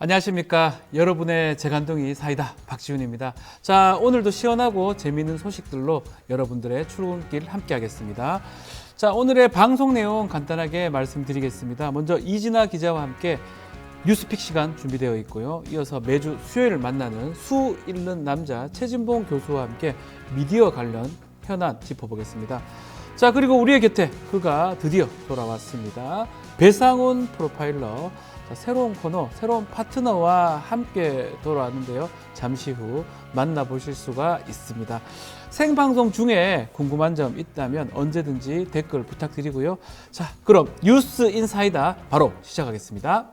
안녕하십니까. 여러분의 재간둥이 사이다 박지훈입니다. 자, 오늘도 시원하고 재미있는 소식들로 여러분들의 출근길 함께 하겠습니다. 자, 오늘의 방송 내용 간단하게 말씀드리겠습니다. 먼저 이진아 기자와 함께 뉴스픽 시간 준비되어 있고요. 이어서 매주 수요일 만나는 수 읽는 남자 최진봉 교수와 함께 미디어 관련 현안 짚어보겠습니다. 자, 그리고 우리의 곁에 그가 드디어 돌아왔습니다. 배상훈 프로파일러. 자, 새로운 코너, 새로운 파트너와 함께 돌아왔는데요. 잠시 후 만나보실 수가 있습니다. 생방송 중에 궁금한 점 있다면 언제든지 댓글 부탁드리고요. 자, 그럼 뉴스 인사이다 바로 시작하겠습니다.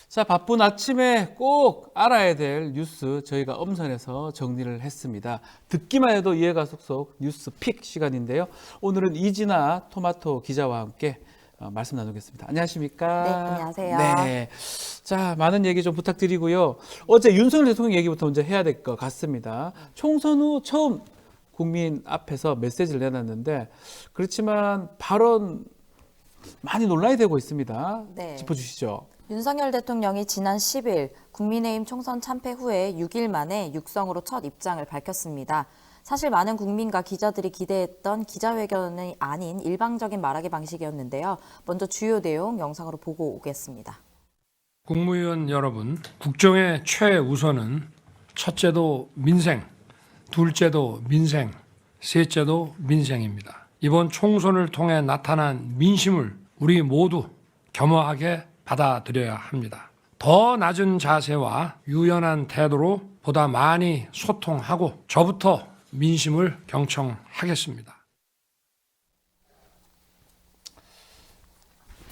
자, 바쁜 아침에 꼭 알아야 될 뉴스 저희가 엄선해서 정리를 했습니다. 듣기만 해도 이해가 쏙쏙 뉴스 픽 시간인데요. 오늘은 이진아 토마토 기자와 함께 말씀 나누겠습니다. 안녕하십니까? 네, 안녕하세요. 네. 자, 많은 얘기 좀 부탁드리고요. 어제 윤석열 대통령 얘기부터 먼저 해야 될 것 같습니다. 총선 후 처음 국민 앞에서 메시지를 내놨는데 그렇지만 발언 많이 논란이 되고 있습니다. 네. 짚어주시죠. 윤석열 대통령이 지난 10일 국민의힘 총선 참패 후에 6일 만에 육성으로 첫 입장을 밝혔습니다. 사실 많은 국민과 기자들이 기대했던 기자회견이 아닌 일방적인 말하기 방식이었는데요. 먼저 주요 내용 영상으로 보고 오겠습니다. 국무위원 여러분, 국정의 최우선은 첫째도 민생, 둘째도 민생, 셋째도 민생입니다. 이번 총선을 통해 나타난 민심을 우리 모두 겸허하게 받아들여야 합니다. 더 낮은 자세와 유연한 태도로 보다 많이 소통하고 저부터 민심을 경청하겠습니다.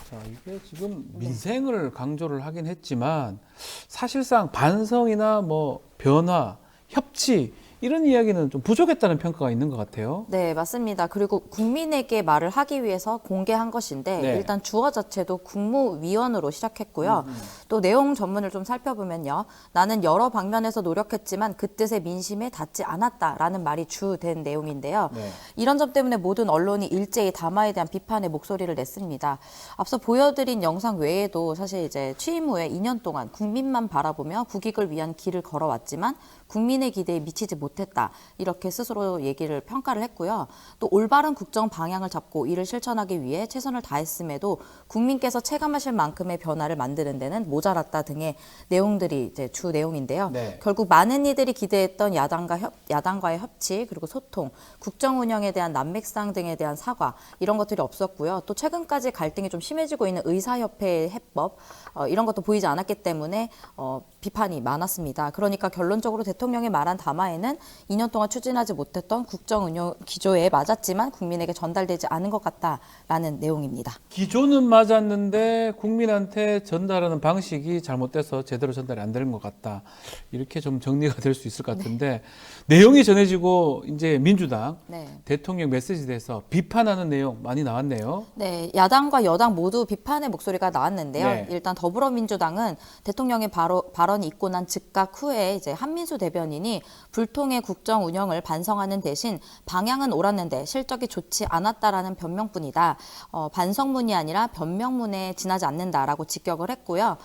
자, 이게 지금 민생을 강조를 하긴 했지만 사실상 반성이나 뭐 변화, 협치 이런 이야기는 좀 부족했다는 평가가 있는 것 같아요. 네, 맞습니다. 그리고 국민에게 말을 하기 위해서 공개한 것인데 네. 일단 주어 자체도 국무위원으로 시작했고요. 또 내용 전문을 좀 살펴보면요. 나는 여러 방면에서 노력했지만 그 뜻의 민심에 닿지 않았다라는 말이 주된 내용인데요. 네. 이런 점 때문에 모든 언론이 일제히 담화에 대한 비판의 목소리를 냈습니다. 앞서 보여드린 영상 외에도 사실 이제 취임 후에 2년 동안 국민만 바라보며 국익을 위한 길을 걸어왔지만 국민의 기대에 미치지 못했다. 이렇게 스스로 얘기를 평가를 했고요. 또 올바른 국정 방향을 잡고 이를 실천하기 위해 최선을 다했음에도 국민께서 체감하실 만큼의 변화를 만드는 데는 모자랐다 등의 내용들이 이제 주 내용인데요. 네. 결국 많은 이들이 기대했던 야당과의 협치 그리고 소통, 국정 운영에 대한 난맥상 등에 대한 사과 이런 것들이 없었고요. 또 최근까지 갈등이 좀 심해지고 있는 의사협회의 해법 이런 것도 보이지 않았기 때문에 비판이 많았습니다. 그러니까 결론적으로 대통령이 말한 담화에는 2년 동안 추진하지 못했던 국정 운영 기조에 맞았지만 국민에게 전달되지 않은 것 같다라는 내용입니다. 기조는 맞았는데 국민한테 전달하는 방식이 잘못돼서 제대로 전달이 안 되는 것 같다. 이렇게 좀 정리가 될 수 있을 것 같은데 내용이 전해지고 이제 민주당 네. 대통령 메시지에 대해서 비판하는 내용 많이 나왔네요. 네, 야당과 여당 모두 비판의 목소리가 나왔는데요. 네. 일단 더불어민주당은 대통령의 발언이 있고 난 즉각 후에 이제 한민수 대변인이 불통의 국정 운영을 반성하는 대신 방향은 옳았는데 실적이 좋지 않았다라는 변명뿐이다. 반성문이 아니라 변명문에 지나지 않는다라고 직격을 했고요.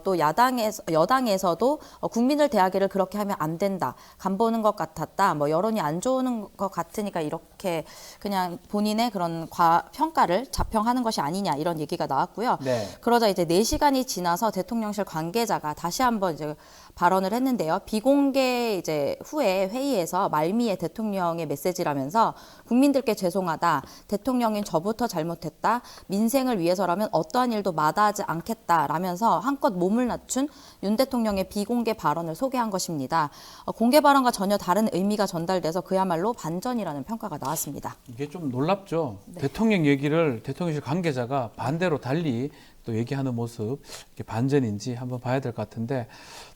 또 여당에서도 국민을 대하기를 그렇게 하면 안 된다. 간보는 것 같았다. 뭐 여론이 안 좋은 것 같으니까 이렇게 그냥 본인의 그런 평가를 자평하는 것이 아니냐 이런 얘기가 나왔고요. 네. 그러자 이제 4시간이 지나서 대통령실 관계자가 다시 한번 이제 발언을 했는데요. 비공개 이제 후에 회의에서 말미에 대통령의 메시지라면서 국민들께 죄송하다. 대통령인 저부터 잘못했다. 민생을 위해서라면 어떠한 일도 마다하지 않겠다라면서 한껏 몸을 낮춘 윤 대통령의 비공개 발언을 소개한 것입니다. 공개 발언과 전혀 다른 의미가 전달돼서 그야말로 반전이라는 평가가 나왔습니다. 이게 좀 놀랍죠. 대통령 얘기를 대통령실 관계자가 반대로 달리 또 얘기하는 모습 이렇게 반전인지 한번 봐야 될 것 같은데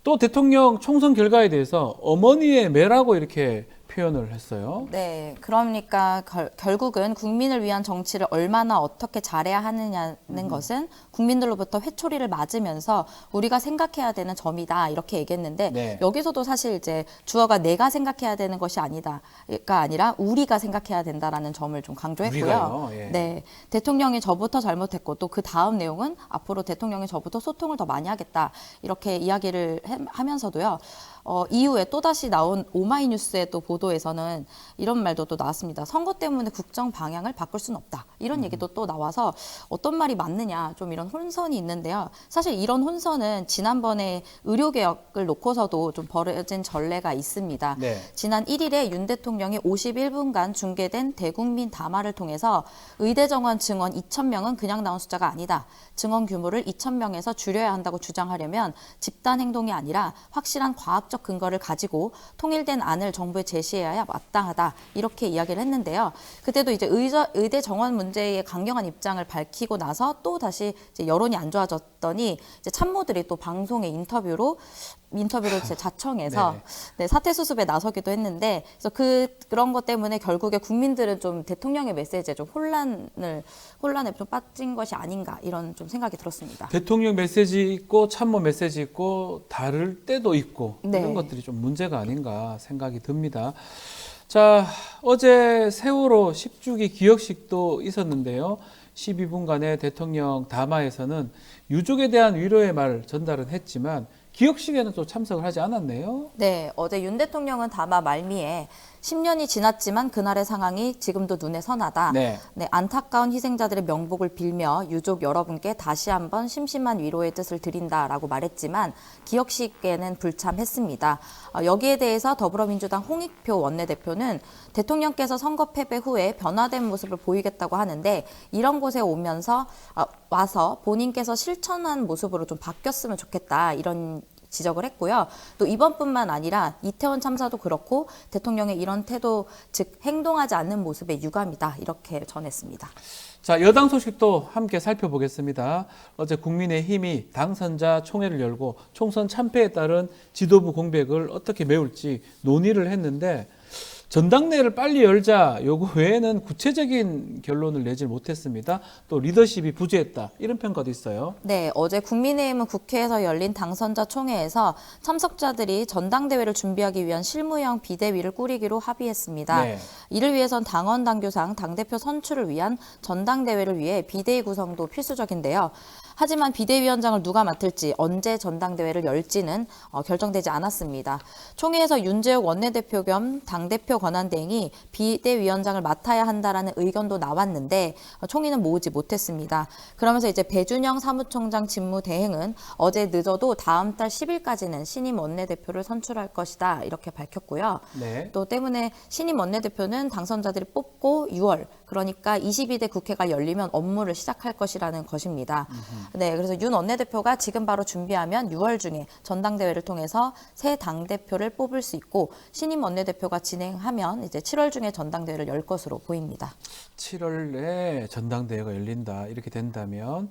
또 대통령 총선 결과에 대해서 어머니의 매라고 이렇게 표현을 했어요. 네, 그러니까 결국은 국민을 위한 정치를 얼마나 어떻게 잘해야 하느냐는 것은 국민들로부터 회초리를 맞으면서 우리가 생각해야 되는 점이다 이렇게 얘기했는데 네. 여기서도 사실 이제 주어가 내가 생각해야 되는 것이 아니다가 아니라 우리가 생각해야 된다라는 점을 좀 강조했고요. 우리가요? 예. 네, 대통령이 저부터 잘못했고 또 그 다음 내용은 앞으로 대통령이 저부터 소통을 더 많이 하겠다 이렇게 이야기를 하면서도요. 이후에 또다시 나온 오마이뉴스의 또 보도에서는 이런 말도 또 나왔습니다. 선거 때문에 국정 방향을 바꿀 수는 없다. 이런 얘기도 또 나와서 어떤 말이 맞느냐 좀 이런 혼선이 있는데요. 사실 이런 혼선은 지난번에 의료개혁을 놓고서도 좀 벌어진 전례가 있습니다. 네. 지난 1일에 윤 대통령이 51분간 중계된 대국민 담화를 통해서 의대 정원 증원 2,000명은 그냥 나온 숫자가 아니다. 증원 규모를 2,000명에서 줄여야 한다고 주장하려면 집단 행동이 아니라 확실한 과학적 근거를 가지고 통일된 안을 정부에 제시해야 마땅하다 이렇게 이야기를 했는데요. 그때도 이제 의대 정원 문제에 강경한 입장을 밝히고 나서 또 다시 이제 여론이 안 좋아졌더니 이제 참모들이 또 방송의 인터뷰로 이제 자청해서 네, 사퇴 수습에 나서기도 했는데 그래서 그런 것 때문에 결국에 국민들은 좀 대통령의 메시지에 좀 혼란에 좀 빠진 것이 아닌가 이런 좀 생각이 들었습니다. 대통령 메시지 있고 참모 메시지 있고 다를 때도 있고 네. 이런 것들이 좀 문제가 아닌가 생각이 듭니다. 자, 어제 세월호 10주기 기억식도 있었는데요. 12분간의 대통령 담화에서는 유족에 대한 위로의 말을 전달은 했지만 기억식에는 또 참석을 하지 않았네요. 네, 어제 윤 대통령은 담화 말미에 10년이 지났지만 그날의 상황이 지금도 눈에 선하다. 네. 네, 안타까운 희생자들의 명복을 빌며 유족 여러분께 다시 한번 심심한 위로의 뜻을 드린다라고 말했지만 기억식에는 불참했습니다. 여기에 대해서 더불어민주당 홍익표 원내대표는 대통령께서 선거 패배 후에 변화된 모습을 보이겠다고 하는데 이런 곳에 와서 본인께서 실천한 모습으로 좀 바뀌었으면 좋겠다 이런 지적을 했고요. 또 이번뿐만 아니라 이태원 참사도 그렇고 대통령의 이런 태도, 즉 행동하지 않는 모습의 유감이다 이렇게 전했습니다. 자, 여당 소식도 함께 살펴보겠습니다. 어제 국민의힘이 당선자 총회를 열고 총선 참패에 따른 지도부 공백을 어떻게 메울지 논의를 했는데 전당대회를 빨리 열자 요구 외에는 구체적인 결론을 내질 못했습니다. 또 리더십이 부재했다 이런 평가도 있어요. 네, 어제 국민의힘은 국회에서 열린 당선자 총회에서 참석자들이 전당대회를 준비하기 위한 실무형 비대위를 꾸리기로 합의했습니다. 네. 이를 위해선 당원 당규상 당대표 선출을 위한 전당대회를 위해 비대위 구성도 필수적인데요. 하지만 비대위원장을 누가 맡을지 언제 전당대회를 열지는 결정되지 않았습니다. 총회에서 윤재욱 원내대표 겸 당대표 권한대행이 비대위원장을 맡아야 한다라는 의견도 나왔는데 총의는 모으지 못했습니다. 그러면서 이제 배준영 사무총장 직무대행은 어제 늦어도 다음 달 10일까지는 신임 원내대표를 선출할 것이다 이렇게 밝혔고요. 네. 또 때문에 신임 원내대표는 당선자들이 뽑고 6월 그러니까 22대 국회가 열리면 업무를 시작할 것이라는 것입니다. 네, 그래서 윤 원내대표가 지금 바로 준비하면 6월 중에 전당대회를 통해서 새 당대표를 뽑을 수 있고 신임 원내대표가 진행하면 이제 7월 중에 전당대회를 열 것으로 보입니다. 7월에 전당대회가 열린다 이렇게 된다면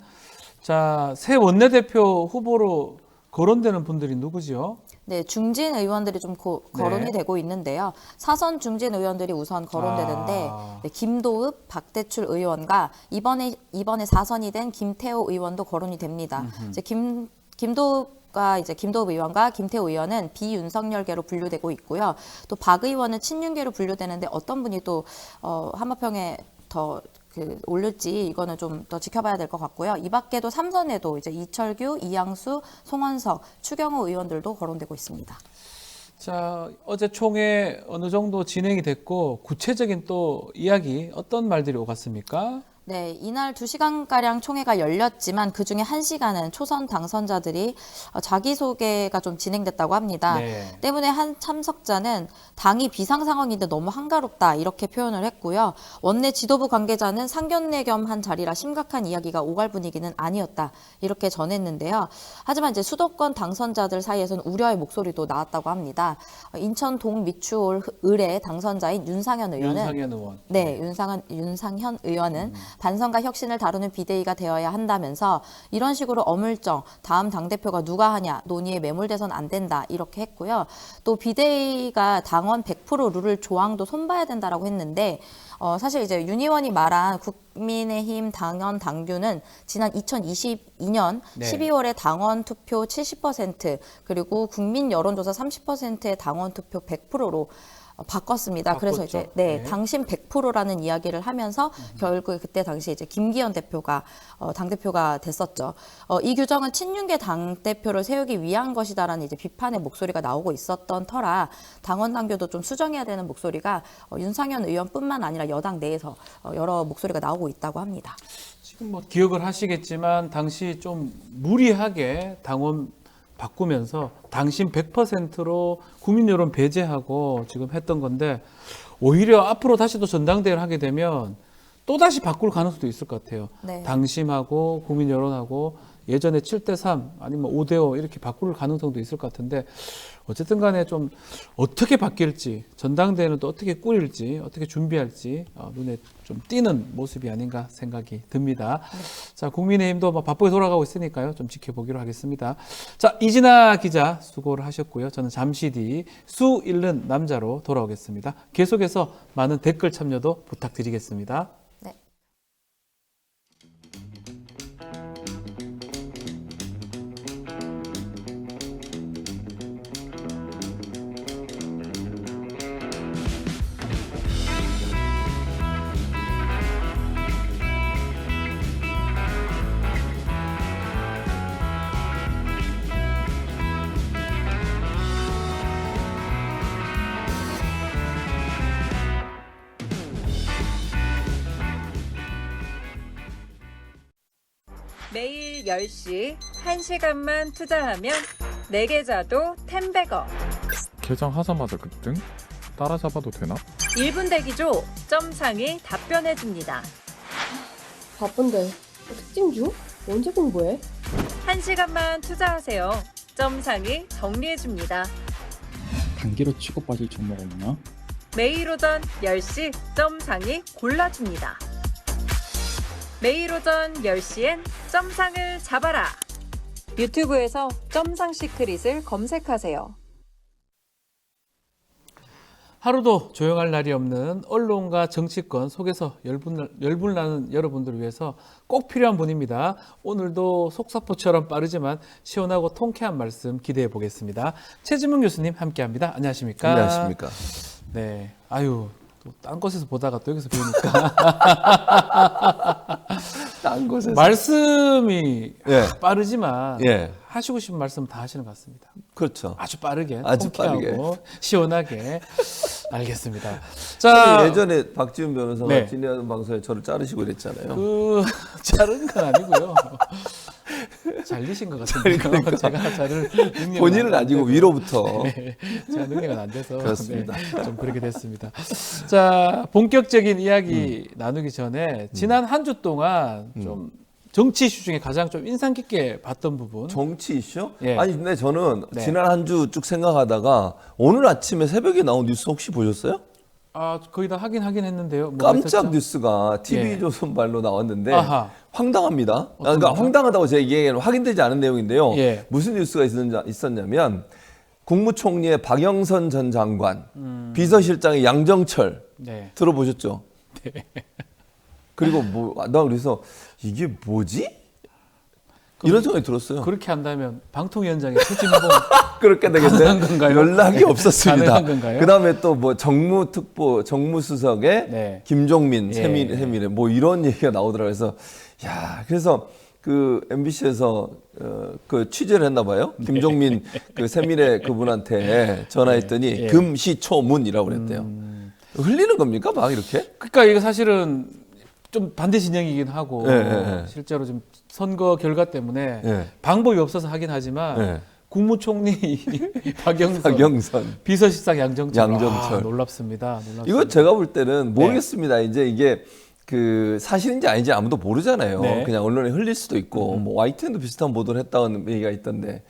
자, 새 원내대표 후보로 거론되는 분들이 누구죠? 네, 중진 의원들이 좀 거론이 네. 되고 있는데요. 사선 중진 의원들이 우선 거론되는데 네, 김도읍, 박대출 의원과 이번에 4선이 된 김태호 의원도 거론이 됩니다. 이제 김도읍 의원과 김태호 의원은 비윤석열계로 분류되고 있고요. 또 박 의원은 친윤계로 분류되는데 어떤 분이 또 한마평에 더 올릴지 이거는 좀 더 지켜봐야 될 것 같고요. 이 밖에도 3선에도 이제 이철규, 이양수, 송원석, 추경호 의원들도 거론되고 있습니다. 자, 어제 총회 어느 정도 진행이 됐고 구체적인 또 이야기 어떤 말들이 오갔습니까? 네, 이날 2시간가량 총회가 열렸지만 그중에 1시간은 초선 당선자들이 자기소개가 좀 진행됐다고 합니다. 네. 때문에 한 참석자는 당이 비상 상황인데 너무 한가롭다 이렇게 표현을 했고요. 원내 지도부 관계자는 상견례 겸 한 자리라 심각한 이야기가 오갈 분위기는 아니었다 이렇게 전했는데요. 하지만 이제 수도권 당선자들 사이에서는 우려의 목소리도 나왔다고 합니다. 인천 동미추홀 을의 당선자인 윤상현 의원은 윤상현 의원. 네, 윤상현 의원은 반성과 혁신을 다루는 비대위가 되어야 한다면서 이런 식으로 어물쩡 다음 당대표가 누가 하냐 논의에 매몰돼선 안 된다 이렇게 했고요. 또 비대위가 당원 100% 룰을 조항도 손봐야 된다라고 했는데 사실 이제 윤 의원이 말한 국민의힘 당원 당규는 지난 2022년 네. 12월에 당원 투표 70% 그리고 국민 여론조사 30%의 당원 투표 100%로 바꿨습니다. 그래서 이제 네. 당신 100%라는 이야기를 하면서 결국 그때 당시 이제 김기현 대표가 당대표가 됐었죠. 이 규정은 친윤계 당대표를 세우기 위한 것이다라는 이제 비판의 목소리가 나오고 있었던 터라 당원 당규도 좀 수정해야 되는 목소리가 윤상현 의원뿐만 아니라 여당 내에서 여러 목소리가 나오고 있다고 합니다. 지금 뭐 기억을 하시겠지만 당시 좀 무리하게 당원 바꾸면서 당신 100%로 국민 여론 배제하고 지금 했던 건데 오히려 앞으로 다시 또 전당대회를 하게 되면 또 다시 바꿀 가능성도 있을 것 같아요. 네. 당심하고 국민 여론하고 예전에 7대3 아니면 5대5 이렇게 바꿀 가능성도 있을 것 같은데 어쨌든 간에 좀 어떻게 바뀔지 전당대회는 또 어떻게 꾸릴지 어떻게 준비할지 눈에 좀 띄는 모습이 아닌가 생각이 듭니다. 네. 자, 국민의힘도 뭐 바쁘게 돌아가고 있으니까요. 좀 지켜보기로 하겠습니다. 자, 이진아 기자 수고를 하셨고요. 저는 잠시 뒤 수 잃는 남자로 돌아오겠습니다. 계속해서 많은 댓글 참여도 부탁드리겠습니다. 네. 매일 10시 1시간만 투자하면 내 계좌도 10배거. 개장하자마자 급등? 따라잡아도 되나? 1분 대기죠. 점상이 답변해줍니다. 바쁜데 특징 중? 언제 공부해? 1시간만 투자하세요. 점상이 정리해줍니다. 단기로 치고 빠질 종목 없나? 매일 오전 10시 점상이 골라줍니다. 매일 오전 10시엔 점상을 잡아라. 유튜브에서 점상 시크릿을 검색하세요. 하루도 조용할 날이 없는 언론과 정치권 속에서 열불나는 여러분들을 위해서 꼭 필요한 분입니다. 오늘도 속사포처럼 빠르지만 시원하고 통쾌한 말씀 기대해 보겠습니다. 최진문 교수님 함께합니다. 안녕하십니까? 안녕하십니까? 네, 아유 또 딴 곳에서 보다가 또 여기서 배우니까 딴 곳에서 말씀이 예. 빠르지만 예. 하시고 싶은 말씀 다 하시는 것 같습니다. 그렇죠. 아주 빠르게, 아주 통쾌하고 시원하게. 알겠습니다. 자, 예전에 박지훈 변호사가 네. 진행하는 방송에 저를 자르시고 그랬잖아요. 자른 건 아니고요. 잘리신 것 같은데요. 그러니까. 제가 자를 능력은 본인은 안 아니고 되고. 위로부터. 네, 제가 능력은 안 돼서 그렇습니다. 네, 좀 그렇게 됐습니다. 자, 본격적인 이야기 나누기 전에 지난 한 주 동안 좀 정치 이슈 중에 가장 좀 인상 깊게 봤던 부분. 정치 이슈? 예. 아니 근데 저는 네. 지난 한 주 쭉 생각하다가 오늘 아침에 새벽에 나온 뉴스 혹시 보셨어요? 거의 다 하긴 했는데요. 뭐가 깜짝 있었죠? 뉴스가 예. TV조선 말로 나왔는데 아하. 황당합니다. 어떤 그러니까 거죠? 황당하다고 제가 얘기하기에는 확인되지 않은 내용인데요. 예. 무슨 뉴스가 있었냐면 국무총리의 박영선 전 장관, 비서실장의 양정철 네. 들어보셨죠? 그리고 나 그래서 이게 뭐지? 이런 생각이 들었어요. 그렇게 한다면 방통위원장의 추진봉 그렇게 되겠네. 가능한 건가요? 연락이 네. 없었습니다. 가능한 건가요? 그다음에 또 뭐 정무수석의 네. 김종민 예. 세밀에 뭐 이런 얘기가 나오더라고요. 그래서 야, 그래서 그 MBC에서 그 취재를 했나 봐요. 김종민 그 세밀의 그분한테 전화했더니 예. 금시초문이라고 그랬대요. 흘리는 겁니까? 막 이렇게? 그러니까 이거 사실은 좀 반대 진영이긴 하고 예, 예. 실제로 좀 선거 결과 때문에 예. 방법이 없어서 하긴 하지만 예. 국무총리 박영선, 박영선. 비서실장 양정철, 양정철. 놀랍습니다. 이거 제가 볼 때는 네. 모르겠습니다. 이제 이게 그 사실인지 아닌지 아무도 모르잖아요. 네. 그냥 언론에 흘릴 수도 있고 뭐 YTN도 비슷한 보도를 했다는 얘기가 있던데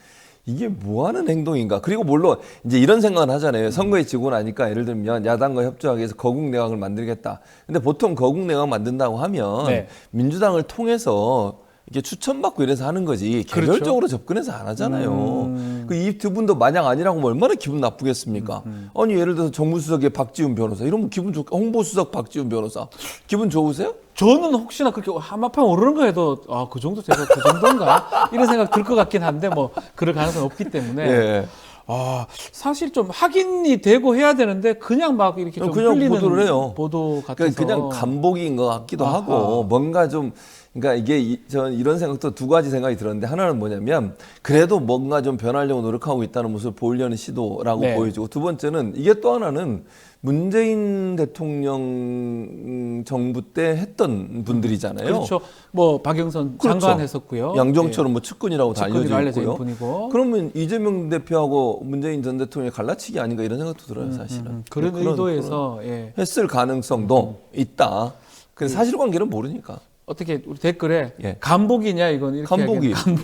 이게 뭐 하는 행동인가? 그리고 물론 이제 이런 생각은 하잖아요. 선거에 지고 나니까 예를 들면 야당과 협조하기 위해서 거국 내각을 만들겠다. 근데 보통 거국 내각 만든다고 하면 네. 민주당을 통해서 이게 추천받고 이래서 하는 거지 개별적으로 접근해서 안 하잖아요. 그 이 두 분도 만약 아니라고 하면 얼마나 기분 나쁘겠습니까? 아니 예를 들어서 정무수석의 박지훈 변호사 이러면 기분 좋. 홍보수석 박지훈 변호사 기분 좋으세요? 저는 혹시나 그렇게 한마판 오르는 거 해도 그 정도 제가 그 정도인가 이런 생각 들 것 같긴 한데 뭐 그럴 가능성은 없기 때문에 예. 사실 좀 확인이 되고 해야 되는데 그냥 막 이렇게 좀 그냥 흘리는 보도를 해요. 보도 같아서 그냥 간복인 것 같기도 아하. 하고 뭔가 좀 그러니까 이게 저는 이런 생각도 두 가지 생각이 들었는데 하나는 뭐냐면 그래도 뭔가 좀 변하려고 노력하고 있다는 모습을 보이려는 시도라고 네. 보여지고 두 번째는 이게 또 하나는 문재인 대통령 정부 때 했던 분들이잖아요. 그렇죠. 뭐 박영선 그렇죠. 장관 했었고요. 양정철은 뭐 측근이라고 다 측근으로 알려져 알려져 있고요. 있는 분이고. 그러면 이재명 대표하고 문재인 전 대통령의 갈라치기 아닌가 이런 생각도 들어요, 사실은. 그런 의도에서 예. 했을 가능성도 있다. 근데 사실관계는 모르니까. 어떻게 우리 댓글에 예. 간복이냐 이건 이렇게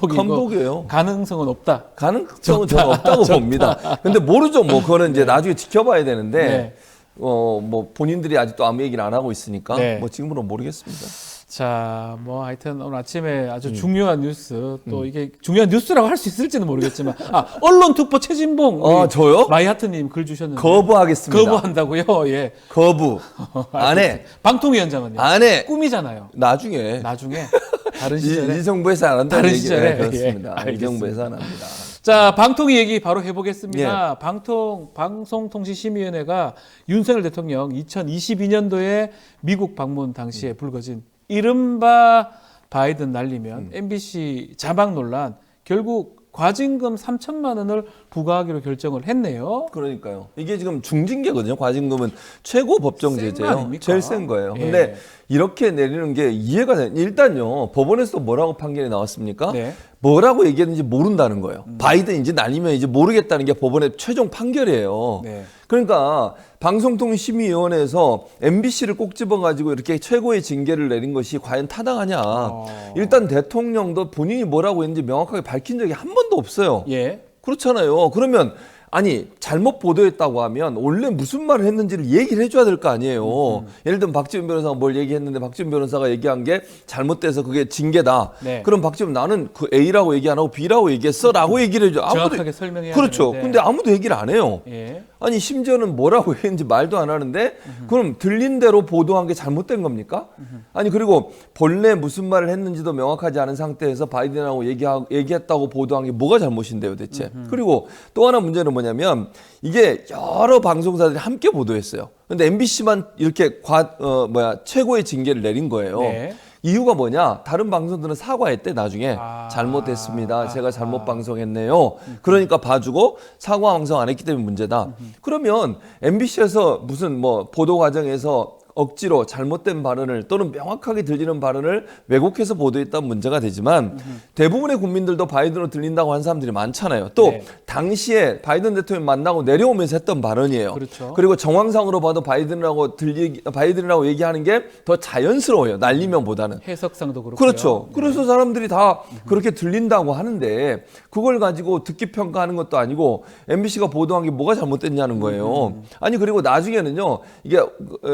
간복이에요. 가능성은 없다. 가능성은 저는 없다고 봅니다. 근데 모르죠. 뭐 그거는 이제 나중에 지켜봐야 되는데 네. 뭐 본인들이 아직도 아무 얘기를 안 하고 있으니까 네. 뭐 지금으로는 모르겠습니다. 자, 뭐 하여튼 오늘 아침에 아주 중요한 뉴스 또 이게 중요한 뉴스라고 할 수 있을지는 모르겠지만 언론 투포 최진봉 저요? 마이하트님 글 주셨는데 거부하겠습니다. 거부한다고요? 예. 거부. 안 해. 방통위원장은요? 안 해. 꿈이잖아요. 나중에 다른 시절에 이 정부에서 안 한다는 다른 얘기 시절에? 그렇습니다. 예, 이 정부에서 안 합니다. 자, 방통위 얘기 바로 해보겠습니다. 예. 방송통신심의위원회가 윤석열 대통령 2022년도에 미국 방문 당시에 불거진 이른바 바이든 날리면 MBC 자막 논란 결국 과징금 3천만 원을 부과하기로 결정을 했네요. 그러니까요. 이게 지금 중징계거든요. 과징금은 최고 법정 센 거 제재예요. 아닙니까? 제일 센 거예요. 예. 근데 이렇게 내리는 게 이해가 돼. 일단요. 법원에서 뭐라고 판결이 나왔습니까? 네. 뭐라고 얘기했는지 모른다는 거예요. 바이든인지 날리면 이제 모르겠다는 게 법원의 최종 판결이에요. 네. 그러니까 방송통신심의위원회에서 MBC를 꼭 집어가지고 이렇게 최고의 징계를 내린 것이 과연 타당하냐. 일단 대통령도 본인이 뭐라고 했는지 명확하게 밝힌 적이 한 번도 없어요. 예. 그렇잖아요. 그러면 아니 잘못 보도했다고 하면 원래 무슨 말을 했는지를 얘기를 해줘야 될 거 아니에요. 예를 들면 박지훈 변호사가 뭘 얘기했는데 박지훈 변호사가 얘기한 게 잘못돼서 그게 징계다. 네. 그럼 박지훈 나는 그 A라고 얘기 안 하고 B라고 얘기했어라고 얘기를 해줘. 정확하게 설명해야 그렇죠. 되는데. 근데 아무도 얘기를 안 해요. 예. 아니 심지어는 뭐라고 했는지 말도 안 하는데 그럼 들린 대로 보도한 게 잘못된 겁니까? 아니 그리고 본래 무슨 말을 했는지도 명확하지 않은 상태에서 바이든하고 얘기했다고 보도한 게 뭐가 잘못인데요 대체. 그리고 또 하나 문제는 뭐냐면 이게 여러 방송사들이 함께 보도했어요. 근데 MBC만 이렇게 최고의 징계를 내린 거예요. 네. 이유가 뭐냐? 다른 방송들은 사과했대 나중에 잘못했습니다. 제가 잘못 방송했네요. 그러니까 봐주고 사과 방송 안 했기 때문에 문제다. 그러면 MBC에서 무슨 뭐 보도 과정에서 억지로 잘못된 발언을 또는 명확하게 들리는 발언을 왜곡해서 보도했다면 문제가 되지만 대부분의 국민들도 바이든으로 들린다고 한 사람들이 많잖아요. 또 네. 당시에 바이든 대통령 만나고 내려오면서 했던 발언이에요. 그렇죠. 그리고 정황상으로 봐도 바이든이라고 얘기하는 게 더 자연스러워요. 날리면보다는. 해석상도 그렇고요. 그렇죠. 그래서 사람들이 다 그렇게 들린다고 하는데 그걸 가지고 듣기 평가하는 것도 아니고 MBC가 보도한 게 뭐가 잘못됐냐는 거예요. 아니 그리고 나중에는요. 이게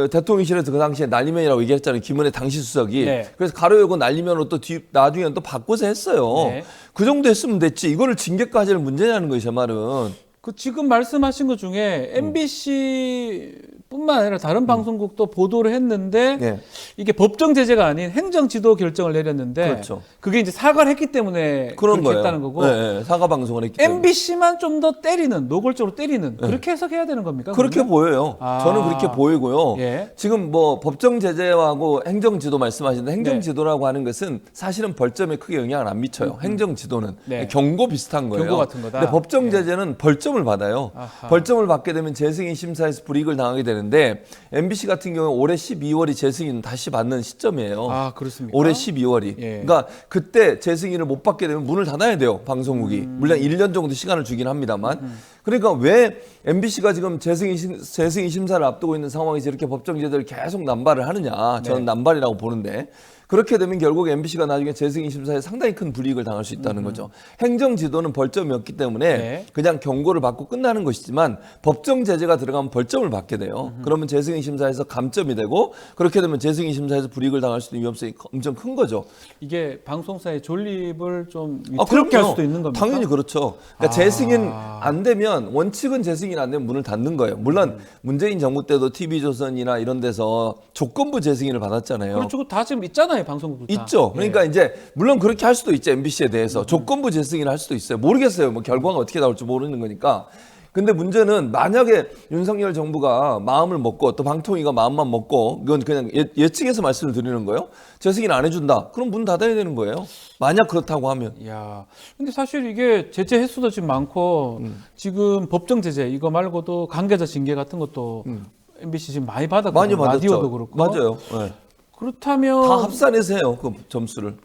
대통령실에서 그 당시에 날리면이라고 얘기했잖아요. 김은혜 당시 수석이. 네. 그래서 가로 열고 날리면으로 또 나중에는 또 바꿔서 했어요. 네. 그 정도 했으면 됐지. 이거를 징계까지 할 문제냐는 거예요. 제 말은. 그 지금 말씀하신 것 중에 MBC뿐만 아니라 다른 방송국도 보도를 했는데 네. 이게 법정 제재가 아닌 행정 지도 결정을 내렸는데 그렇죠. 그게 이제 사과를 했기 때문에 그런 그렇게 거예요. 했다는 거고 네, 사과 방송을 했기 때문에. MBC만 좀 더 때리는 노골적으로 때리는 그렇게 해석해야 되는 겁니까? 그렇게 그러면? 보여요. 저는 그렇게 보이고요. 예. 지금 뭐 법정 제재하고 행정 지도 말씀하시는데 행정 네. 지도라고 하는 것은 사실은 벌점에 크게 영향을 안 미쳐요. 행정 지도는 네. 경고 비슷한 거예요. 경고 같은 거다. 근데 법정 예. 제재는 벌점을 받아요. 아하. 벌점을 받게 되면 재승인 심사에서 불이익을 당하게 되는데 MBC 같은 경우는 올해 12월이 재승인 다시 받는 시점이에요. 아, 그렇습니까? 올해 12월이. 예. 그러니까 그때 재승인을 못 받게 되면 문을 닫아야 돼요. 방송국이. 물론 1년 정도 시간을 주긴 합니다만. 그러니까 왜 MBC가 지금 재승인 심사를 앞두고 있는 상황에서 이렇게 법정 제재를 계속 남발을 하느냐. 저는 네. 남발이라고 보는데. 그렇게 되면 결국 MBC가 나중에 재승인 심사에 상당히 큰 불이익을 당할 수 있다는 거죠. 행정 지도는 벌점이 없기 때문에 네. 그냥 경고를 받고 끝나는 것이지만 법정 제재가 들어가면 벌점을 받게 돼요. 그러면 재승인 심사에서 감점이 되고 그렇게 되면 재승인 심사에서 불이익을 당할 수 있는 위험성이 엄청 큰 거죠. 이게 방송사의 존립을 좀 아, 위태롭게 할 그럼요. 수도 있는 겁니까? 당연히 그렇죠. 그러니까 재승인 안 되면 원칙은 재승인 안 되면 문을 닫는 거예요. 물론 문재인 정부 때도 TV조선이나 이런 데서 조건부 재승인을 받았잖아요. 그렇죠. 그거 다 지금 있잖아요, 방송국도 다. 있죠. 그러니까 예. 이제 물론 그렇게 할 수도 있죠. MBC에 대해서 조건부 재승인을 할 수도 있어요. 모르겠어요. 뭐 결과가 어떻게 나올지 모르는 거니까. 근데 문제는 만약에 윤석열 정부가 마음을 먹고 또 방통위가 마음만 먹고 이건 그냥 예측해서 말씀을 드리는 거예요. 재승인 안 해준다. 그럼 문 닫아야 되는 거예요. 만약 그렇다고 하면. 야, 근데 사실 이게 제재 횟수도 지금 많고 지금 법정 제재 이거 말고도 관계자 징계 같은 것도 MBC 지금 많이 받았거든요. 많이 받았죠. 라디오도 그렇고. 맞아요. 네. 그렇다면 다 합산해서 해요. 그 점수를.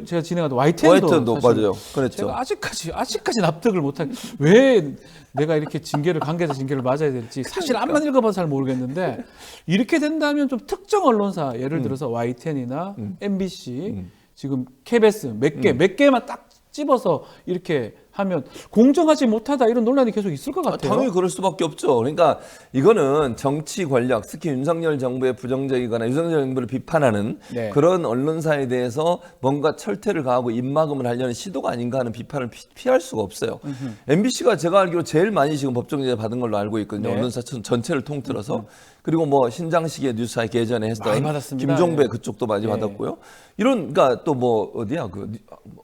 제가 진행하던 YTN도 맞아요. 그랬죠. 제가 아직까지 납득을 못하게 왜 내가 이렇게 징계를 관계자 징계를 맞아야 될지 사실 앞만 읽어봐서 잘 모르겠는데 이렇게 된다면 좀 특정 언론사 예를 들어서 YTN이나 MBC 지금 KBS 몇 개만 딱 집어서 이렇게 하면 공정하지 못하다 이런 논란이 계속 있을 것 같아요. 당연히 그럴 수밖에 없죠. 그러니까 이거는 정치 권력, 특히 윤석열 정부의 부정적이거나 윤석열 정부를 비판하는 네. 그런 언론사에 대해서 뭔가 철퇴를 가하고 입막음을 하려는 시도가 아닌가 하는 비판을 피할 수가 없어요. MBC가 제가 알기로 제일 많이 지금 법정제재 받은 걸로 알고 있거든요. 네. 언론사 전체를 통틀어서. 그리고 뭐 신장식의 뉴스사의 예전에 했던 많이 받았습니다. 김종배 네. 그쪽도 많이 네. 받았고요. 이런 그러니까 또 뭐 어디야 그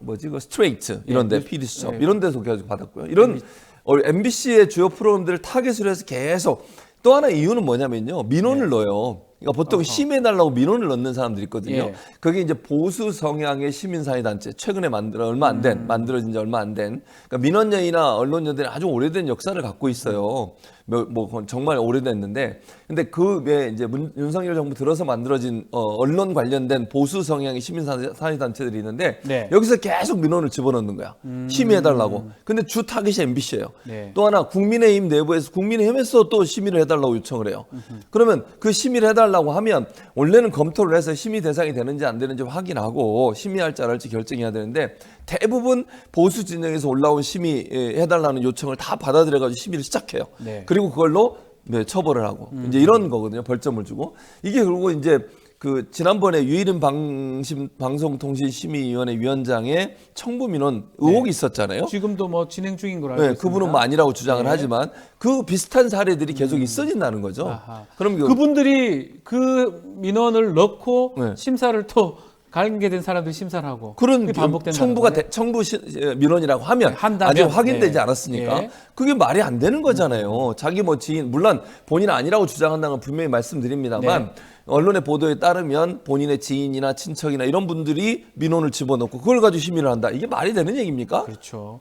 뭐지 그 스트레이트 이런데 네. PD수첩 네. 이런 데서 계속 받았고요. 이런 MBC의 주요 프로그램들을 타겟으로 해서 계속 또 하나 이유는 뭐냐면요. 민원을 넣어요. 그러니까 보통 심의해달라고 민원을 넣는 사람들이 있거든요. 예. 그게 이제 보수 성향의 시민사회단체 최근에 만들어진 지 얼마 안 된 그러니까 민원연이나 언론연대는 아주 오래된 역사를 갖고 있어요. 뭐 정말 오래됐는데 근데 그 외에 이제 윤석열 정부 들어서 만들어진 언론 관련된 보수 성향의 시민사회단체들이 있는데 네. 여기서 계속 민원을 집어넣는 거야. 심의해달라고. 근데 주 타겟이 MBC예요. 네. 또 하나 국민의힘 내부에서 국민의힘에서 또 심의를 해달라고 요청을 해요. 그러면 그 심의를 해달라고 하면 원래는 검토를 해서 심의 대상이 되는지 안 되는지 확인하고 심의할지 안 할지 결정해야 되는데 대부분 보수 진영에서 올라온 심의해달라는 요청을 다 받아들여가지고 심의를 시작해요. 네. 그리고 그걸로 처벌을 하고 이제 이런 거거든요. 벌점을 주고 이게 결국 이제 그 지난번에 유일인 방송통신심의위원회 위원장의 청부 민원 의혹이 있었잖아요. 지금도 뭐 진행 중인 걸 알고 네, 있습니다. 그분은 뭐 아니라고 주장을 네. 하지만 그 비슷한 사례들이 계속 있어진다는 거죠. 아하. 그럼 그분들이 그 민원을 넣고 네. 심사를 또 관계된 사람들이 심사를 하고 그런 그게 반복된다는 청부가 거네. 청부 민원이라고 하면 한다면? 아직 확인되지 네. 않았으니까 예. 그게 말이 안 되는 거잖아요. 자기 뭐 지인 물론 본인 아니라고 주장한다는 건 분명히 말씀드립니다만 네. 언론의 보도에 따르면 본인의 지인이나 친척이나 이런 분들이 민원을 집어넣고 그걸 가지고 심의를 한다. 이게 말이 되는 얘기입니까? 그렇죠.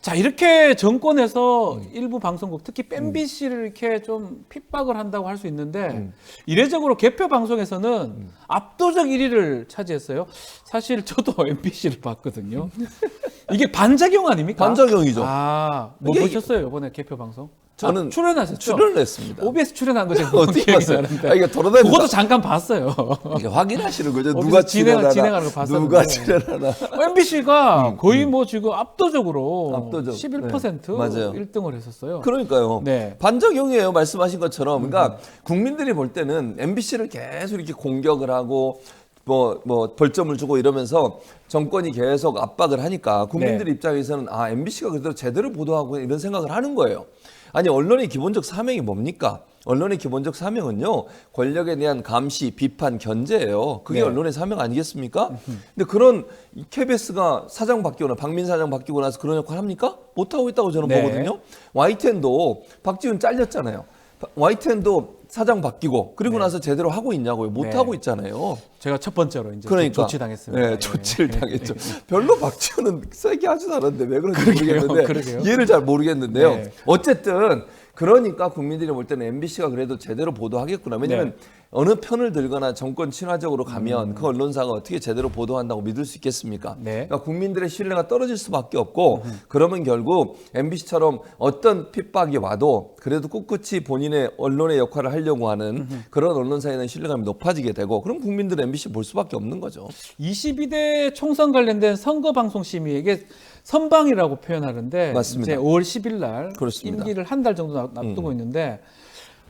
자, 이렇게 정권에서 일부 방송국, 특히 MBC를 이렇게 좀 핍박을 한다고 할 수 있는데 이례적으로 개표 방송에서는 압도적 1위를 차지했어요. 사실 저도 MBC를 봤거든요. 이게 반작용 아닙니까? 반작용이죠. 아, 뭐 이게- 보셨어요, 이번에 개표 방송? 저는 출연하셨죠? 출연을 했습니다. OBS 출연한 거 제가 어떻게 기억이 봤어요? 나는데. 아, 이게 돌아다니면서 그것도 잠깐 봤어요. 이게 확인하시는 거죠. 어디서 누가 진행하는 출연하나, 거 봤었는데. 누가 출연하나. MBC가 거의 뭐 지금 압도적으로 압도적. 11% 네, 맞아요. 1등을 했었어요. 그러니까요. 네. 반작용이에요. 말씀하신 것처럼. 그러니까 국민들이 볼 때는 MBC를 계속 이렇게 공격을 하고 뭐 벌점을 주고 이러면서 정권이 계속 압박을 하니까 국민들 네. 입장에서는 아, MBC가 그래도 제대로 보도하고 이런 생각을 하는 거예요. 아니, 언론의 기본적 사명이 뭡니까? 언론의 기본적 사명은요, 권력에 대한 감시, 비판, 견제예요. 그게 네. 언론의 사명 아니겠습니까? 근데 그런 KBS가 사장 바뀌거나 박민 사장 바뀌고 나서 그런 역할 합니까? 못하고 있다고 저는 네. 보거든요. YTN도 박지훈 잘렸잖아요. YTN도 사장 바뀌고 그리고 나서 제대로 하고 있냐고요. 못 네. 하고 있잖아요. 제가 첫 번째로 이제 그러니까 조치당했습니다. 네, 조치를 당했죠. 별로 박지훈은 세게 하진 않았는데 왜 그런지 모르겠는데 그러게요. 이해를 잘 모르겠는데요. 네. 어쨌든 그러니까 국민들이 볼 때는 MBC가 그래도 제대로 보도하겠구나. 왜냐하면 네. 어느 편을 들거나 정권 친화적으로 가면 그 언론사가 어떻게 제대로 보도한다고 믿을 수 있겠습니까? 네. 그러니까 국민들의 신뢰가 떨어질 수밖에 없고 그러면 결국 MBC처럼 어떤 핍박이 와도 그래도 꿋꿋이 본인의 언론의 역할을 하려고 하려고 하는 그런 언론사에 대한 신뢰감이 높아지게 되고 그럼 국민들은 MBC 볼 수밖에 없는 거죠. 22대 총선 관련된 선거방송심의에게 선방이라고 표현하는데 맞습니다. 이제 5월 10일 날 그렇습니다. 임기를 한 달 정도 앞두고 있는데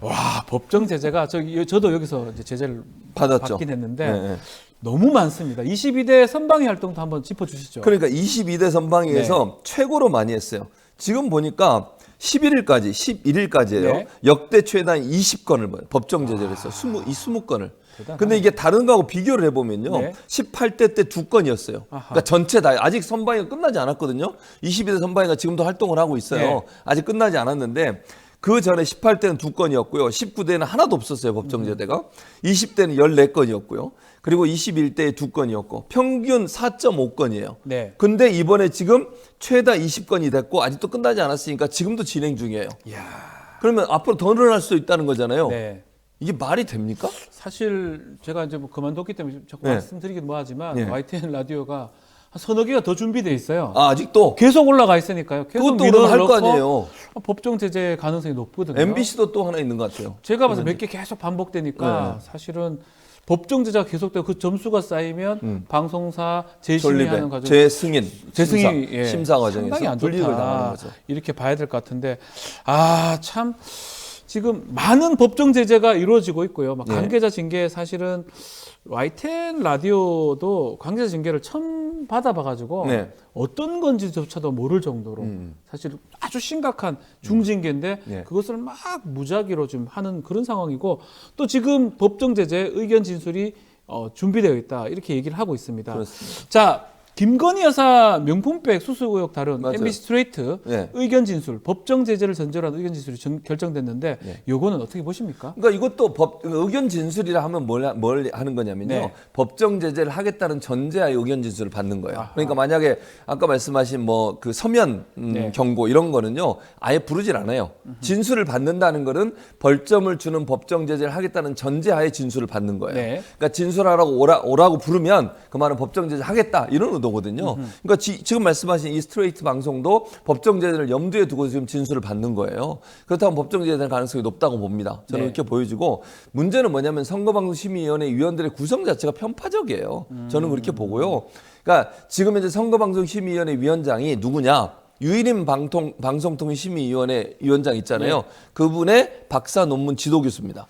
와 법정 제재가 저도 여기서 이제 제재를 받았죠. 받긴 했는데 네. 너무 많습니다. 22대 선방위 활동도 한번 짚어주시죠. 그러니까 22대 선방위에서 네. 최고로 많이 했어요. 지금 보니까 11일까지예요. 네. 역대 최다 20건을 법정 제재를 했어요. 20건을. 대단하네. 근데 이게 다른 거하고 비교를 해보면요. 네. 18대 때 2건이었어요. 그러니까 전체 다 아직 선방위가 끝나지 않았거든요. 22대 선방위가 지금도 활동을 하고 있어요. 네. 아직 끝나지 않았는데 그 전에 18대는 2건이었고요. 19대는 하나도 없었어요. 법정 제재가. 20대는 14건이었고요. 그리고 21대에 2건이었고 평균 4.5건이에요. 네. 근데 이번에 지금 최다 20건이 됐고 아직도 끝나지 않았으니까 지금도 진행 중이에요. 이야. 그러면 앞으로 더 늘어날 수도 있다는 거잖아요. 네. 이게 말이 됩니까? 사실 제가 이제 뭐 그만뒀기 때문에 자꾸 네. 말씀드리긴 뭐하지만 네. YTN 라디오가 한 서너 개가 더 준비돼 있어요. 아직도 계속 올라가 있으니까요. 계속 그것도 민원을 할 거 넣고 아니에요. 법정 제재 가능성이 높거든요. MBC도 또 하나 있는 것 같아요. 제가 봐서 몇 개 계속 반복되니까 네. 사실은 법정 제재가 계속되고 그 점수가 쌓이면 방송사 재심의하는 전립에 과정, 재승인 재승인 예, 심사 과정에서 상당히 안 불이익을 당하는 좋다. 거죠. 이렇게 봐야 될 것 같은데 참 지금 많은 법정 제재가 이루어지고 있고요. 막 네. 관계자 징계 사실은 YTN 라디오도 관계자 징계를 처음 받아봐가지고 네. 어떤 건지조차도 모를 정도로 사실 아주 심각한 중징계인데 네. 그것을 막 무작위로 지금 하는 그런 상황이고 또 지금 법정 제재 의견 진술이 준비되어 있다 이렇게 얘기를 하고 있습니다. 그렇습니다. 자. 김건희 여사 명품백 수수 의혹 다룬 맞아요. MBC 스트레이트 네. 의견 진술, 법정 제재를 전제로 한 의견 진술이 결정됐는데 네. 요거는 어떻게 보십니까? 그러니까 이것도 의견 진술이라 하면 뭘 하는 거냐면요. 네. 법정 제재를 하겠다는 전제하에 의견 진술을 받는 거예요. 아하. 그러니까 만약에 아까 말씀하신 뭐 그 서면 네. 경고 이런 거는요. 아예 부르질 않아요. 진술을 받는다는 거는 벌점을 주는 법정 제재를 하겠다는 전제하에 진술을 받는 거예요. 네. 그러니까 진술하라고 오라고 부르면 그 말은 법정 제재 하겠다 이런 의도거든요. 그러니까 지금 말씀하신 이 스트레이트 방송도 법정 제재를 염두에 두고 지금 진술을 받는 거예요. 그렇다면 법정 제재될 가능성이 높다고 봅니다. 저는 네. 이렇게 보여지고 문제는 뭐냐면 선거방송심의위원회 위원들의 구성 자체가 편파적이에요. 저는 그렇게 보고요. 그러니까 지금 현재 선거방송심의위원회 위원장이 누구냐? 유일인 방송통신심의위원회 위원장 있잖아요. 네. 그분의 박사 논문 지도 교수입니다.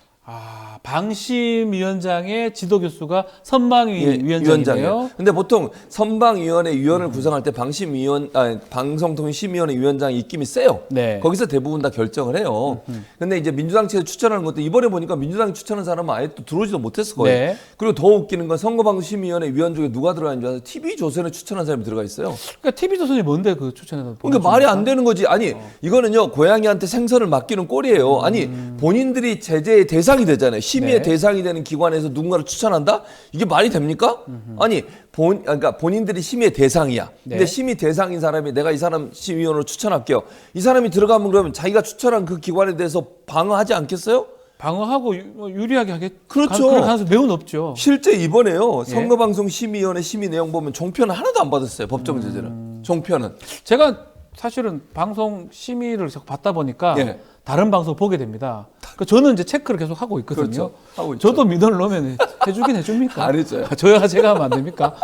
방심위원장의 지도 교수가 선방위 예, 위원장이에요. 근데 보통 선방위원회 위원을 구성할 때 방송통신심의위원회 위원장이 입김이 세요. 네. 거기서 대부분 다 결정을 해요. 근데 이제 민주당 측에서 추천하는 것도 이번에 보니까 민주당이 추천한 사람은 아예 또 들어오지도 못했을 거예요. 네. 그리고 더 웃기는 건 선거방송심의위원회 위원 중에 누가 들어가는 줄 아세요? TV조선에 추천한 사람이 들어가 있어요. 그러니까 TV조선이 뭔데 그 추천해서 그러니까 말이 안 되는 거지. 아니 이거는요 고양이한테 생선을 맡기는 꼴이에요. 아니 본인들이 제재의 대상이 되잖아요. 심의의 네. 대상이 되는 기관에서 누군가를 추천한다? 이게 말이 됩니까? 아니 그러니까 본인들이 심의의 대상이야. 근데 네. 심의 대상인 사람이 내가 이 사람 심의위원으로 추천할게요. 이 사람이 들어가면 그러면 자기가 추천한 그 기관에 대해서 방어하지 않겠어요? 방어하고 유리하게 하겠. 그렇죠. 그럴 가능성이 매우 높죠. 실제 이번에요 예. 선거방송심의위원회 심의 내용 보면 종편은 하나도 안 받았어요. 법정 제재를. 종편은. 제가 사실은 방송 심의를 자꾸 받다 보니까 예. 다른 방송 보게 됩니다. 그러니까 저는 이제 체크를 계속 하고 있거든요. 그렇죠. 하고 있죠. 저도 민원을 넣으면 해주긴 해줍니까? 안 해줘요. 저야 제가 하면 안 됩니까?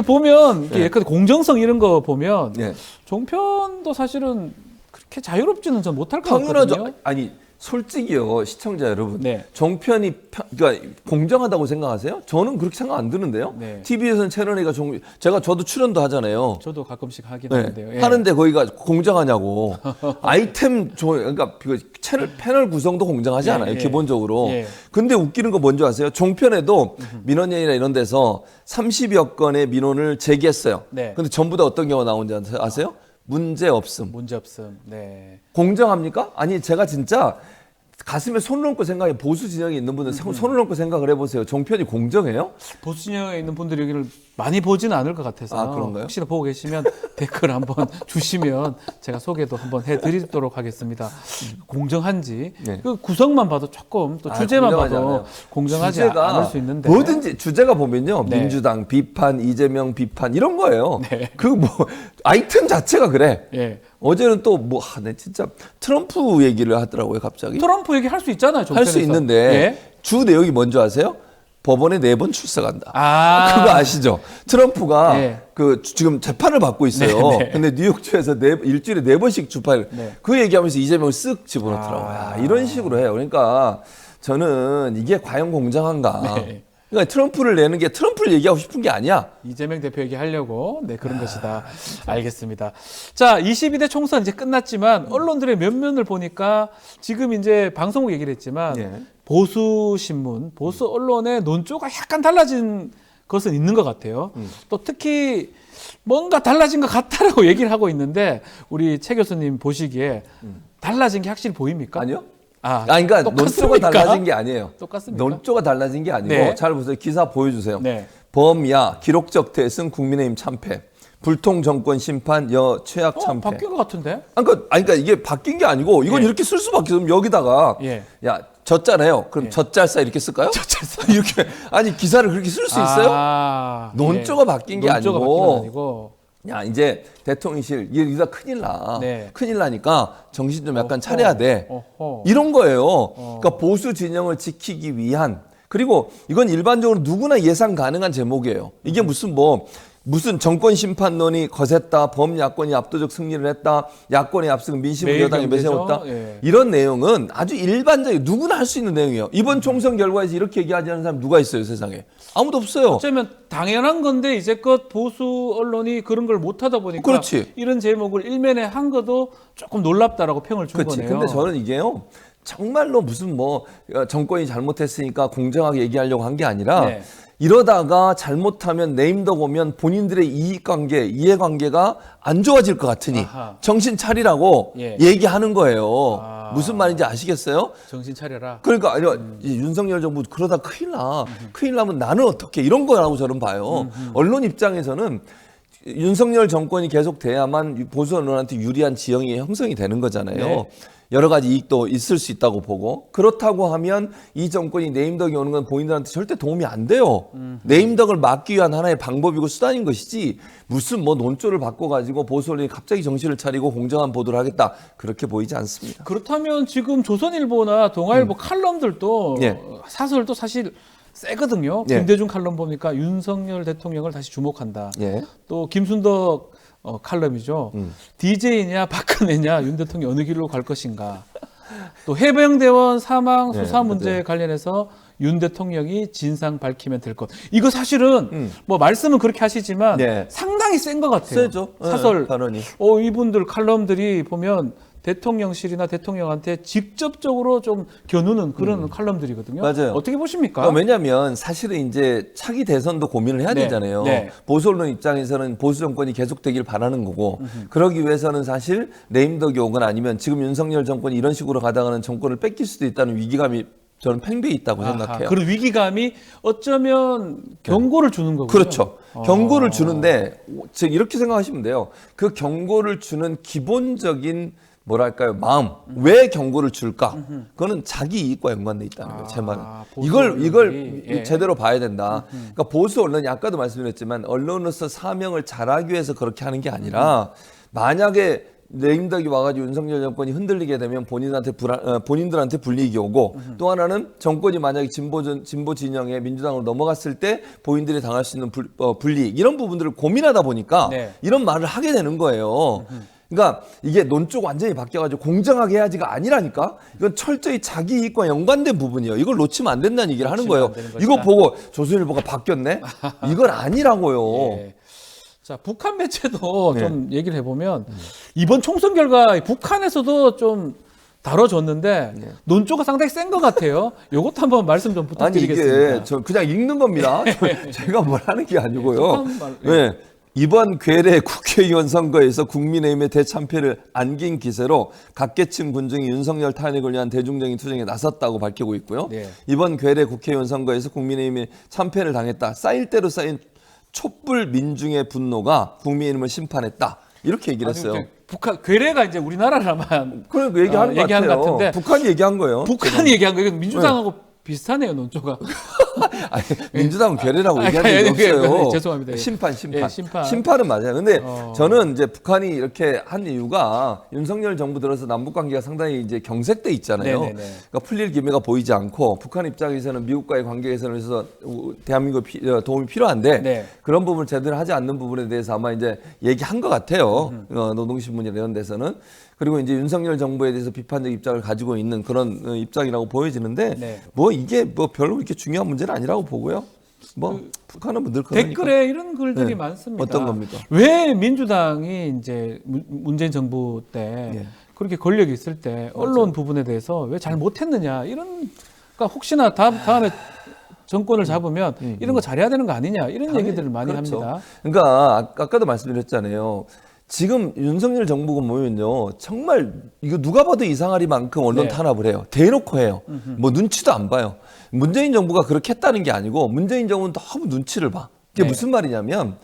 보면 네. 약간 공정성 이런 거 보면 예. 종편도 사실은 그렇게 자유롭지는 전 못할 것 당연하죠. 같거든요. 아니 솔직히요 시청자 여러분 네. 종편이 그러니까 공정하다고 생각하세요? 저는 그렇게 생각 안 드는데요. 네. TV에서는 채널A가 저도 출연도 하잖아요. 저도 가끔씩 하긴 네. 하는데요. 예. 하는데 거기가 공정하냐고. 아이템 그러니까 그 패널 구성도 공정하지 예, 않아요. 예. 기본적으로. 예. 근데 웃기는 거 뭔지 아세요? 종편에도 민원연이나 이런 데서 30여 건의 민원을 제기했어요. 네. 근데 전부 다 어떤 경우가 나온지 아세요? 문제 없음. 문제 없음. 네. 공정합니까? 아니 제가 진짜 가슴에 손을 얹고 생각해. 보수 진영에 있는 분들 손을 얹고 생각을 해보세요. 종편이 공정해요? 보수 진영에 있는 분들이 여기를 많이 보지는 않을 것 같아서 아, 그런가요? 혹시나 보고 계시면 댓글 한번 주시면 제가 소개도 한번 해드리도록 하겠습니다. 공정한지 네. 그 구성만 봐도 조금 또 주제만 공정하지 봐도 않아요. 공정하지 주제가 않을 수 있는데 뭐든지 주제가 보면요. 네. 민주당 비판, 이재명 비판 이런 거예요. 네. 그 뭐 아이템 자체가 그래. 예. 어제는 또 뭐, 네, 진짜 트럼프 얘기를 하더라고요, 갑자기. 트럼프 얘기 할 수 있잖아요. 할 수 종편에서. 있는데 예? 주 내용이 뭔지 아세요? 법원에 4번 출석한다. 아. 그거 아시죠? 트럼프가 예. 그 지금 재판을 받고 있어요. 네, 네. 근데 뉴욕주에서 일주일에 4번씩 주판을 네. 그 얘기하면서 이재명을 쓱 집어넣더라고요. 아. 이런 식으로 해요. 그러니까 저는 이게 과연 공정한가? 네. 그러니까 트럼프를 내는 게 트럼프를 얘기하고 싶은 게 아니야. 이재명 대표 얘기하려고 그런 것이다. 알겠습니다. 자, 22대 총선 이제 끝났지만 언론들의 면면을 보니까 지금 이제 방송국 얘기를 했지만 예. 보수 신문, 보수 언론의 논조가 약간 달라진 것은 있는 것 같아요. 또 특히 뭔가 달라진 것 같다라고 얘기를 하고 있는데 우리 최 교수님 보시기에 달라진 게 확실히 보입니까? 아니요? 아, 그러니까 똑같습니까? 논조가 달라진 게 아니에요. 똑같습니까? 논조가 달라진 게 아니고 네. 잘 보세요. 기사 보여주세요. 네. 범야 기록적 대승 국민의힘 참패. 불통 정권 심판 최악 참패. 바뀐 것 같은데? 그러니까 이게 바뀐 게 아니고 이건 예. 이렇게 쓸 수밖에 없으면 여기다가 예. 야 젖잖아요. 그럼 예. 젖잘싸 이렇게 쓸까요? 젖잘싸. 이렇게 아니 기사를 그렇게 쓸 수 있어요? 아, 논조가 예. 바뀐 게 논조가 아니고. 바뀐 건 아니고. 야 이제 대통령실 이러다 큰일 나. 네. 큰일 나니까 정신 좀 약간 차려야 돼. 어허. 이런 거예요. 그러니까 보수 진영을 지키기 위한 그리고 이건 일반적으로 누구나 예상 가능한 제목이에요. 이게 무슨 정권 심판론이 거셌다, 범야권이 압도적 승리를 했다, 야권의 압승 민심을 여당이 매세웠다. 예. 이런 내용은 아주 일반적인 누구나 할 수 있는 내용이에요. 이번 총선 결과에서 이렇게 얘기하지 않는 사람 누가 있어요, 세상에? 아무도 없어요. 어쩌면 당연한 건데 이제껏 보수 언론이 그런 걸 못하다 보니까 그렇지. 이런 제목을 일면에 한 것도 조금 놀랍다라고 평을 준 그렇지. 거네요. 근데 저는 이게요. 정말로 무슨 정권이 잘못했으니까 공정하게 얘기하려고 한 게 아니라 네. 이러다가 잘못하면 네임덕 오면 본인들의 이익관계, 이해관계가 안 좋아질 것 같으니 아하. 정신 차리라고 예. 얘기하는 거예요. 아. 무슨 말인지 아시겠어요? 정신 차려라. 그러니까 아니요 이 윤석열 정부 그러다 큰일 나. 큰일 나면 나는 어떻게 이런 거라고 저는 봐요. 언론 입장에서는 윤석열 정권이 계속 돼야만 보수 언론한테 유리한 지형이 형성이 되는 거잖아요. 네. 여러 가지 이익도 있을 수 있다고 보고 그렇다고 하면 이 정권이 네임덕이 오는 건 본인들한테 절대 도움이 안 돼요. 네임덕을 막기 위한 하나의 방법이고 수단인 것이지 무슨 논조를 바꿔가지고 보수 언론이 갑자기 정신을 차리고 공정한 보도를 하겠다 그렇게 보이지 않습니다. 그렇다면 지금 조선일보나 동아일보 칼럼들도 예. 사설도 사실 세거든요. 예. 김대중 칼럼 보니까 윤석열 대통령을 다시 주목한다. 예. 또 김순덕 칼럼이죠. DJ냐 박근혜냐 윤 대통령 어느 길로 갈 것인가. 또 해병대원 사망 네, 수사 문제 맞아요. 관련해서 윤 대통령이 진상 밝히면 될 것. 이거 사실은 말씀은 그렇게 하시지만 네. 상당히 센 것 같아요. 세죠. 사설 발언이. 이분들 칼럼들이 보면 대통령실이나 대통령한테 직접적으로 좀 겨누는 그런 칼럼들이거든요. 맞아요. 어떻게 보십니까? 왜냐하면 사실은 이제 차기 대선도 고민을 해야 네, 되잖아요. 네. 보수 언론 입장에서는 보수 정권이 계속되길 바라는 거고 그러기 위해서는 사실 네임덕이 오건 아니면 지금 윤석열 정권이 이런 식으로 가다가는 정권을 뺏길 수도 있다는 위기감이 저는 팽배히 있다고 생각해요. 그런 위기감이 어쩌면 경고를 주는 거군요. 그렇죠. 경고를 주는데 즉 이렇게 생각하시면 돼요. 그 경고를 주는 기본적인 마음. 왜 경고를 줄까? 그거는 자기 이익과 연관돼 있다는 거예요. 제 말은. 보수 이걸 언론이, 예. 제대로 봐야 된다. 그러니까 보수 언론이 아까도 말씀드렸지만 언론으로서 사명을 잘하기 위해서 그렇게 하는 게 아니라 만약에 네임덕이 와가지고 윤석열 정권이 흔들리게 되면 본인들한테 불이익이 오고 또 하나는 정권이 만약에 진보 진영의 민주당으로 넘어갔을 때 본인들이 당할 수 있는 불이익 이런 부분들을 고민하다 보니까 네. 이런 말을 하게 되는 거예요. 그러니까 이게 논조가 완전히 바뀌어가지고 공정하게 해야지가 아니라니까. 이건 철저히 자기 이익과 연관된 부분이에요. 이걸 놓치면 안 된다는 얘기를 하는 거예요. 이거 보고 조선일보가 바뀌었네? 이건 아니라고요. 예. 자, 북한 매체도 네. 좀 얘기를 해보면 이번 총선 결과 북한에서도 좀 다뤄졌는데 논조가 상당히 센 것 같아요. 이것도 한번 말씀 좀 아니 부탁드리겠습니다. 이게 저 그냥 읽는 겁니다. 제가 뭘 하는 게 아니고요. 북한 말- 네. 이번 괴뢰 국회의원 선거에서 국민의힘의 대참패를 안긴 기세로 각계층 군중이 윤석열 탄핵을 위한 대중적인 투쟁에 나섰다고 밝히고 있고요. 네. 이번 괴뢰 국회의원 선거에서 국민의힘이 참패를 당했다. 쌓일 대로 쌓인 촛불 민중의 분노가 국민의힘을 심판했다. 이렇게 얘기를 했어요. 아니, 북한 괴뢰가 이제 우리나라라만 그런 거 얘기하는 것 얘기한 같아요. 것 같은데 북한이 얘기한 거예요. 북한이 얘기한 거예요. 민주당하고 비슷하네요, 논조가. 아니, 민주당은 괴뢰라고 아니, 얘기한 적이 아니, 없어요. 죄송합니다. 예. 심판. 예, 심판. 심판은 맞아요. 근데 저는 이제 북한이 이렇게 한 이유가 윤석열 정부 들어서 남북 관계가 상당히 이제 경색돼 있잖아요. 네네네. 그러니까 풀릴 기미가 보이지 않고 북한 입장에서는 미국과의 관계 개선에서 대한민국 도움이 필요한데 네. 그런 부분을 제대로 하지 않는 부분에 대해서 아마 이제 얘기한 것 같아요. 노동신문이나 이런 데서는. 그리고 이제 윤석열 정부에 대해서 비판적 입장을 가지고 있는 그런 입장이라고 보여지는데 네. 뭐 이게 뭐 별로 그렇게 중요한 문제는 아니라고 보고요. 뭐 북한은 뭐 늘 그러니까. 댓글에 이런 글들이 네. 많습니다. 어떤 겁니까? 왜 민주당이 이제 문재인 정부 때 예. 그렇게 권력이 있을 때 언론 부분에 대해서 왜 잘 못했느냐 이런 그러니까 혹시나 다음에 정권을 잡으면 이런 거 잘해야 되는 거 아니냐 이런 당연히 얘기들을 많이 그렇죠. 합니다. 그러니까 아까도 말씀드렸잖아요. 지금 윤석열 정부가 보면요 정말 이거 누가 봐도 이상하리만큼 언론 네. 탄압을 해요. 대놓고 해요. 뭐 눈치도 안 봐요. 문재인 정부가 그렇게 했다는 게 아니고 문재인 정부는 너무 눈치를 봐. 이게 네. 무슨 말이냐면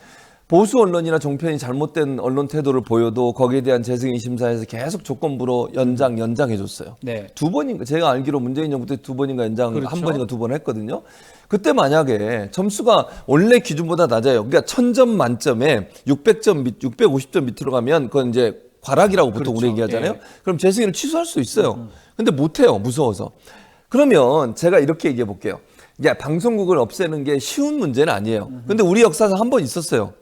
보수 언론이나 종편이 잘못된 언론 태도를 보여도 거기에 대한 재승인 심사에서 계속 조건부로 연장해줬어요. 네. 두 번인가 제가 알기로 문재인 정부 때 두 번인가 연장 그렇죠. 한 번인가 두 번 했거든요. 그때 만약에 점수가 원래 기준보다 낮아요. 그러니까 1000점 만점에 650점 밑으로 가면 그건 이제 과락이라고 보통 그렇죠. 우리 얘기하잖아요. 예. 그럼 재승인을 취소할 수 있어요. 근데 못해요. 무서워서. 그러면 제가 이렇게 얘기해 볼게요. 야, 방송국을 없애는 게 쉬운 문제는 아니에요. 근데 우리 역사상 한 번 있었어요.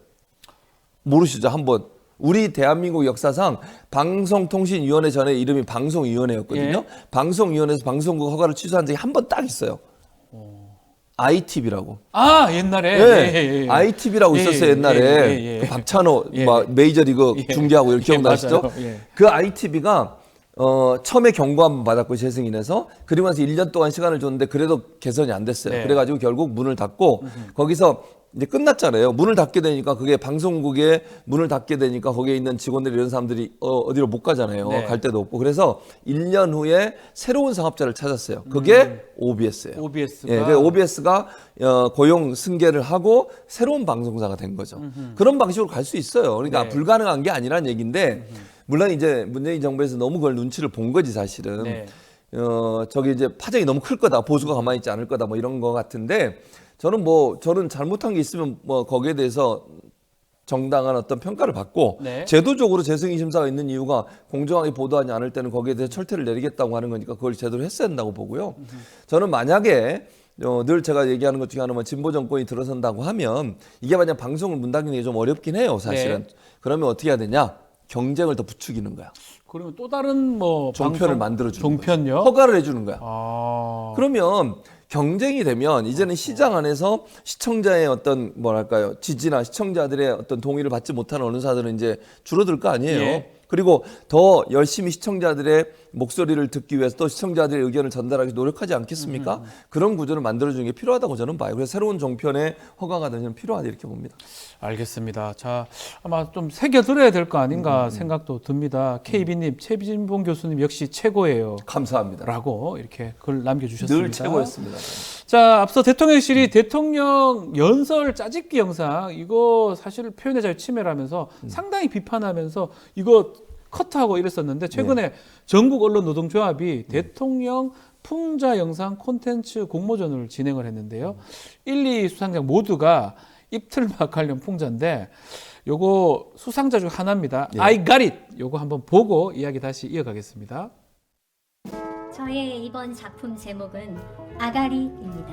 모르시죠? 한 번. 우리 대한민국 역사상 방송통신위원회 전에 이름이 방송위원회였거든요. 예. 방송위원회에서 방송국 허가를 취소한 적이 한 번 딱 있어요. ITV라고. 아 옛날에 네. ITV라고 예, 있었어요 예, 옛날에. 예, 예. 그 박찬호 예. 막 메이저리그 예. 중계하고 이렇게 예, 기억나시죠? 맞아요. 예. 그 ITV가 처음에 경고 한번 받았고 재승인해서 그리고 나서 1년 동안 시간을 줬는데 그래도 개선이 안 됐어요. 네. 그래가지고 결국 문을 닫고 거기서 이제 끝났잖아요. 문을 닫게 되니까 그게 방송국에 문을 닫게 되니까 거기에 있는 직원들 이런 사람들이 어디로 못 가잖아요. 네. 갈 데도 없고 그래서 1년 후에 새로운 사업자를 찾았어요. 그게 OBS예요. OBS가 예, 그 OBS가 고용 승계를 하고 새로운 방송사가 된 거죠. 그런 방식으로 갈 수 있어요. 그러니까 네. 불가능한 게 아니란 얘기인데 물론 이제 문재인 정부에서 너무 그걸 눈치를 본 거지 사실은. 네. 저기 이제 파장이 너무 클 거다. 보수가 가만히 있지 않을 거다. 뭐 이런 거 같은데 저는 잘못한 게 있으면 뭐 거기에 대해서 정당한 어떤 평가를 받고 네. 제도적으로 재승인 심사가 있는 이유가 공정하게 보도하지 않을 때는 거기에 대해서 철퇴를 내리겠다고 하는 거니까 그걸 제대로 했어야 된다고 보고요. 저는 만약에 늘 제가 얘기하는 것 중에 하나는 진보 정권이 들어선다고 하면 이게 만약 방송을 문 닫는 게 좀 어렵긴 해요, 사실은. 네. 그러면 어떻게 해야 되냐? 경쟁을 더 부추기는 거야. 그러면 또 다른 뭐 종편을 방송- 만들어주는 종편요? 거야. 허가를 해주는 거야. 아. 그러면 경쟁이 되면 이제는 시장 안에서 시청자의 어떤 뭐랄까요 지지나 시청자들의 어떤 동의를 받지 못하는 언론사들은 이제 줄어들 거 아니에요. 예. 그리고 더 열심히 시청자들의 목소리를 듣기 위해서 또 시청자들의 의견을 전달하기 노력하지 않겠습니까? 그런 구조를 만들어주는 게 필요하다고 저는 봐요. 그래서 새로운 종편의 허가가 저는 필요하다 이렇게 봅니다. 알겠습니다. 자, 아마 좀 새겨들어야 될 거 아닌가 생각도 듭니다. KB님, 최진봉 교수님 역시 최고예요. 감사합니다. 라고 이렇게 글 남겨주셨습니다. 늘 최고였습니다. 자, 앞서 대통령실이 대통령 연설 짜집기 영상 이거 사실 표현의 자유 침해라면서 상당히 비판하면서 이거 커트하고 이랬었는데 최근에 전국 언론 노동조합이 대통령 풍자 영상 콘텐츠 공모전을 진행을 했는데요. 1, 2 수상자 모두가 입틀막 관련 풍자인데 요거 수상자 중 하나입니다. 예. I got it. 요거 한번 보고 이야기 다시 이어가겠습니다. 저의 이번 작품 제목은 아가리입니다.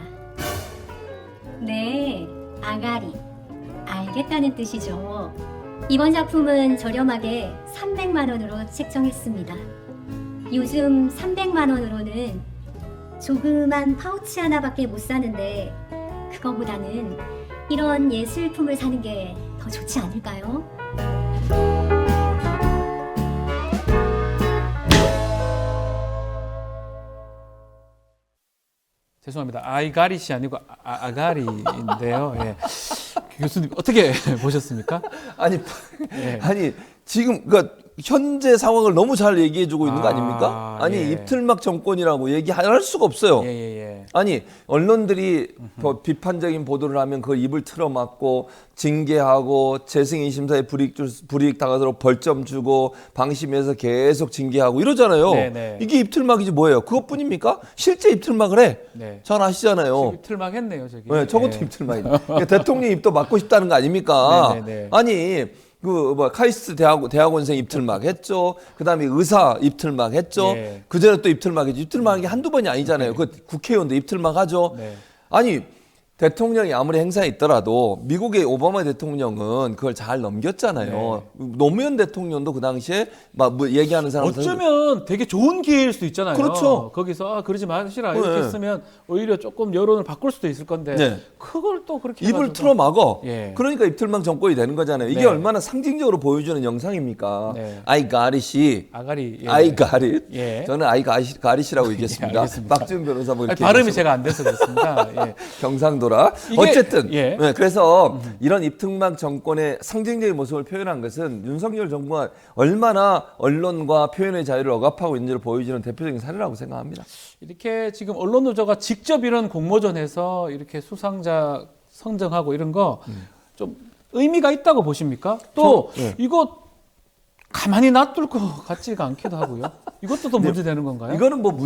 네, 아가리. 알겠다는 뜻이죠. 이번 작품은 저렴하게 300만 원으로 책정했습니다. 요즘 300만 원으로는 조그만 파우치 하나밖에 못 사는데 그거보다는 이런 예술품을 사는 게 더 좋지 않을까요? 죄송합니다. 아이가리시 아니고 아가리인데요. 예. 교수님 어떻게 보셨습니까? 아니, 예. 아니 지금 그러니까 현재 상황을 너무 잘 얘기해주고 있는 거 아, 아닙니까? 아니 예. 입틀막 정권이라고 얘기할 수가 없어요. 예. 아니 언론들이 더 비판적인 보도를 하면 그걸 입을 틀어막고 징계하고 재승인 심사에 불이익 당하도록 벌점 주고 방심해서 계속 징계하고 이러잖아요. 네네. 이게 입틀막이지 뭐예요? 그것뿐입니까? 실제 입틀막을 해. 네. 잘 아시잖아요. 입틀막 했네요, 저기. 네, 저것도 예. 입틀막이에요. 그러니까 대통령 입도 막고 싶다는 거 아닙니까? 네네네. 아니 카이스트 대학원생 입틀막 했죠. 그다음에 의사 입틀막 했죠. 예. 그 전에 또 입틀막 했죠. 입틀막이 한두 번이 아니잖아요. 그 국회의원도 입틀막 하죠. 네. 아니 대통령이 아무리 행사에 있더라도 미국의 오바마 대통령은 그걸 잘 넘겼잖아요. 노무현 대통령도 그 당시에 막 뭐 얘기하는 사람 어쩌면 되게 좋은 기회일 수도 있잖아요. 그렇죠. 거기서 그러지 마시라 이렇게 네. 했으면 오히려 조금 여론을 바꿀 수도 있을 건데 네. 그걸 또 그렇게 입을 해가지고. 틀어막어. 예. 그러니까 입틀막 정권이 되는 거잖아요. 이게 네. 얼마나 상징적으로 보여주는 영상입니까? 네. I got it이 아가리. 예. I got it. 예. 저는 I got it이라고 얘기했습니다. 알겠습니다. 박지훈 변호사 뭐 아니, 이렇게 발음이 얘기해서 제가 안 돼서 그렇습니다. 예. 경상도라. 이게- 어쨌든 예. 네, 그래서 이런 입틀막 정권의 상징적인 모습을 표현한 것은 윤석열 정부가 얼마나 언론과 표현의 자유를 억압하고 있는지를 보여주는 대표적인 사례라고 생각합니다. 이렇게 지금 언론 노조가 직접 이런 공모전에서 이렇게 수상자 선정하고 이런 거 좀 의미가 있다고 보십니까? 또 저- 예. 이거 가만히 놔둘 것 같지가 않기도 하고요. 이것도 또 문제되는 건가요? 이거는 뭐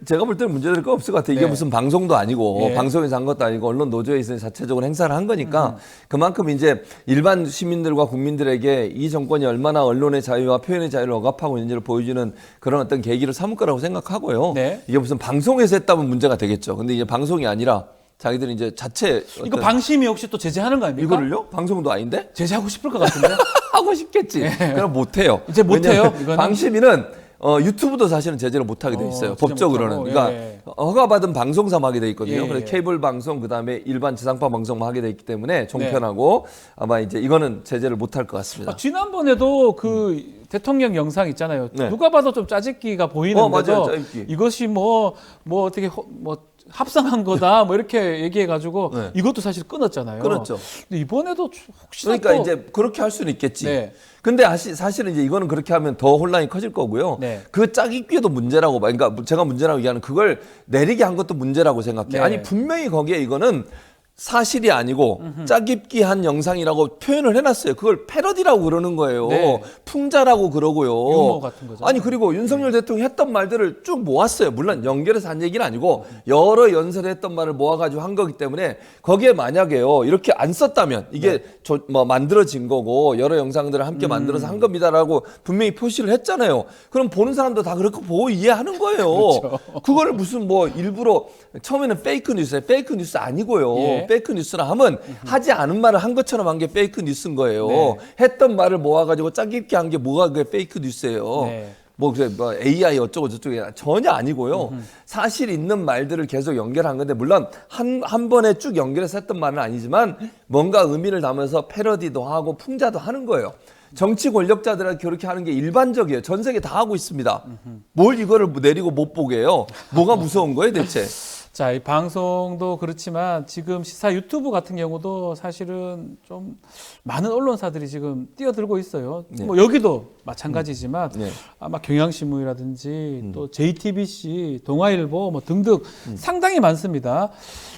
제가 볼 때는 문제될 거 없을 것 같아요. 이게 네. 무슨 방송도 아니고 예. 방송에서 한 것도 아니고 언론 노조에 있어서 자체적으로 행사를 한 거니까 그만큼 이제 일반 시민들과 국민들에게 이 정권이 얼마나 언론의 자유와 표현의 자유를 억압하고 있는지를 보여주는 그런 어떤 계기를 삼을 거라고 생각하고요. 네. 이게 무슨 방송에서 했다면 문제가 되겠죠. 근데 이제 방송이 아니라 자기들이 이제 자체 이거 방심이 혹시 또 제재하는 거 아닙니까? 이거를요? 방송도 아닌데? 제재하고 싶을 것 같은데. 하고 싶겠지. 그럼 못해요. 이제 못해요, 왜냐하면 이거는? 방심위는 유튜브도 사실은 제재를 못하게 돼 있어요. 진짜 법적으로는. 못하고, 그러니까 예. 허가받은 방송사만 하게 돼 있거든요. 예, 그래서 예. 케이블 방송 그다음에 일반 지상파 방송만 하게 돼 있기 때문에 종편하고 아마 이제 이거는 제재를 못할 것 같습니다. 지난번에도 그 대통령 영상 있잖아요. 네. 누가 봐도 좀 짜깁기가 보이는데도 맞아요, 짜깁기. 이것이 뭐 어떻게 합성한 거다 뭐 이렇게 얘기해가지고 네. 이것도 사실 끊었잖아요. 그렇죠. 근데 이번에도 혹시나 그러니까 또 이제 그렇게 할 수는 있겠지. 네. 근데 사실은 이제 이거는 그렇게 하면 더 혼란이 커질 거고요. 네. 그 짜깁기도 문제라고 봐. 그러니까 제가 문제라고 얘기하는 그걸 내리게 한 것도 문제라고 생각해. 네. 아니 분명히 거기에 이거는 사실이 아니고 짜깁기 한 영상이라고 표현을 해놨어요. 그걸 패러디라고 그러는 거예요. 네. 풍자라고 그러고요. 유머 같은 거죠. 아니 그리고 윤석열 대통령이 했던 말들을 쭉 모았어요. 물론 연결해서 한 얘기는 아니고 여러 연설했던 말을 모아가지고 한 거기 때문에 거기에 만약에요 이렇게 안 썼다면 이게 만들어진 거고 여러 영상들을 함께 만들어서 한 겁니다라고 분명히 표시를 했잖아요. 그럼 보는 사람도 다 그렇게 보고 이해하는 거예요. 그렇죠. 그거를 무슨 일부러 처음에는 페이크 뉴스예요. 페이크 뉴스 아니고요. 예. 페이크 뉴스라 하면 하지 않은 말을 한 것처럼 한 게 페이크 뉴스인 거예요. 네. 했던 말을 모아가지고 짜깁기 한 게 뭐가 그게 페이크 뉴스예요. 네. AI 어쩌고 저쩌고 전혀 아니고요. 사실 있는 말들을 계속 연결한 건데 물론 한 번에 쭉 연결해서 했던 말은 아니지만 뭔가 의미를 담아서 패러디도 하고 풍자도 하는 거예요. 정치 권력자들한테 그렇게 하는 게 일반적이에요. 전 세계 다 하고 있습니다. 뭘 이거를 내리고 못 보게 해요. 뭐가 무서운 거예요 대체? 자, 이 방송도 그렇지만 지금 시사 유튜브 같은 경우도 사실은 좀 많은 언론사들이 지금 뛰어들고 있어요. 네. 뭐 여기도 마찬가지지만 네. 아마 경향신문이라든지 또 JTBC, 동아일보 뭐 등등 상당히 많습니다.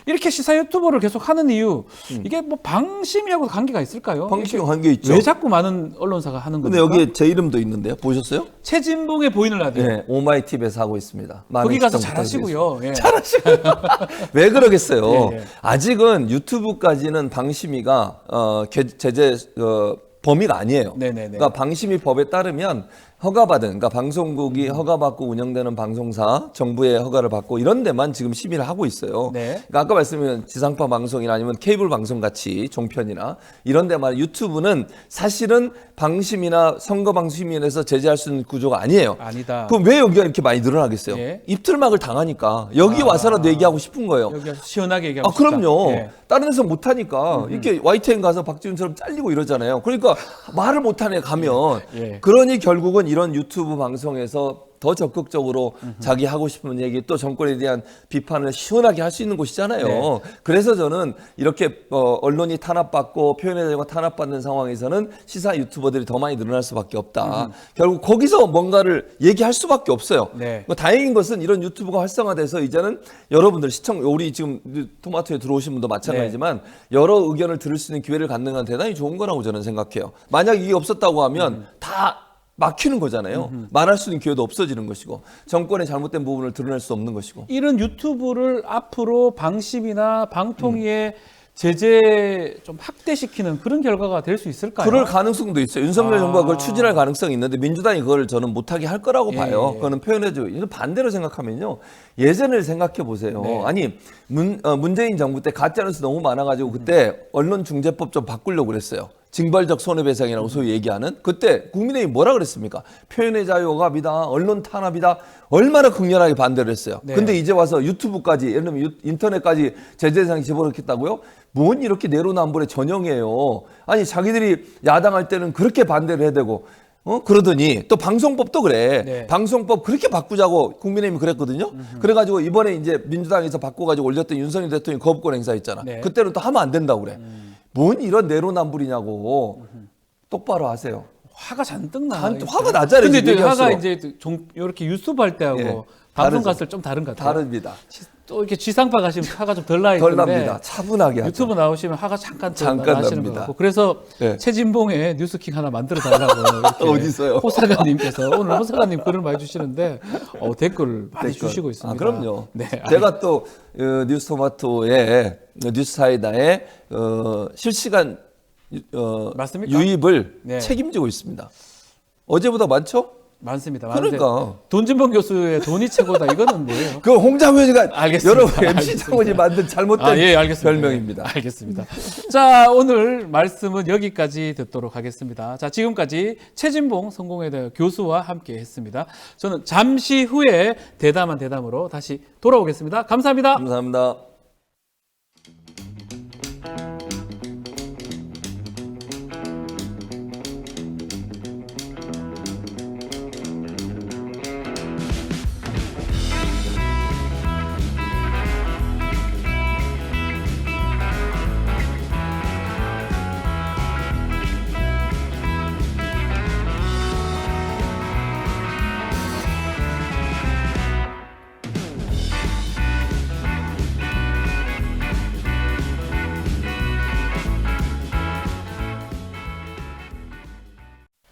이렇게 시사 유튜브를 계속 하는 이유 이게 뭐 방심이하고 관계가 있을까요? 방식 관계 있죠. 왜 자꾸 많은 언론사가 하는 근데 겁니까? 여기에 제 이름도 있는데요. 보셨어요? 최진봉의 보이는 라디오. 네, 오마이TV에서 하고 있습니다. 많은 거기 가서 시청 잘하시고요. 예. 왜 그러겠어요? 예, 예. 아직은 유튜브까지는 방심위가 제재 범위가 아니에요. 네네네. 그러니까 방심위 법에 따르면 허가받은, 그러니까 방송국이 허가받고 운영되는 방송사, 정부의 허가를 받고 이런 데만 지금 심의를 하고 있어요. 네. 그러니까 아까 말씀드린 지상파 방송이나 아니면 케이블 방송 같이 종편이나 이런 데만 유튜브는 사실은 방심이나 선거방심위원회에서 제재할 수 있는 구조가 아니에요. 아니다. 그럼 왜 여기가 이렇게 많이 늘어나겠어요? 예. 입틀막을 당하니까 여기 와서라도 얘기하고 싶은 거예요. 여기 와서 시원하게 얘기하고 아, 그럼요. 싶다. 예. 다른 데서 못하니까 이렇게 YTN 가서 박지훈처럼 잘리고 이러잖아요. 그러니까 말을 못하네 가면 예. 그러니 결국은 이런 유튜브 방송에서 더 적극적으로 자기 하고 싶은 얘기 또 정권에 대한 비판을 시원하게 할 수 있는 곳이잖아요. 네. 그래서 저는 이렇게 언론이 탄압받고 표현의 자유가 탄압받는 상황에서는 시사 유튜버들이 더 많이 늘어날 수밖에 없다. 결국 거기서 뭔가를 얘기할 수밖에 없어요. 네. 뭐 다행인 것은 이런 유튜브가 활성화돼서 이제는 여러분들 우리 지금 토마토에 들어오신 분도 마찬가지지만 여러 의견을 들을 수 있는 기회를 갖는 건 대단히 좋은 거라고 저는 생각해요. 만약 이게 없었다고 하면 다 막히는 거잖아요. 말할 수 있는 기회도 없어지는 것이고 정권의 잘못된 부분을 드러낼 수 없는 것이고. 이런 유튜브를 앞으로 방심이나 방통위에 제재 좀 확대시키는 그런 결과가 될 수 있을까요? 그럴 가능성도 있어요. 윤석열 정부가 그걸 추진할 가능성이 있는데 민주당이 그걸 저는 못하게 할 거라고 봐요. 그거는 표현해줘. 이거 반대로 생각하면요. 예전을 생각해 보세요. 네. 아니 문재인 정부 때 가짜뉴스 너무 많아가지고 그때 언론중재법 좀 바꾸려고 그랬어요. 징벌적 손해배상이라고 소위 얘기하는 그때 국민의힘이 뭐라 그랬습니까? 표현의 자유가 비다, 언론 탄압이다 얼마나 극렬하게 반대를 했어요. 네. 근데 이제 와서 유튜브까지 예를 들면 인터넷까지 제재 대상에 집어넣겠다고요? 뭔 이렇게 내로남불의 전형이에요. 아니 자기들이 야당할 때는 그렇게 반대를 해대고 그러더니 또 방송법도 그래. 네. 방송법 그렇게 바꾸자고 국민의힘이 그랬거든요. 그래가지고 이번에 이제 민주당에서 바꿔가지고 올렸던 윤석열 대통령 거부권 행사했잖아. 네. 그때는 또 하면 안 된다고 그래. 뭔 이런 내로남불이냐고 똑바로 하세요. 화가 잔뜩 나. 화가 나잖아요. 근데 지금 얘기할수록. 화가 이제 이렇게 유튜브 할 때하고 예, 방송 다르죠. 갔을 때 좀 다른 것 같아요. 다릅니다. 또 이렇게 지상파 가시면 화가 좀 덜 나 덜 있는데 납니다. 차분하게 하죠. 유튜브 나오시면 화가 잠깐 잠깐 나시는 것 납니다. 같고 그래서 네. 최진봉의 뉴스킹 하나 만들어 달라고 이렇게 어디서요? 호사가님께서 오늘 호사가님 글을 많이 주시는데 댓글 많이 댓글. 주시고 있습니다. 아, 그럼요. 네, 제가 또 뉴스토마토의 뉴스사이다의 실시간 맞습니까? 유입을 네. 책임지고 있습니다. 어제보다 많죠? 많습니다. 그러니까. 돈진봉 교수의 돈이 최고다 이거는 뭐예요? 그 홍장훈이가 알겠습니다. 여러분 MC 알겠습니다. 장군이 만든 잘못된 알겠습니다. 별명입니다. 예, 알겠습니다. 자, 오늘 말씀은 여기까지 듣도록 하겠습니다. 자, 지금까지 최진봉 성공회대 교수와 함께 했습니다. 저는 잠시 후에 대담한 대담으로 다시 돌아오겠습니다. 감사합니다. 감사합니다.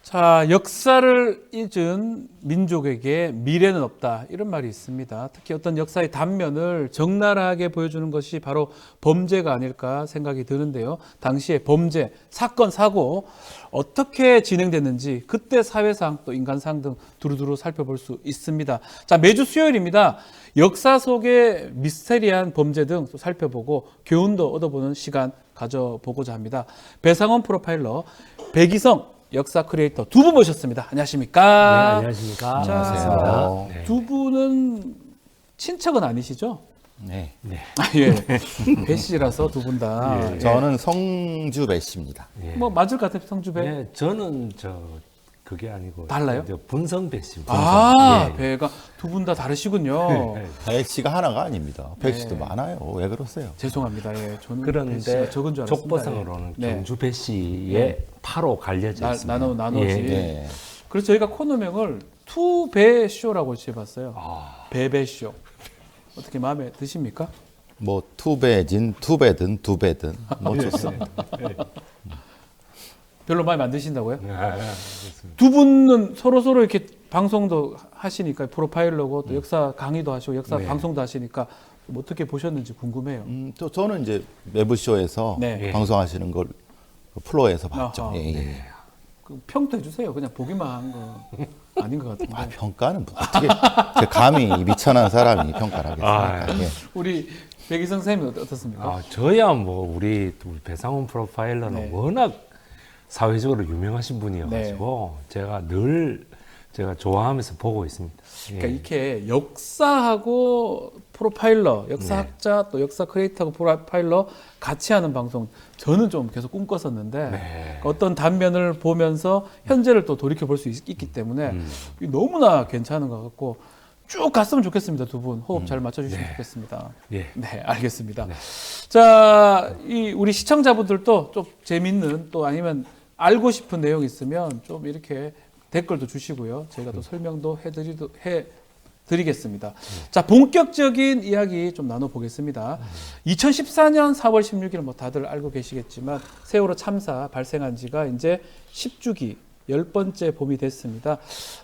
자, 역사를 잊은 민족에게 미래는 없다. 이런 말이 있습니다. 특히 어떤 역사의 단면을 적나라하게 보여주는 것이 바로 범죄가 아닐까 생각이 드는데요. 당시의 범죄, 사건, 사고 어떻게 진행됐는지 그때 사회상 또 인간상 등 두루두루 살펴볼 수 있습니다. 자, 매주 수요일입니다. 역사 속의 미스테리한 범죄 등 또 살펴보고 교훈도 얻어보는 시간 가져보고자 합니다. 배상원 프로파일러, 백이성 역사 크리에이터 두 분 모셨습니다. 안녕하십니까? 네, 안녕하십니까? 자, 네. 두 분은 친척은 아니시죠? 네. 아, 예. 배 씨라서 두 분 다. 예. 저는 성주 배 씨입니다. 뭐 맞을 것 같아요, 성주 배. 네, 저는 그게 아니고 달라요? 분성배 씨입니다. 아, 예. 배가 두 분 다 다르시군요. 네. 배 씨가 하나가 아닙니다. 배 네. 씨도 많아요. 왜 그러세요? 죄송합니다. 예, 저는 배 그런데 씨가 적은 줄 알았습니다. 족보상으로는 네. 경주 배 씨의 네. 파로 갈려져 있습니다. 나누지. 예. 네. 그래서 저희가 코너명을 투배 쇼라고 지어봤어요. 배배 쇼. 어떻게 마음에 드십니까? 뭐 투배진, 투배든, 두배든 뭐 예. 좋습니다. 별로 마음에 안 드신다고요? 네, 알겠습니다. 두 분은 서로 이렇게 방송도 하시니까 프로파일러고 또 역사 강의도 하시고 역사 네. 방송도 하시니까 좀 어떻게 보셨는지 궁금해요. 또 저는 이제 매부쇼에서 네. 방송하시는 걸 플로어에서 봤죠. 아하. 예, 예. 그 평도 해주세요. 그냥 보기만 한 거 아닌 것 같은데. 아, 평가는 어떻게 제 감히 미천한 사람이 평가를 하겠습니까? 예. 우리 백이성 선생님은 어떻습니까? 저야 뭐 우리 배상훈 프로파일러는 네. 워낙 사회적으로 유명하신 분이어가지고 제가 좋아하면서 보고 있습니다. 예. 그러니까 이렇게 역사하고 프로파일러, 역사학자 또 역사 크리에이터하고 프로파일러 같이 하는 방송 저는 좀 계속 꿈꿨었는데 어떤 단면을 보면서 현재를 또 돌이켜 볼 수 있기 때문에 너무나 괜찮은 것 같고 쭉 갔으면 좋겠습니다. 두 분 호흡 잘 맞춰주시면 좋겠습니다. 네, 알겠습니다. 자, 우리 시청자분들도 좀 재밌는 또 아니면 알고 싶은 내용 있으면 좀 이렇게 댓글도 주시고요. 저희가 또 설명도 해드리겠습니다. 자, 본격적인 이야기 좀 나눠보겠습니다. 2014년 4월 16일 뭐 다들 알고 계시겠지만 세월호 참사 발생한 지가 이제 10주기 10번째 봄이 됐습니다.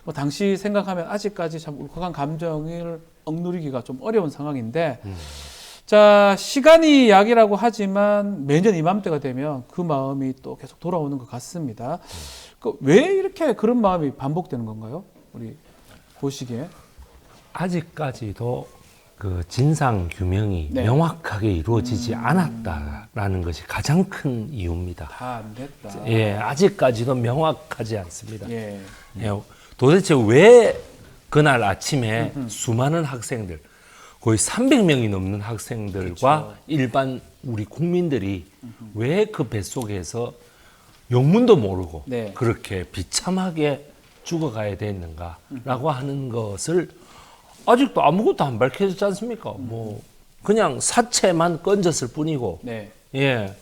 뭐 당시 생각하면 아직까지 참 울컥한 감정을 억누르기가 좀 어려운 상황인데 자, 시간이 약이라고 하지만 매년 이맘때가 되면 그 마음이 또 계속 돌아오는 것 같습니다. 왜 이렇게 그런 마음이 반복되는 건가요? 우리 보시기에. 아직까지도 그 진상 규명이 명확하게 이루어지지 않았다라는 것이 가장 큰 이유입니다. 다 안 됐다. 예, 아직까지도 명확하지 않습니다. 도대체 왜 그날 아침에 수많은 학생들, 거의 300명이 넘는 학생들과 일반 우리 국민들이 왜 그 뱃속에서 영문도 모르고 그렇게 비참하게 죽어가야 됐는가라고 하는 것을 아직도 아무것도 안 밝혀졌지 않습니까? 뭐 그냥 사체만 건졌을 뿐이고 예,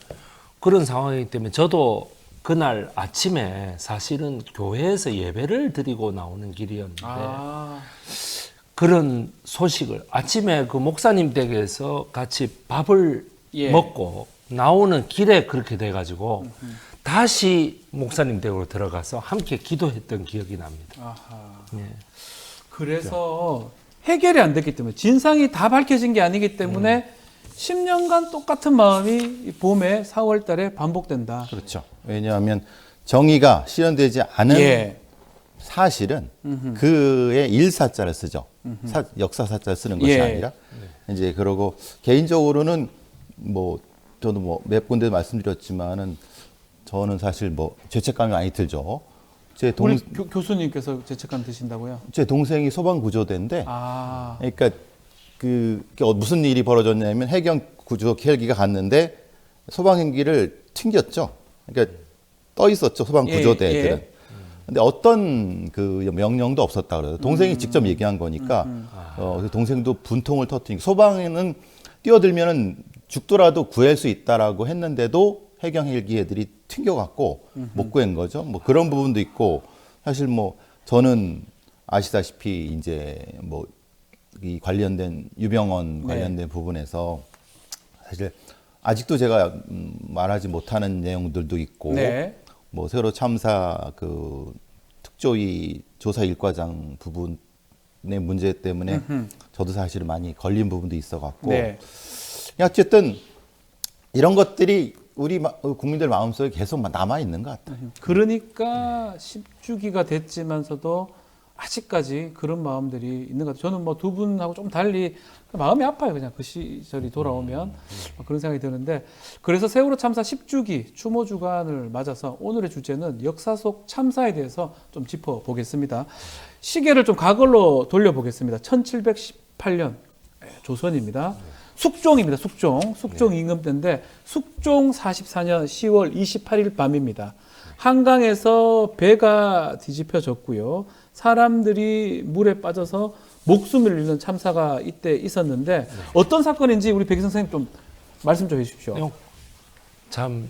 그런 상황이기 때문에 저도 그날 아침에 사실은 교회에서 예배를 드리고 나오는 길이었는데 그런 소식을 아침에 그 목사님 댁에서 같이 밥을 먹고 나오는 길에 그렇게 돼가지고 다시 목사님 댁으로 들어가서 함께 기도했던 기억이 납니다. 그래서 해결이 안 됐기 때문에 진상이 다 밝혀진 게 아니기 때문에 10년간 똑같은 마음이 봄에 4월 달에 반복된다. 그렇죠. 왜냐하면 정의가 실현되지 않은 사실은 그의 일사자를 쓰죠. 역사사자를 쓰는 것이 아니라 이제 그러고 개인적으로는 뭐 저도 뭐 몇 군데 말씀드렸지만은 저는 사실 뭐 죄책감이 많이 들죠. 제 교수님께서 죄책감 드신다고요? 제 동생이 소방구조대인데, 그러니까 무슨 일이 벌어졌냐면 해경 구조 헬기가 갔는데 소방 헬기를 튕겼죠. 그러니까 떠 있었죠, 소방 구조대들은. 근데 어떤 그 명령도 없었다 그래요. 동생이 직접 얘기한 거니까 동생도 분통을 터뜨리고 소방에는 뛰어들면은 죽더라도 구할 수 있다라고 했는데도 해경 헬기 애들이 튕겨갖고 못 구한 거죠. 뭐 그런 부분도 있고 사실 뭐 저는 아시다시피 이제 뭐 이 관련된 유병원 관련된 부분에서 사실 아직도 제가 말하지 못하는 내용들도 있고 뭐 세월호 참사 그 특조위 조사 일과장 부분의 문제 때문에 저도 사실 많이 걸린 부분도 있어갖고 어쨌든 이런 것들이 우리 국민들 마음속에 계속 남아 있는 것 같아요. 그러니까 10주기가 됐지만서도 아직까지 그런 마음들이 있는 것 같아요. 저는 뭐 두 분하고 좀 달리 마음이 아파요. 그냥 그 시절이 돌아오면 그런 생각이 드는데 그래서 세월호 참사 10주기 추모 주간을 맞아서 오늘의 주제는 역사 속 참사에 대해서 좀 짚어보겠습니다. 시계를 좀 과거로 돌려보겠습니다. 1718년 조선입니다. 숙종입니다. 숙종 임금 때인데 숙종 44년 10월 28일 밤입니다. 한강에서 배가 뒤집혀졌고요. 사람들이 물에 빠져서 목숨을 잃는 참사가 이때 있었는데 어떤 사건인지 우리 백희 선생님 좀 말씀 좀 해주십시오. 참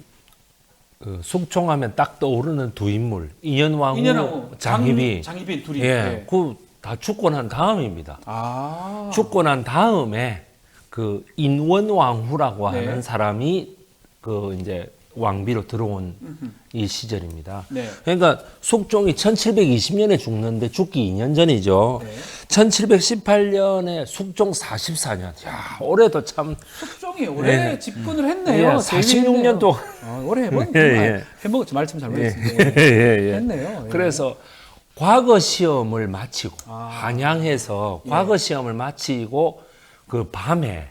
숙종하면 딱 떠오르는 두 인물 인현왕후, 장희빈 둘이 그 다 죽고 난 다음입니다. 죽고 난 다음에 그 인원왕후라고 하는 사람이 그 이제 왕비로 들어온 이 시절입니다. 그러니까 숙종이 1720년에 죽는데 죽기 2년 전이죠. 1718년에 숙종 44년. 야, 올해도 참 숙종이 올해 집권을 했네요. 46년 동안 올해 해먹었죠. 말씀 잘못했습니다. 했네요. 그래서 과거 시험을 마치고 한양에서 과거 시험을 마치고 그 밤에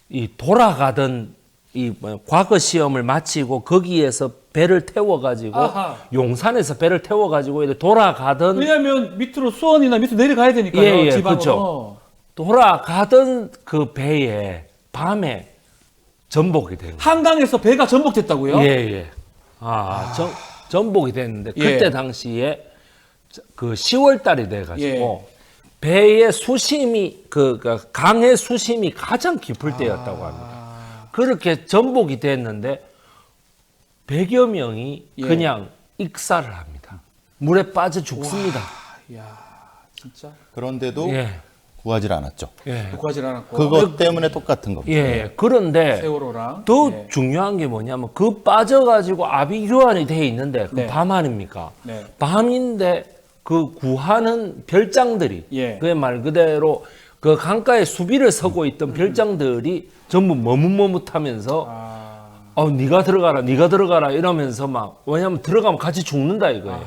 이 돌아가던 이 과거 시험을 마치고 거기에서 배를 태워가지고 용산에서 배를 태워가지고 돌아가던 왜냐하면 밑으로 수원이나 밑으로 내려가야 되니까요. 지방으로. 그렇죠. 돌아가던 그 배에 밤에 전복이 된 거예요. 한강에서 배가 전복됐다고요? 예, 예. 전복이 됐는데 그때 예. 당시에 그 10월 달이 돼 가지고 예. 배의 수심이 그 강의 수심이 가장 깊을 때였다고 합니다. 그렇게 전복이 됐는데 100여 명이 예. 그냥 익사를 합니다. 물에 빠져 죽습니다. 이야, 진짜. 그런데도 예. 구하지 않았죠. 예. 구하지 않았고. 그것 때문에 똑같은 겁니다. 예. 그런데 세월호랑. 더 예. 중요한 게 뭐냐면 그 빠져가지고 압이 교환이 돼 있는데 그 네. 밤 아닙니까? 네. 밤인데 그 구하는 별장들이 예. 그게 말 그대로 그 강가에 수비를 서고 있던 별장들이 전부 머뭇머뭇하면서 네가 들어가라 이러면서 막 왜냐면 들어가면 같이 죽는다 이거예요.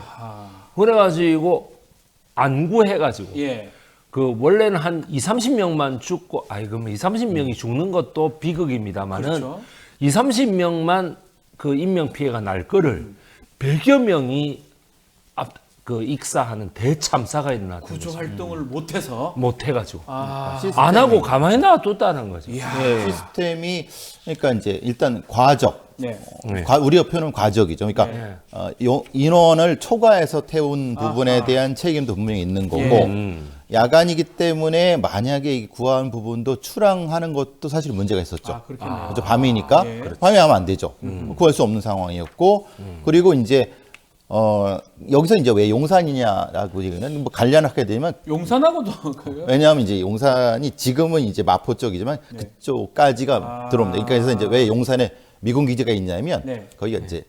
그래가지고 안 구해가지고 예. 그 원래는 한 20-30명만 죽고 그럼 20-30명이 죽는 것도 비극입니다만은 그렇죠. 20-30명만 그 인명 피해가 날 거를 100여 명이 그 익사하는 대참사가 일어났던 구조 거죠. 활동을 못해서. 못해가지고 시스템이- 안 하고 가만히 놔뒀다는 거죠. 이야. 시스템이 그러니까 이제 일단 과적. 네. 네. 우리가 표현은 과적이죠. 그러니까 네. 인원을 초과해서 태운 부분에 대한 책임도 분명히 있는 거고 예. 야간이기 때문에 만약에 이 구한 부분도 출항하는 것도 사실 문제가 있었죠. 그렇겠네요. 그죠? 밤이니까 예. 밤에 하면 안 되죠. 구할 수 없는 상황이었고 그리고 이제 여기서 이제 왜 용산이냐라고 얘기는 뭐 관련하게 되면 용산하고도 그래요? 왜냐하면 이제 용산이 지금은 이제 마포 쪽이지만 그쪽까지가 들어옵니다. 그러니까 그래서 이제 왜 용산에 미군 기지가 있냐면 네. 거기가 이제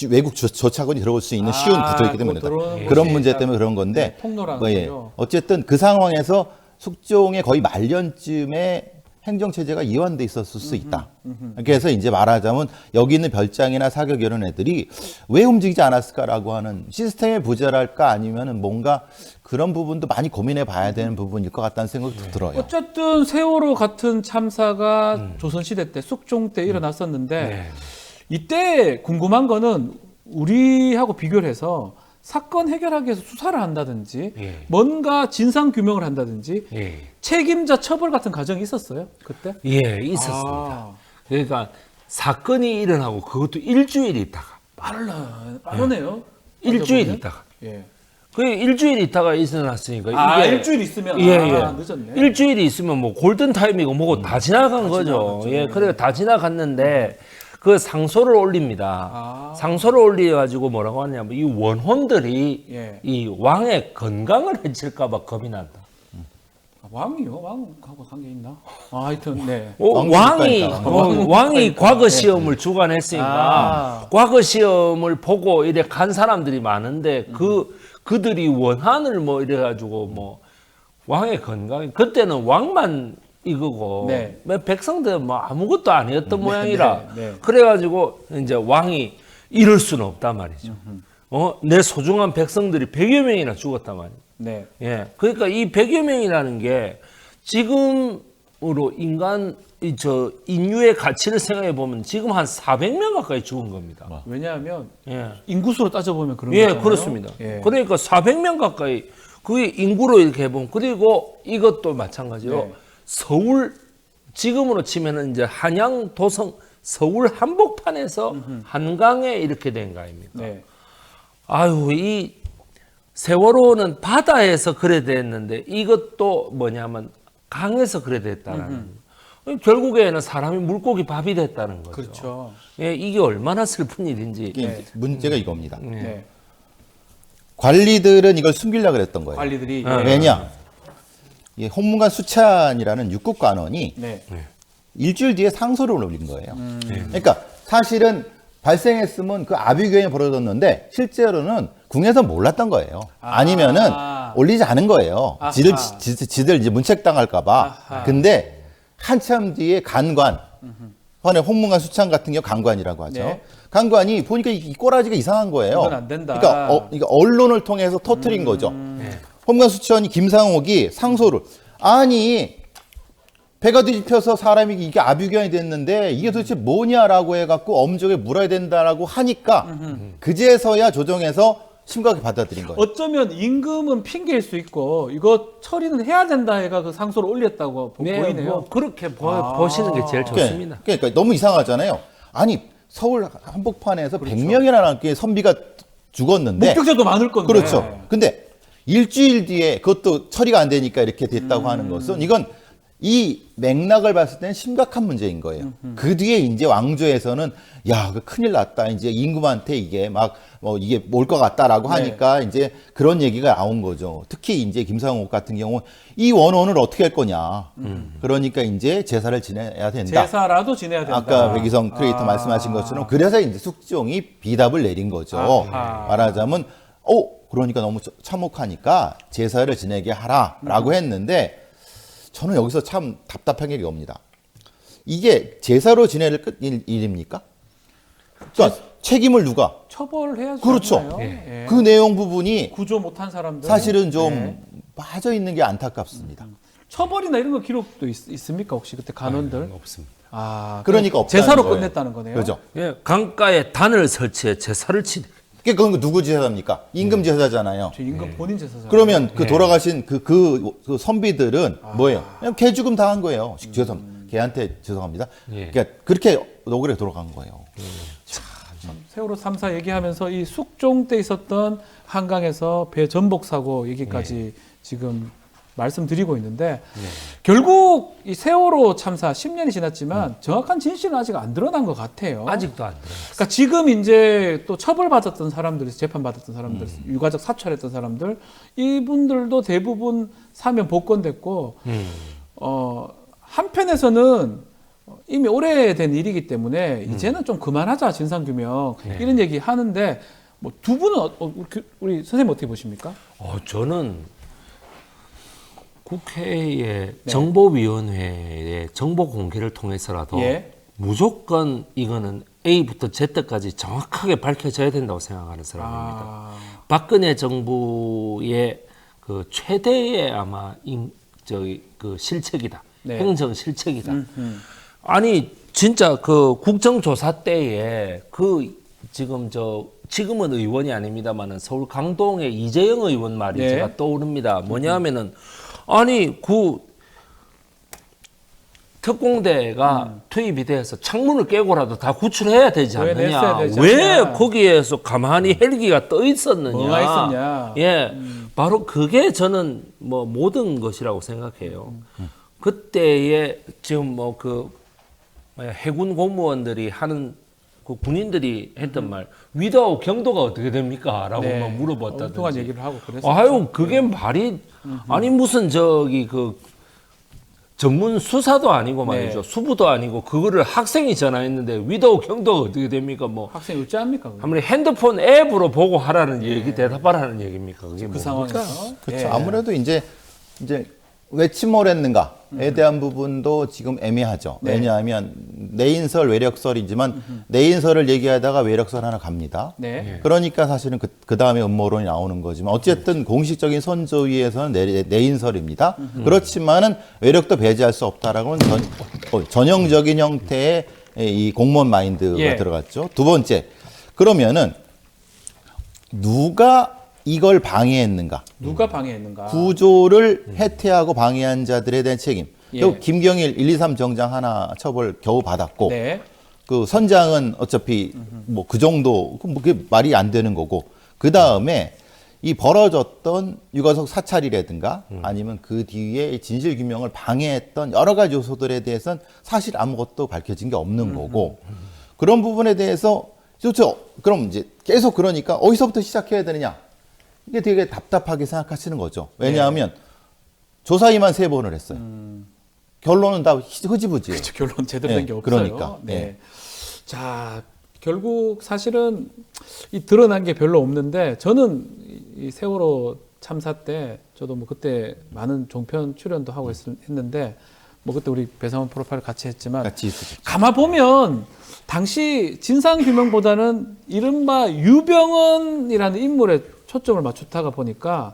외국 조차건이 들어올 수 있는 쉬운 구조이기 때문에 들어오는 그런 곳이 문제 있다. 때문에 그런 건데 네, 통로라는 뭐 예. 거죠. 어쨌든 그 상황에서 숙종의 거의 말년쯤에 행정 체제가 이완돼 있었을 수 있다. 그래서 이제 말하자면 여기 있는 별장이나 사격 이런 애들이 왜 움직이지 않았을까라고 하는 시스템의 부재랄까 아니면은 뭔가 그런 부분도 많이 고민해 봐야 되는 부분일 것 같다는 생각이 들어요. 어쨌든 세월호 같은 참사가 조선시대 때 숙종 때 일어났었는데 네. 이때 궁금한 거는 우리하고 비교를 해서 사건 해결하기 위해서 수사를 한다든지 예. 뭔가 진상 규명을 한다든지 예. 책임자 처벌 같은 과정이 있었어요 그때? 예, 있었습니다. 그러니까 사건이 일어나고 그것도 일주일 있다가 빠르네요. 일주일 따져보면. 있다가 예. 그 일주일 있다가 일어났으니까 이게 일주일 있으면 늦었네. 일주일이 있으면 뭐 골든 타임이고 뭐고 다 지나간 거죠. 지나갔죠. 예, 그래 다 지나갔는데 그 상소를 올립니다. 상소를 올려가지고 뭐라고 하냐면 이 원혼들이 예. 이 왕의 건강을 해칠까봐 겁이 난다. 왕이요? 왕하고 관계 있나? 하여튼 네. 왕이 과거 시험을 주관했으니까 과거 시험을 보고 이래 간 사람들이 많은데 그들이 원한을 뭐 이래 가지고 뭐 왕의 건강 그때는 왕만 이거고 네. 백성들 뭐 아무것도 아니었던 모양이라 네. 그래가지고 이제 왕이 이럴 수는 없단 말이죠. 내 소중한 백성들이 100여 명이나 죽었단 말이에요. 네. 예, 그러니까 이 100여 명이라는 게 지금으로 인류의 가치를 생각해 보면 지금 한 400명 가까이 죽은 겁니다. 왜냐하면 예, 인구수로 따져보면 그런 예, 거잖아요. 그렇습니다. 예. 그러니까 400명 가까이 그게 인구로 이렇게 해보면 그리고 이것도 마찬가지로 네. 서울 지금으로 치면은 이제 한양 도성 서울 한복판에서 한강에 이렇게 된 거 아닙니까? 네. 아유 이 세월호는 바다에서 그래 됐는데 이것도 뭐냐면 강에서 그래 됐다는 결국에는 사람이 물고기 밥이 됐다는 거죠. 그렇죠. 예, 이게 얼마나 슬픈 일인지. 이게 이제 문제가 이겁니다. 네. 관리들은 이걸 숨기려고 그랬던 거예요. 관리들이 왜냐? 이 홍문관 수찬이라는 육국관원이 네. 일주일 뒤에 상소를 올린 거예요. 그러니까 사실은 발생했으면 그 아비규환이 벌어졌는데 실제로는 궁에서 몰랐던 거예요. 아니면은 올리지 않은 거예요. 지들 이제 문책당할까봐. 근데 한참 뒤에 간관, 헌에 홍문관 수찬 같은 경우 간관이라고 하죠. 네. 간관이 보니까 이 꼬라지가 이상한 거예요. 이건 안 된다. 그러니까 언론을 통해서 터뜨린 거죠. 홍문관 수찬이 김상옥이 상소를 아니 배가 뒤집혀서 사람이 이게 아비규환이 됐는데 이게 도대체 뭐냐라고 해갖고 엄정에 물어야 된다라고 하니까 그제서야 조정해서 심각하게 받아들인 거예요. 어쩌면 임금은 핑계일 수 있고 이거 처리는 해야 된다 해가 그 상소를 올렸다고 보이네요. 뭐 그렇게 보시는 게 제일 좋습니다. 그러니까 너무 이상하잖아요. 아니 서울 한복판에서 100명이나 넘게 선비가 죽었는데 목격자도 많을 건데. 그렇죠. 근데 일주일 뒤에 그것도 처리가 안 되니까 이렇게 됐다고 하는 것은 이건 이 맥락을 봤을 때는 심각한 문제인 거예요. 그 뒤에 이제 왕조에서는 야, 그 큰일 났다. 이제 임금한테 이게 막 이게 올 것 같다라고 하니까 이제 그런 얘기가 나온 거죠. 특히 이제 김상옥 같은 경우 이 원혼을 어떻게 할 거냐. 그러니까 이제 제사를 지내야 된다. 제사라도 지내야 된다. 아까 백이성 크리에이터 말씀하신 것처럼 그래서 이제 숙종이 비답을 내린 거죠. 말하자면 그러니까 너무 참혹하니까 제사를 지내게 하라라고 했는데 저는 여기서 참 답답한 게 옵니다. 이게 제사로 지낼 일입니까? 그러니까 책임을 누가? 처벌해야죠. 그렇죠. 그 내용 부분이 구조 못한 사람들 사실은 좀 빠져 있는 게 안타깝습니다. 처벌이나 이런 거 기록도 있습니까? 혹시 그때 간원들? 없습니다. 그러니까 없다는 제사로 거예요. 끝냈다는 거네요. 그렇죠. 예, 강가에 단을 설치해 제사를 지내. 그건 누구 제사입니까? 임금 제사잖아요. 저 임금 본인 제사잖아요. 그러면 그 돌아가신 그 선비들은 뭐예요? 그냥 개죽음 당한 거예요. 걔한테 죄송합니다. 그러니까 그렇게 억울하게 돌아간 거예요. 세월호 3사 얘기하면서 이 숙종 때 있었던 한강에서 배 전복 사고 얘기까지 지금 말씀드리고 있는데 결국 이 세월호 참사 10년이 지났지만 정확한 진실은 아직 안 드러난 것 같아요. 아직도 안 들어요. 그러니까 지금 이제 또 처벌받았던 사람들, 재판받았던 사람들, 유가족 사찰했던 사람들 이분들도 대부분 사면 복권됐고 한편에서는 이미 오래된 일이기 때문에 이제는 좀 그만하자 진상규명 이런 얘기 하는데 뭐 두 분은 우리 선생님 어떻게 보십니까? 저는 국회의 정보위원회의 정보 공개를 통해서라도 무조건 이거는 A부터 Z까지 정확하게 밝혀져야 된다고 생각하는 사람입니다. 박근혜 정부의 그 최대의 아마 그 실책이다. 행정 실책이다. 아니 진짜 그 국정조사 때에 지금은 의원이 아닙니다만은 서울 강동의 이재영 의원 말이 제가 떠오릅니다. 뭐냐면은 아니 그 특공대가 투입이 돼서 창문을 깨고라도 다 구출해야 되지 않느냐. 왜 거기에서 가만히 헬기가 떠 있었느냐. 뭐가 있었냐. 바로 그게 저는 뭐 모든 것이라고 생각해요. 그때에 지금 해군 공무원들이 하는 그 군인들이 했던 말 위다우 경도가 어떻게 됩니까? 라고 막 물어봤다든지. 엉뚱한 얘기를 하고 그랬어요. 아유 그게 말이 아니 무슨 전문 수사도 아니고 말이죠. 수부도 아니고 그거를 학생이 전화했는데 위다우 경도가 어떻게 됩니까? 뭐 학생이 어찌합니까? 아무리 핸드폰 앱으로 보고 하라는 얘기 대답하라는 얘기입니까? 그게 그 상황에서 그렇죠. 아무래도 이제 왜 침몰했는가에 대한 부분도 지금 애매하죠. 왜냐하면 내인설, 외력설이지만 내인설을 얘기하다가 외력설 하나 갑니다. 그러니까 사실은 그 다음에 음모론이 나오는 거지만 어쨌든 공식적인 선조위에서는 내인설입니다. 그렇지만은 외력도 배제할 수 없다라고는 전형적인 형태의 이 공무원 마인드가 들어갔죠. 두 번째, 그러면은 누가 이걸 방해했는가? 누가 방해했는가? 구조를 해태하고 방해한 자들에 대한 책임. 또 김경일 123 정장 하나 처벌 겨우 받았고, 그 선장은 어차피 뭐 그 정도, 그게 말이 안 되는 거고, 그 다음에 이 벌어졌던 유가족 사찰이라든가 아니면 그 뒤에 진실 규명을 방해했던 여러 가지 요소들에 대해서는 사실 아무것도 밝혀진 게 없는 거고, 그런 부분에 대해서 그럼 이제 계속 그러니까 어디서부터 시작해야 되느냐? 이게 되게 답답하게 생각하시는 거죠. 왜냐하면 조사위만 3번을 했어요. 결론은 다 흐지부지예요. 그렇죠. 결론 제대로 된 게 없어요. 그러니까. 자, 결국 사실은 이 드러난 게 별로 없는데 저는 이 세월호 참사 때 저도 뭐 그때 많은 종편 출연도 하고 했는데 뭐 그때 우리 배상훈 프로파일 같이 했지만 가만 보면 당시 진상규명보다는 이른바 유병언이라는 인물에 초점을 맞추다가 보니까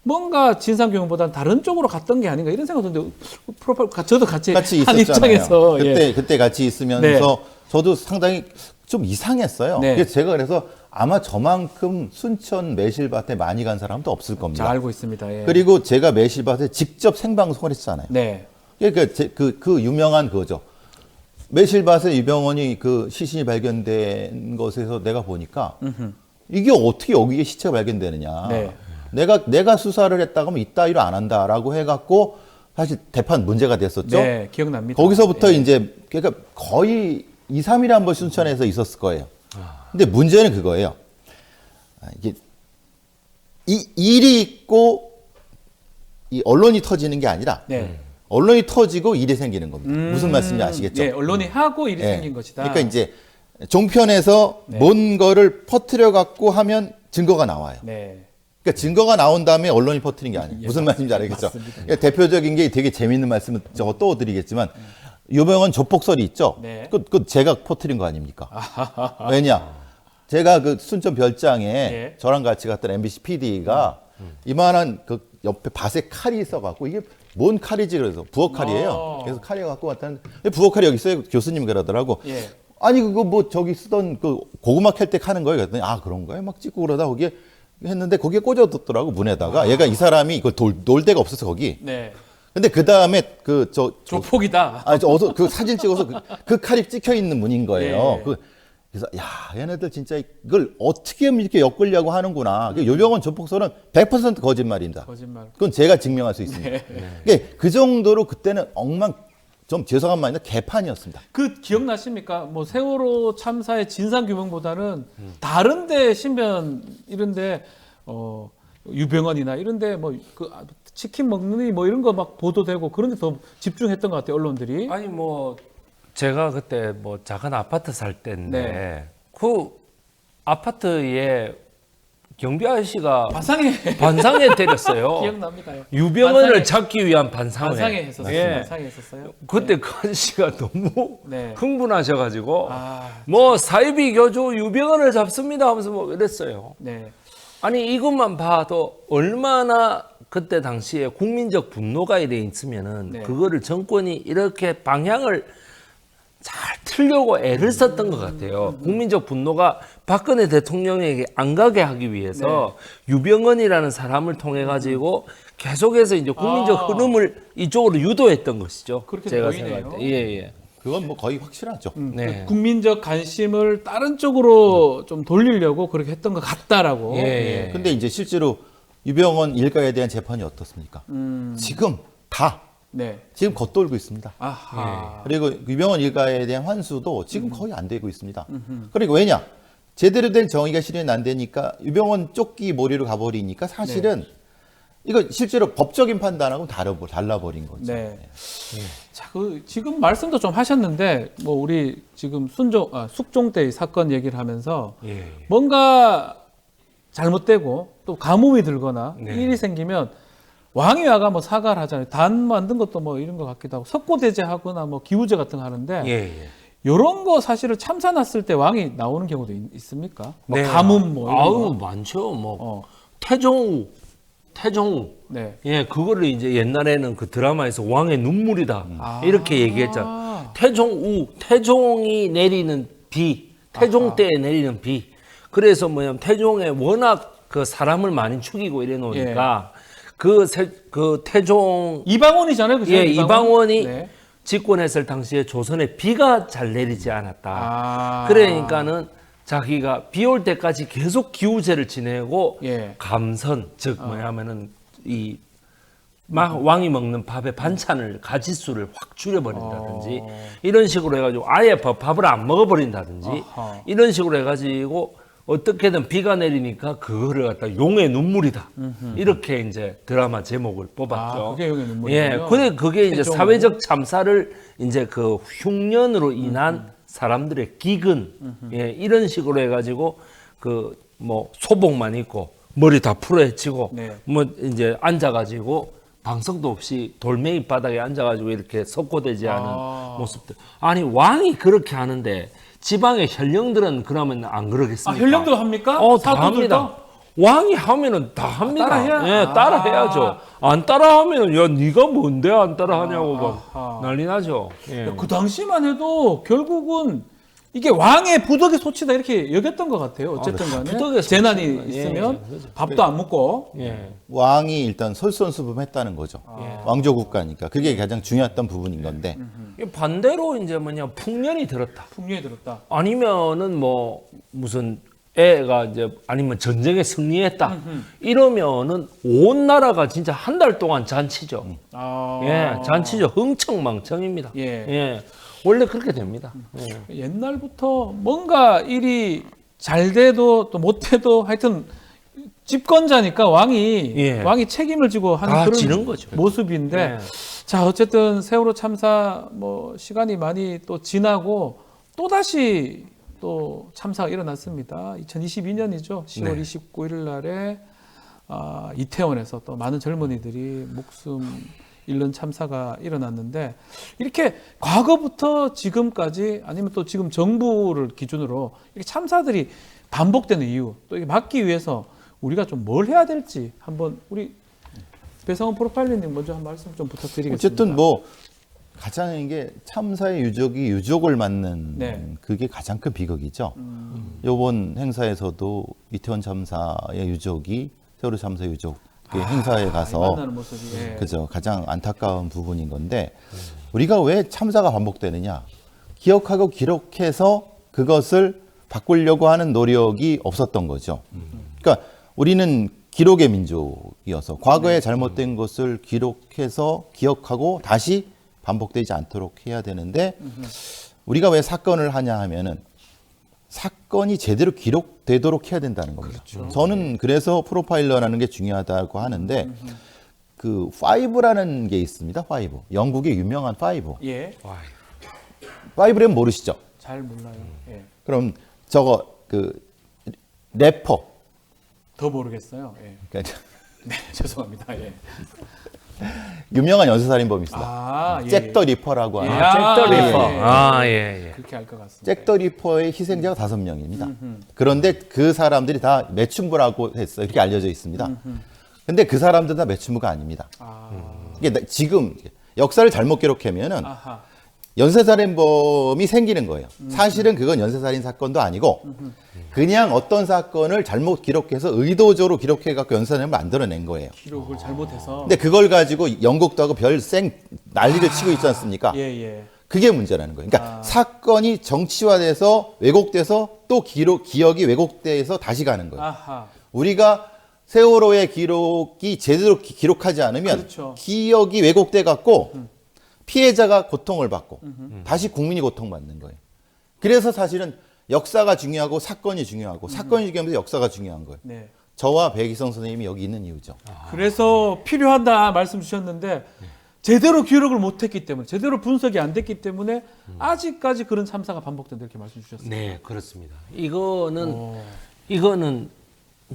뭔가 진상규명보다는 다른 쪽으로 갔던 게 아닌가 이런 생각도 드는데 프로파일 저도 같이 한 있었잖아요. 입장에서 그때 같이 있으면서 저도 상당히 좀 이상했어요. 그래서 제가 그래서 아마 저만큼 순천 매실밭에 많이 간 사람도 없을 겁니다. 잘 알고 있습니다. 예. 그리고 제가 매실밭에 직접 생방송을 했잖아요. 네. 그러니까 그 유명한 그거죠. 매실밭에 유병원이 그 시신이 발견된 것에서 내가 보니까 이게 어떻게 여기에 시체가 발견되느냐. 네. 내가 수사를 했다가 뭐 이따위로 안 한다라고 해갖고 사실 대판 문제가 됐었죠. 네, 기억납니다. 거기서부터 예. 이제 그러니까 거의 2, 3일에 한 번 순천에서 있었을 거예요. 근데 문제는 그거예요. 이게 이 일이 있고 이 언론이 터지는 게 아니라 네. 언론이 터지고 일이 생기는 겁니다. 무슨 말씀인지 아시겠죠? 예, 언론이 하고 일이 예. 생긴 것이다. 그러니까 이제 종편에서 네. 뭔 거를 퍼뜨려 갖고 하면 증거가 나와요. 네. 그러니까 증거가 나온 다음에 언론이 퍼뜨린 게 아니에요. 예, 무슨 말씀인지 알겠죠? 맞습니다. 그러니까 대표적인 게 되게 재밌는 말씀을 저거 떠드리겠지만 유병헌 조폭설이 있죠. 네. 그 제가 퍼뜨린 거 아닙니까? 왜냐? 제가 그 순천 별장에 예. 저랑 같이 갔던 MBC PD가 이만한 그 옆에 밭에 칼이 있어갖고 이게 뭔 칼이지 그래서 부엌 칼이에요. 그래서 칼이 갖고 왔다는데 부엌 칼이 여기 있어요. 교수님 그러더라고. 예. 아니 그거 뭐 저기 쓰던 그 고구마 캘 때 하는 거예요. 그랬더니 아 그런 거예요. 막 찍고 그러다 거기에 했는데 거기에 꽂아뒀더라고 문에다가. 얘가 이 사람이 이걸 놀 데가 없어서 거기. 네. 근데 그 다음에 조폭이다. 어서 그 사진 찍어서 그 칼이 찍혀 있는 문인 거예요. 예. 그래서 야 얘네들 진짜 이걸 어떻게 이렇게 엮으려고 하는구나. 유병헌 조폭설은 100% 거짓말입니다. 거짓말. 그건 제가 증명할 수 있습니다. 그러니까 그 정도로 그때는 좀 죄송한 말인데 개판이었습니다. 그 기억나십니까? 뭐 세월호 참사의 진상 규명보다는 다른데 신변 이런데 유병헌이나 이런데 뭐 그 치킨 먹느니 뭐 이런 거 막 보도되고 그런데 더 집중했던 것 같아요 언론들이. 아니 뭐 제가 그때 뭐 작은 아파트 살 때인데 네. 그 아파트에 경비 아저씨가 반상회 때렸어요. 기억납니다. 유병헌을 잡기 위한 반상회. 반상회 했었어요. 예. 반상회 했었어요. 그때 그 아저씨가 너무 네. 흥분하셔가지고 아, 뭐 사이비 교주 유병헌을 잡습니다 하면서 뭐 이랬어요. 네. 아니 이것만 봐도 얼마나 그때 당시에 국민적 분노가 이래 있으면은 네. 그거를 정권이 이렇게 방향을 잘 틀려고 애를 썼던 것 같아요. 국민적 분노가 박근혜 대통령에게 안 가게 하기 위해서 유병헌이라는 사람을 통해 가지고 계속해서 이제 국민적 흐름을 이쪽으로 유도했던 것이죠. 그렇게 제가 보이네요. 생각할 때. 예. 그건 뭐 거의 확실하죠. 네. 국민적 관심을 다른 쪽으로 좀 돌리려고 그렇게 했던 것 같다라고. 예. 근데 이제 실제로 유병헌 일가에 대한 재판이 어떻습니까? 지금 네. 지금 겉돌고 있습니다. 아하. 그리고 유병헌 일가에 대한 환수도 지금 거의 안 되고 있습니다. 그러니까 왜냐? 제대로 된 정의가 실현 안 되니까 유병헌 쫓기 몰이로 가버리니까 사실은 이거 실제로 법적인 판단하고 달라버린 거죠. 네. 자, 지금 말씀도 좀 하셨는데 뭐 우리 지금 숙종 때의 사건 얘기를 하면서 뭔가 잘못되고 또 가뭄이 들거나 일이 생기면 왕이 와가 뭐 사과를 하잖아요. 단 만든 것도 뭐 이런 것 같기도 하고 석고대죄하거나 뭐 기우제 같은 거 하는데 이런 거 사실은 참사 났을 때 왕이 나오는 경우도 있습니까? 뭐 가뭄 뭐 이런 아우 거. 많죠. 뭐 태종우. 네. 예, 그거를 이제 옛날에는 그 드라마에서 왕의 눈물이다. 이렇게 얘기했잖아. 태종이 내리는 비, 태종 때에 내리는 비. 그래서 뭐냐면 태종에 워낙 그 사람을 많이 죽이고 이래 놓으니까 그 태종 이방원이잖아요. 그죠? 예, 이방원이 네. 집권했을 당시에 조선에 비가 잘 내리지 않았다. 그러니까는 자기가 비 올 때까지 계속 기우제를 지내고 감선, 즉 뭐냐면은 이 왕이 먹는 밥의 반찬을 가짓수를 확 줄여버린다든지 이런 식으로 해가지고 아예 밥을 안 먹어버린다든지 이런 식으로 해가지고 어떻게든 비가 내리니까 그거를 갖다 용의 눈물이다. 이렇게 이제 드라마 제목을 뽑았죠. 그게 용의 눈물이에요. 근데 그게 이제 사회적 참사를 이제 그 흉년으로 인한 사람들의 기근, 이런 식으로 해가지고 그 뭐 소복만 입고 머리 다 풀어헤치고 뭐 이제 앉아가지고 방석도 없이 돌멩이 바닥에 앉아가지고 이렇게 석고되지 않은 모습들. 아니 왕이 그렇게 하는데 지방의 현령들은 그러면 안 그러겠습니까? 현령도 합니까? 다 합니다. 왕이 하면은 다 합니다. 따라해야죠. 안 따라하면은 야 네가 뭔데 안 따라하냐고 막 난리 나죠. 그 당시만 해도 결국은 이게 왕의 부덕의 소치다 이렇게 여겼던 것 같아요. 어쨌든 간에 부덕의 재난이 소치다. 있으면 예, 그렇죠. 밥도 안 먹고 왕이 일단 솔선수범했다는 거죠. 예. 왕조 국가니까 그게 가장 중요했던 부분인 건데 반대로 이제 뭐냐 풍년이 들었다. 풍년이 들었다. 아니면은 뭐 무슨 애가 이제 아니면 전쟁에 승리했다. 이러면은 온 나라가 진짜 한 달 동안 잔치죠. 예, 잔치죠. 흥청망청입니다. 예. 원래 그렇게 됩니다. 예. 옛날부터 뭔가 일이 잘 돼도 또 못 돼도 하여튼 집권자니까 왕이 책임을 지고 하는 다 그런 지는 거죠. 모습인데 예. 자 어쨌든 세월호 참사 뭐 시간이 많이 또 지나고 또 다시 또 참사가 일어났습니다. 2022년이죠. 10월 네. 29일 날에 이태원에서 또 많은 젊은이들이 목숨 잃는 참사가 일어났는데 이렇게 과거부터 지금까지 아니면 또 지금 정부를 기준으로 이렇게 참사들이 반복되는 이유 또 이게 막기 위해서 우리가 좀 뭘 해야 될지 한번 우리 배상훈 프로파일러님 먼저 한 말씀 좀 부탁드리겠습니다. 어쨌든 뭐 가장 이게 참사의 유족이 유족을 맞는 네. 그게 가장 큰 비극이죠. 이번 행사에서도 이태원 참사의 유족이 세월호 참사 유족 행사에 가서 만나는 모습이 예. 그죠 가장 안타까운 부분인 건데 우리가 왜 참사가 반복되느냐 기억하고 기록해서 그것을 바꾸려고 하는 노력이 없었던 거죠. 그러니까 우리는 기록의 민족이어서 과거에 잘못된 것을 기록해서 기억하고 다시 반복되지 않도록 해야 되는데 우리가 왜 사건을 하냐 하면은 사건이 제대로 기록되도록 해야 된다는 겁니다. 그렇죠. 저는 그래서 프로파일러라는 게 중요하다고 하는데 그 5라는 게 있습니다. 5. 영국의 유명한 5. 예. 5는 모르시죠? 잘 몰라요. 예. 그럼 저거 그 래퍼. 더 모르겠어요. 예. 그러니까 네, 죄송합니다. 예. 유명한 연쇄살인범이 있습니다. 아, 잭 더 리퍼라고 하는. 잭 더 리퍼. 예. 아, 예. 그렇게 할 것 같습니다. 잭 더 리퍼의 희생자가 5명입니다. 그런데 그 사람들이 다 매춘부라고 했어요. 이렇게 알려져 있습니다. 근데 그 사람들은 다 매춘부가 아닙니다. 이게 지금 역사를 잘못 기록하면은 아하. 연쇄살인범이 생기는 거예요. 사실은 그건 연쇄살인 사건도 아니고 그냥 어떤 사건을 잘못 기록해서 의도적으로 기록해갖고 연쇄살인을 만들어낸 거예요. 기록을 잘못해서. 근데 그걸 가지고 영국도 하고 별 난리를 치고 있지 않습니까? 예, 예. 그게 문제라는 거예요. 그러니까 사건이 정치화돼서 왜곡돼서 또 기억이 왜곡돼서 다시 가는 거예요. 아하. 우리가 세월호의 기록이 제대로 기록하지 않으면 그렇죠. 기억이 왜곡돼 갖고 피해자가 고통을 받고 다시 국민이 고통받는 거예요. 그래서 사실은 역사가 중요하고 사건이 중요하고 사건이 중요하면서 역사가 중요한 거예요. 네. 저와 백이성 선생님이 여기 있는 이유죠. 그래서 필요하다 말씀 주셨는데 제대로 기록을 못했기 때문에 제대로 분석이 안 됐기 때문에 아직까지 그런 참사가 반복된다 이렇게 말씀 주셨어요. 네, 그렇습니다. 이거는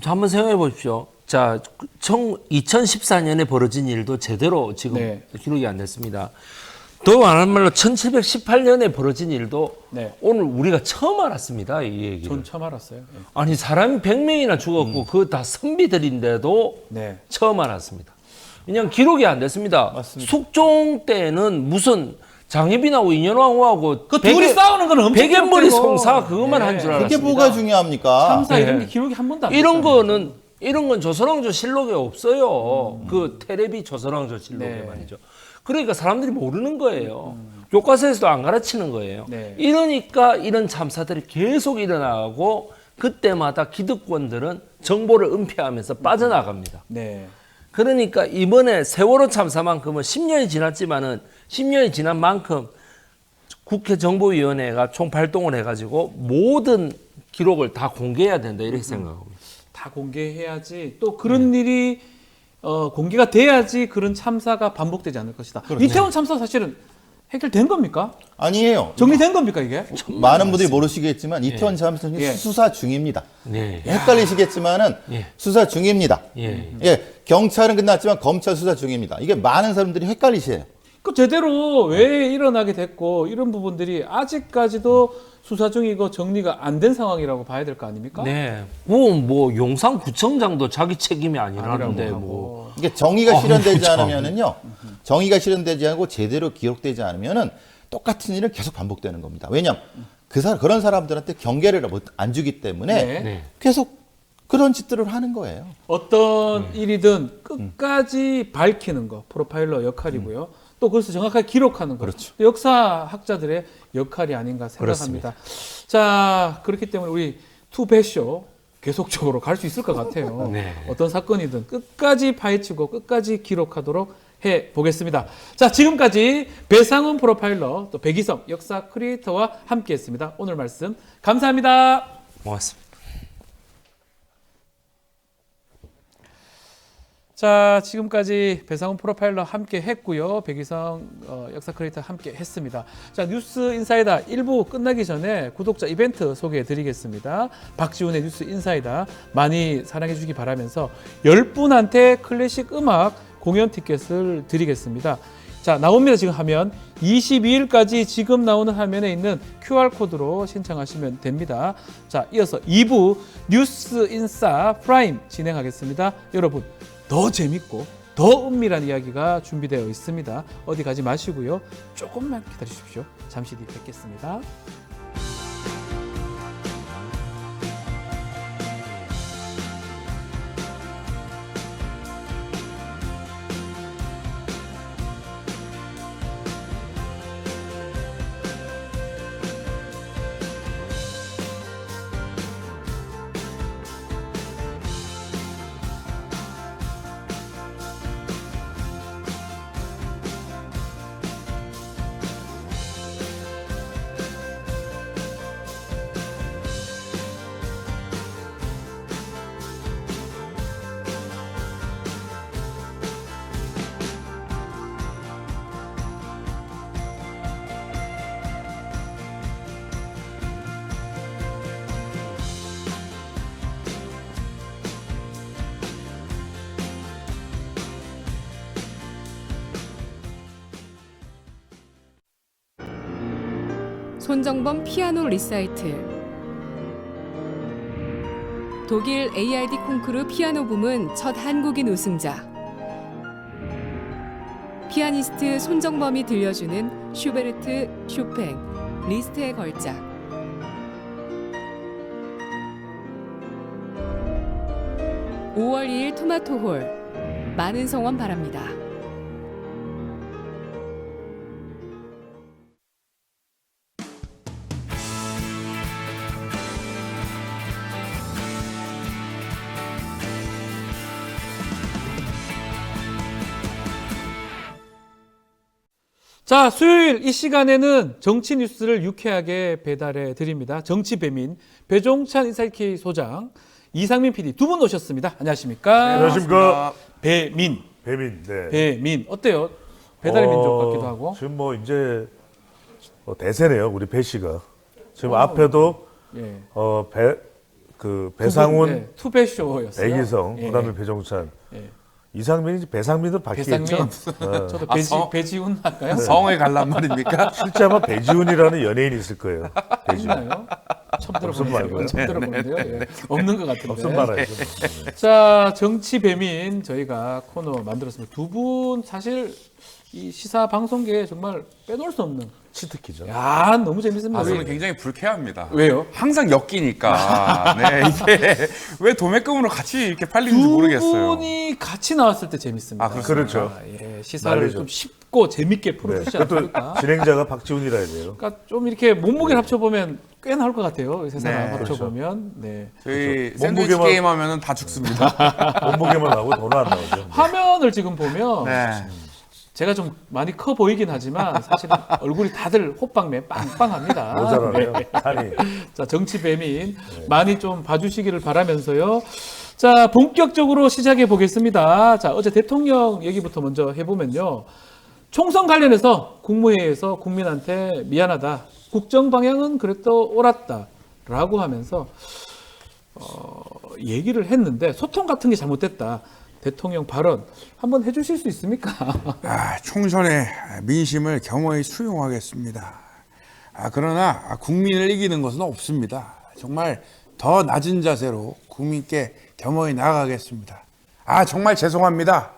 한번 생각해 보십시오. 자, 2014년에 벌어진 일도 제대로 지금 네. 기록이 안 됐습니다. 더 말하는 말로 1718년에 벌어진 일도 네. 오늘 우리가 처음 알았습니다. 이 얘기를. 전 처음 알았어요. 예. 아니 사람이 100명이나 죽었고 그거 다 선비들인데도 네. 처음 알았습니다. 그냥 기록이 안 됐습니다. 맞습니다. 숙종 때는 무슨 장혜빈하고 인현왕후하고 그 둘이 싸우는 건 엄청 백연머리 기록되고. 송사 그것만 한 줄 알았습니다. 그게 뭐가 중요합니까? 참사 이런 네. 게 기록이 한 번도 안 이런 됐잖아요. 이런 건 조선왕조 실록에 없어요. 그 테레비 조선왕조 실록에 네. 말이죠. 그러니까 사람들이 모르는 거예요. 교과서에서도 안 가르치는 거예요. 네. 이러니까 이런 참사들이 계속 일어나고 그때마다 기득권들은 정보를 은폐하면서 빠져나갑니다. 네. 그러니까 이번에 세월호 참사만큼은 10년이 지났지만은 10년이 지난 만큼 국회 정보위원회가 총 발동을 해가지고 모든 기록을 다 공개해야 된다 이렇게 생각합니다. 다 공개해야지 또 그런 일이 공개가 돼야지 그런 참사가 반복되지 않을 것이다. 이태원 참사 사실은 해결된 겁니까? 아니에요. 정리된 겁니까 이게? 많은 분들이 모르시겠지만 이태원 참사는 예. 수사 중입니다. 네. 헷갈리시겠지만은 예. 수사 중입니다. 예. 경찰은 끝났지만 검찰 수사 중입니다. 이게 많은 사람들이 헷갈리세요. 그 제대로 왜 일어나게 됐고 이런 부분들이 아직까지도 수사 중이고 정리가 안 된 상황이라고 봐야 될 거 아닙니까? 네. 뭐 용산구청장도 자기 책임이 아니라는데 아니라고 뭐. 이게 정의가 실현되지 참. 않으면은요. 정의가 실현되지 않고 제대로 기록되지 않으면은 똑같은 일은 계속 반복되는 겁니다. 왜냐하면 그런 사람들한테 경계를 안 주기 때문에 네. 계속 그런 짓들을 하는 거예요. 어떤 일이든 끝까지 밝히는 거 프로파일러 역할이고요. 또 그것을 정확하게 기록하는 거. 그렇죠. 역사학자들의 역할이 아닌가 생각합니다. 자, 그렇기 때문에 우리 투배쇼 계속적으로 갈 수 있을 것 같아요. 네. 어떤 사건이든 끝까지 파헤치고 끝까지 기록하도록 해 보겠습니다. 자, 지금까지 배상훈 프로파일러 또 백이성 역사 크리에이터와 함께했습니다. 오늘 말씀 감사합니다. 고맙습니다. 자, 지금까지 배상훈 프로파일러 함께 했고요. 백이성 역사 크리에이터 함께 했습니다. 자, 뉴스 인사이다 1부 끝나기 전에 구독자 이벤트 소개해 드리겠습니다. 박지훈의 뉴스 인사이다 많이 사랑해 주시기 바라면서 10분한테 클래식 음악 공연 티켓을 드리겠습니다. 자, 나옵니다. 지금 화면 22일까지 지금 나오는 화면에 있는 QR코드로 신청하시면 됩니다. 자, 이어서 2부 뉴스 인사 프라임 진행하겠습니다. 여러분 더 재밌고 더 은밀한 이야기가 준비되어 있습니다. 어디 가지 마시고요. 조금만 기다리십시오. 잠시 뒤 뵙겠습니다. 손정범 피아노 리사이틀. 독일 ARD 콩쿠르 피아노 부문 첫 한국인 우승자. 피아니스트 손정범이 들려주는 슈베르트, 쇼팽, 리스트의 걸작. (5월 2일) 토마토홀. 많은 성원 바랍니다. 자, 수요일 이 시간에는 정치 뉴스를 유쾌하게 배달해 드립니다. 정치 배민 배종찬 인사이트K 소장, 이상민 PD 두 분 오셨습니다. 안녕하십니까? 네, 안녕하십니까? 배민. 네. 배민 어때요? 배달의 민족 같기도 하고. 지금 뭐 이제 대세네요, 우리 배 씨가. 지금 앞에도 예. 배상훈, 투배쇼였어요. 백이성, 예. 그다음에 배종찬. 예. 이상민인지 배상민도 바뀌겠죠. 저도 배지훈 할까요? 성을 갈란 말입니까? 실제 아마 배지훈이라는 연예인이 있을 거예요. 있나요? 처음 없음 말고요. 처음 들어보는데요. 예. 없는 것 같은데. 없음 말아야죠. 자, 정치 배민 저희가 코너 만들었습니다. 두 분 사실 이 시사 방송계에 정말 빼놓을 수 없는 치트키죠. 야, 너무 재밌습니다. 저는 굉장히 불쾌합니다. 왜요? 항상 엮이니까. 네, 이게 왜 도매금으로 같이 이렇게 팔리는지 모르겠어요. 두 분이 같이 나왔을 때 재밌습니다. 아, 그렇죠. 예, 시사를 난리죠. 좀 쉽고 재밌게 풀어주시지 않습니까? 진행자가 박지훈이라 해야 돼요. 그러니까 좀 이렇게 몸무게를 합쳐보면 꽤 나올 것 같아요. 세 사람 네, 합쳐보면. 네. 저희 그렇죠. 샌드위치 몸무게만- 게임 하면은 다 죽습니다. 몸무게만 나오고 돈은 안 나오죠. 화면을 지금 보면 네. 제가 좀 많이 커 보이긴 하지만 사실은 얼굴이 다들 호빵매 빵빵합니다. 모자라네요. 네. 살이. 자, 정치 배민 많이 좀 봐주시기를 바라면서요. 자, 본격적으로 시작해 보겠습니다. 자, 어제 대통령 얘기부터 먼저 해보면요. 총선 관련해서 국무회의에서 국민한테 미안하다. 국정 방향은 그래도 옳았다라고 하면서 얘기를 했는데 소통 같은 게 잘못됐다. 대통령 발언 한번 해주실 수 있습니까? 총선의 민심을 겸허히 수용하겠습니다. 그러나 국민을 이기는 것은 없습니다. 정말 더 낮은 자세로 국민께 겸허히 나아가겠습니다. 정말 죄송합니다.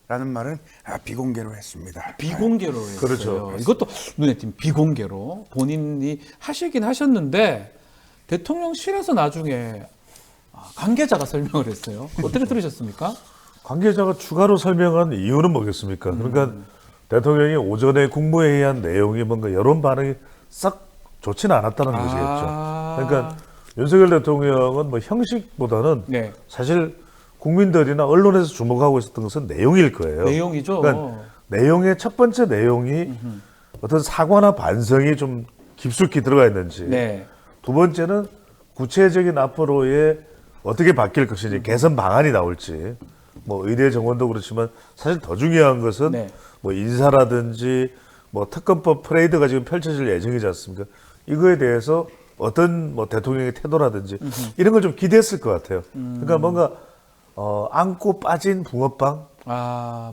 라는 말은 비공개로 했습니다. 비공개로 했어요. 그렇죠. 이것도 눈에 띈 비공개로 본인이 하시긴 하셨는데 대통령실에서 나중에 관계자가 설명을 했어요. 어떻게 들으셨습니까? 관계자가 추가로 설명한 이유는 뭐겠습니까? 그러니까 대통령이 오전에 국무회의한 내용이 뭔가 여론 반응이 싹 좋지는 않았다는 것이겠죠. 그러니까 윤석열 대통령은 뭐 형식보다는 네. 사실 국민들이나 언론에서 주목하고 있었던 것은 내용일 거예요. 내용이죠. 그러니까 내용의 첫 번째 내용이 어떤 사과나 반성이 좀 깊숙이 들어가 있는지, 네. 두 번째는 구체적인 앞으로의 어떻게 바뀔 것인지 개선 방안이 나올지, 뭐 의대 정원도 그렇지만 사실 더 중요한 것은 네. 뭐 인사라든지 뭐 특검법 프레이드가 지금 펼쳐질 예정이지 않습니까? 이거에 대해서 어떤 뭐 대통령의 태도라든지 이런 걸 좀 기대했을 것 같아요. 그러니까 뭔가 안고 빠진 붕어빵.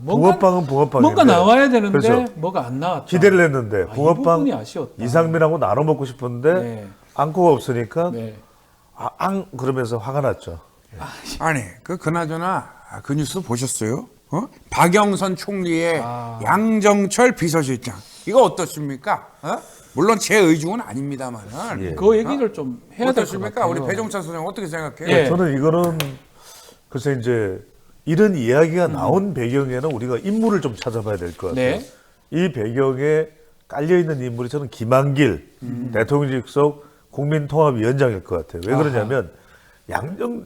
붕어빵은 붕어빵인데 뭔가 나와야 되는데 그렇죠. 뭐가 안 나왔다. 기대를 했는데 붕어빵 아쉬웠다. 이상민하고 나눠 먹고 싶은데 네. 안고가 없으니까 네. 그러면서 화가 났죠. 아니 그나저나 그 뉴스 보셨어요? 박영선 총리의 양정철 비서실장 이거 어떻습니까? 물론 제 의중은 아닙니다만은 그 얘기를 좀 해야 될 것 어떻습니까? 같아요. 우리 배종찬 소장 어떻게 생각해요? 예. 저는 이거는 글쎄 이제 이런 이야기가 나온 배경에는 우리가 인물을 좀 찾아봐야 될 것 같아요. 네. 이 배경에 깔려 있는 인물이 저는 김한길 대통령직 속 국민통합위원장일 것 같아요. 왜 그러냐면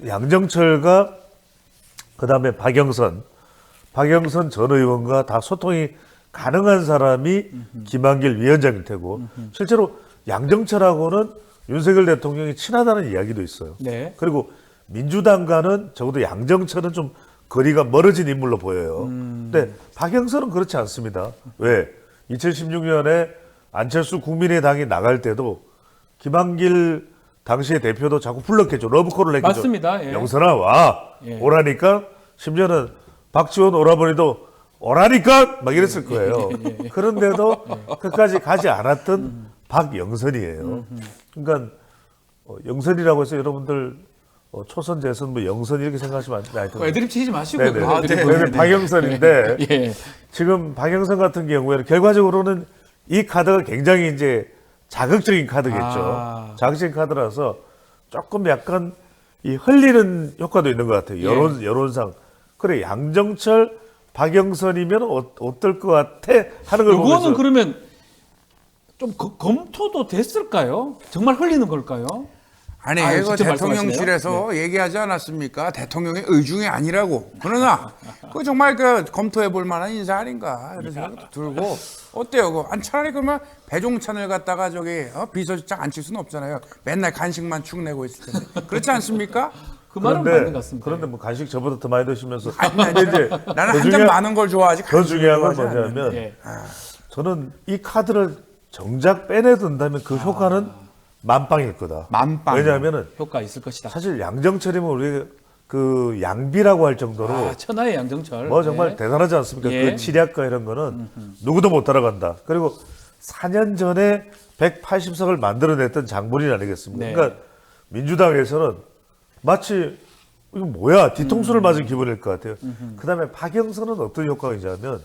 양정철과 그다음에 박영선 전 의원과 다 소통이 가능한 사람이 김한길 위원장일 테고 실제로 양정철하고는 윤석열 대통령이 친하다는 이야기도 있어요. 네. 그리고 민주당과는 적어도 양정철은 좀 거리가 멀어진 인물로 보여요. 근데 박영선은 그렇지 않습니다. 왜? 2016년에 안철수 국민의당이 나갈 때도 김한길 당시의 대표도 자꾸 불렀겠죠. 러브콜을 했겠죠. 맞습니다. 예. 영선아 와. 예. 오라니까 심지어는 박지원 오라버니도 오라니까 막 이랬을 거예요. 그런데도 끝까지 가지 않았던 박영선이에요. 그러니까 영선이라고 해서 여러분들 초선 재선 뭐 영선 이렇게 생각하시면 안 돼요. 애드립 치지 마시고. 네네. 박영선인데 예. 지금 박영선 같은 경우에는 결과적으로는 이 카드가 굉장히 이제 자극적인 카드겠죠. 자극적인 카드라서 조금 약간 이 흘리는 효과도 있는 것 같아요. 여론상. 그래 양정철, 박영선이면 어떨 것 같아 하는 걸 보면서. 이거는 그러면 좀 검토도 됐을까요? 정말 흘리는 걸까요? 아니 이거 대통령실에서 얘기하지 않았습니까? 대통령의 의중이 아니라고. 그러나 그 정말 검토해 볼 만한 인사 아닌가 이런 생각도 들고 어때요? 차라리 그러면 배종찬을 갖다가 비서실장 앉힐 수는 없잖아요. 맨날 간식만 축 내고 있을 텐데 그렇지 않습니까? 그 말은 맞는 것 같습니다. 그런데 뭐 간식 저보다 더 많이 드시면서 이제 나는 한 잔 많은 걸 좋아하지. 더 중요한 건 뭐냐면 저는 이 카드를 정작 빼내둔다면 그 효과는 만빵일 거다. 만빵. 왜냐하면은 효과 있을 것이다. 사실 양정철이면 우리 그 양비라고 할 정도로 천하의 양정철. 뭐 정말 대단하지 않습니까? 그 치략과 이런 거는 누구도 못 따라간다. 그리고 4년 전에 180석을 만들어냈던 장본인 아니겠습니까? 네. 그러니까 민주당에서는 마치 이거 뭐야 뒤통수를 맞은 기분일 것 같아요. 그다음에 박영선은 어떤 효과가 있냐면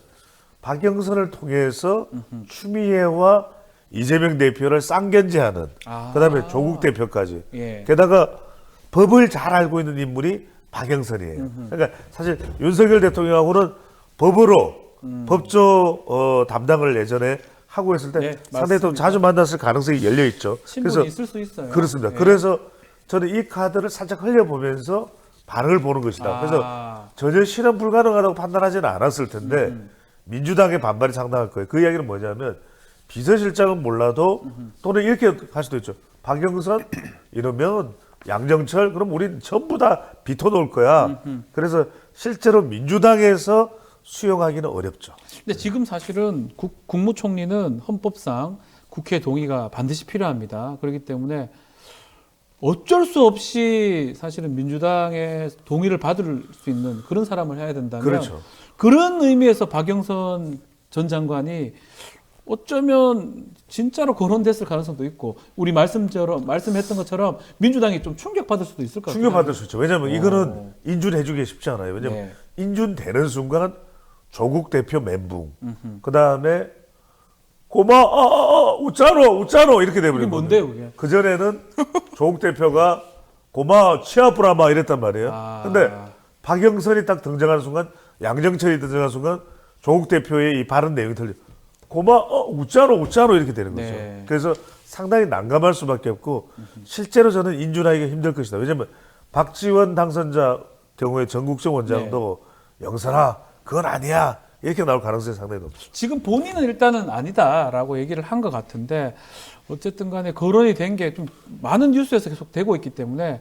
박영선을 통해서 추미애와 이재명 대표를 쌍견제하는 그다음에 조국 대표까지 게다가 법을 잘 알고 있는 인물이 박영선이에요. 그러니까 사실 윤석열 대통령하고는 법으로 법조 담당을 예전에 하고 있을 때 상당히 더 자주 만났을 가능성이 열려 있죠. 그래서 있을 수 있어요. 그렇습니다. 그래서 저는 이 카드를 살짝 흘려보면서 반응을 보는 것이다. 그래서 전혀 실현 불가능하다고 판단하지는 않았을 텐데 민주당의 반발이 상당할 거예요. 그 이야기는 뭐냐면 비서실장은 몰라도 또는 이렇게 할 수도 있죠. 박영선 이러면 양정철 그럼 우린 전부 다 비토놓을 거야. 그래서 실제로 민주당에서 수용하기는 어렵죠. 근데 지금 사실은 국무총리는 헌법상 국회 동의가 반드시 필요합니다. 그렇기 때문에 어쩔 수 없이 사실은 민주당의 동의를 받을 수 있는 그런 사람을 해야 된다면 그렇죠. 그런 의미에서 박영선 전 장관이 어쩌면 진짜로 거론됐을 가능성도 있고 우리 말씀했던 것처럼 민주당이 좀 충격받을 수도 있을 것 같아요. 충격받을 수 있죠. 왜냐하면 이거는 인준해주기 쉽지 않아요. 왜냐하면 인준되는 순간 조국 대표 멘붕, 그 다음에 고마 웃자노 이렇게 돼버린 거예요. 뭔데요, 그게? 그 전에는 조국 대표가 고마 치아프라마 이랬단 말이에요. 근데 박영선이 딱 등장하는 순간, 양정철이 등장하는 순간 조국 대표의 이 발언 내용이 틀려. 고마 웃자노 이렇게 되는 거죠. 네. 그래서 상당히 난감할 수밖에 없고 실제로 저는 인준하기가 힘들 것이다. 왜냐하면 박지원 당선자 경우에 전국정 원장도 영선아 그건 아니야 이렇게 나올 가능성이 상당히 높죠. 지금 본인은 일단은 아니다라고 얘기를 한 것 같은데 어쨌든 간에 거론이 된 게 좀 많은 뉴스에서 계속 되고 있기 때문에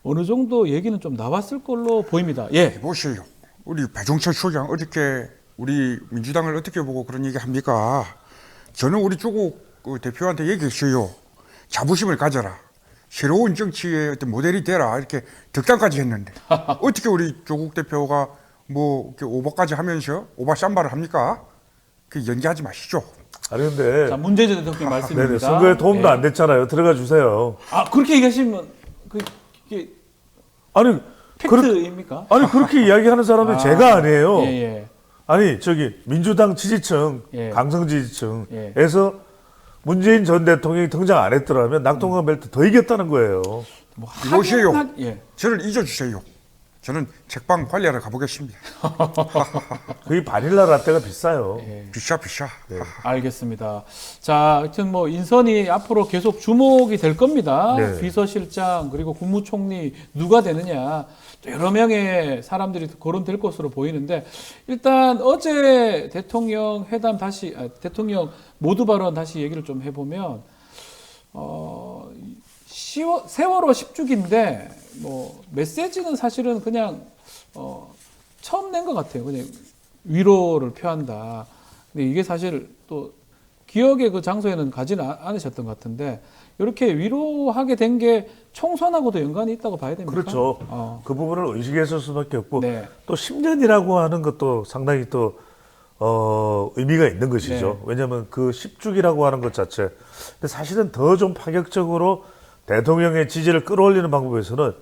어느 정도 얘기는 좀 나왔을 걸로 보입니다. 예. 보세요. 우리 배종철 소장 어떻게 우리 민주당을 어떻게 보고 그런 얘기 합니까? 저는 우리 조국 그 대표한테 얘기했어요. 자부심을 가져라. 새로운 정치의 어떤 모델이 되라. 이렇게 득담까지 했는데 어떻게 우리 조국 대표가 뭐 이렇게 오버까지 하면서 오바 쌈바를 합니까? 그 연기하지 마시죠. 아니 근데 자, 문재인 전 대통령 말씀입니다. 네네, 선거에 도움도 안 됐잖아요. 들어가 주세요. 아 그렇게 얘기하시면 그게 아니 팩트입니까? 아니 그렇게 이야기하는 사람은 제가 아니에요. 예. 아니 저기 민주당 지지층, 강성 지지층에서 문재인 전 대통령이 등장 안 했더라면 낙동강 벨트 더 이겼다는 거예요. 이보세요. 저를 잊어주세요. 저는 책방 관리하러 가보겠습니다. 거의 바닐라 라떼가 비싸요. 비싸. 네. 알겠습니다. 자, 하여튼 뭐 인선이 앞으로 계속 주목이 될 겁니다. 네. 비서실장 그리고 국무총리 누가 되느냐 여러 명의 사람들이 거론될 것으로 보이는데 일단 어제 대통령 회담 대통령 모두 발언 다시 얘기를 좀 해보면 세월호 10주기인데 뭐 메시지는 사실은 그냥 처음 낸 것 같아요. 그냥 위로를 표한다. 근데 이게 사실 또 기억의 그 장소에는 가지는 않으셨던 것 같은데 이렇게 위로하게 된 게 총선하고도 연관이 있다고 봐야 됩니까? 그렇죠. 그 부분을 의식했을 수밖에 없고 또 10년이라고 하는 것도 상당히 또 의미가 있는 것이죠. 왜냐하면 그 10주기라고 하는 것 자체. 근데 사실은 더 좀 파격적으로 대통령의 지지를 끌어올리는 방법에서는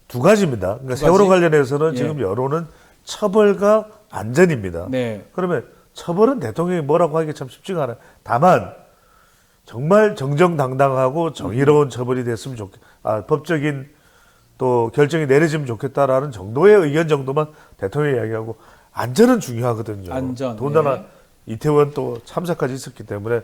두 가지입니다. 그러니까 세월호 관련해서는 지금 여론은 처벌과 안전입니다. 그러면 처벌은 대통령이 뭐라고 하기 참 쉽지가 않아요. 다만 정말 정정당당하고 정의로운 처벌이 됐으면 법적인 또 결정이 내려지면 좋겠다라는 정도의 의견 정도만 대통령이 이야기하고 안전은 중요하거든요. 안전. 더군다나 이태원 또 참사까지 있었기 때문에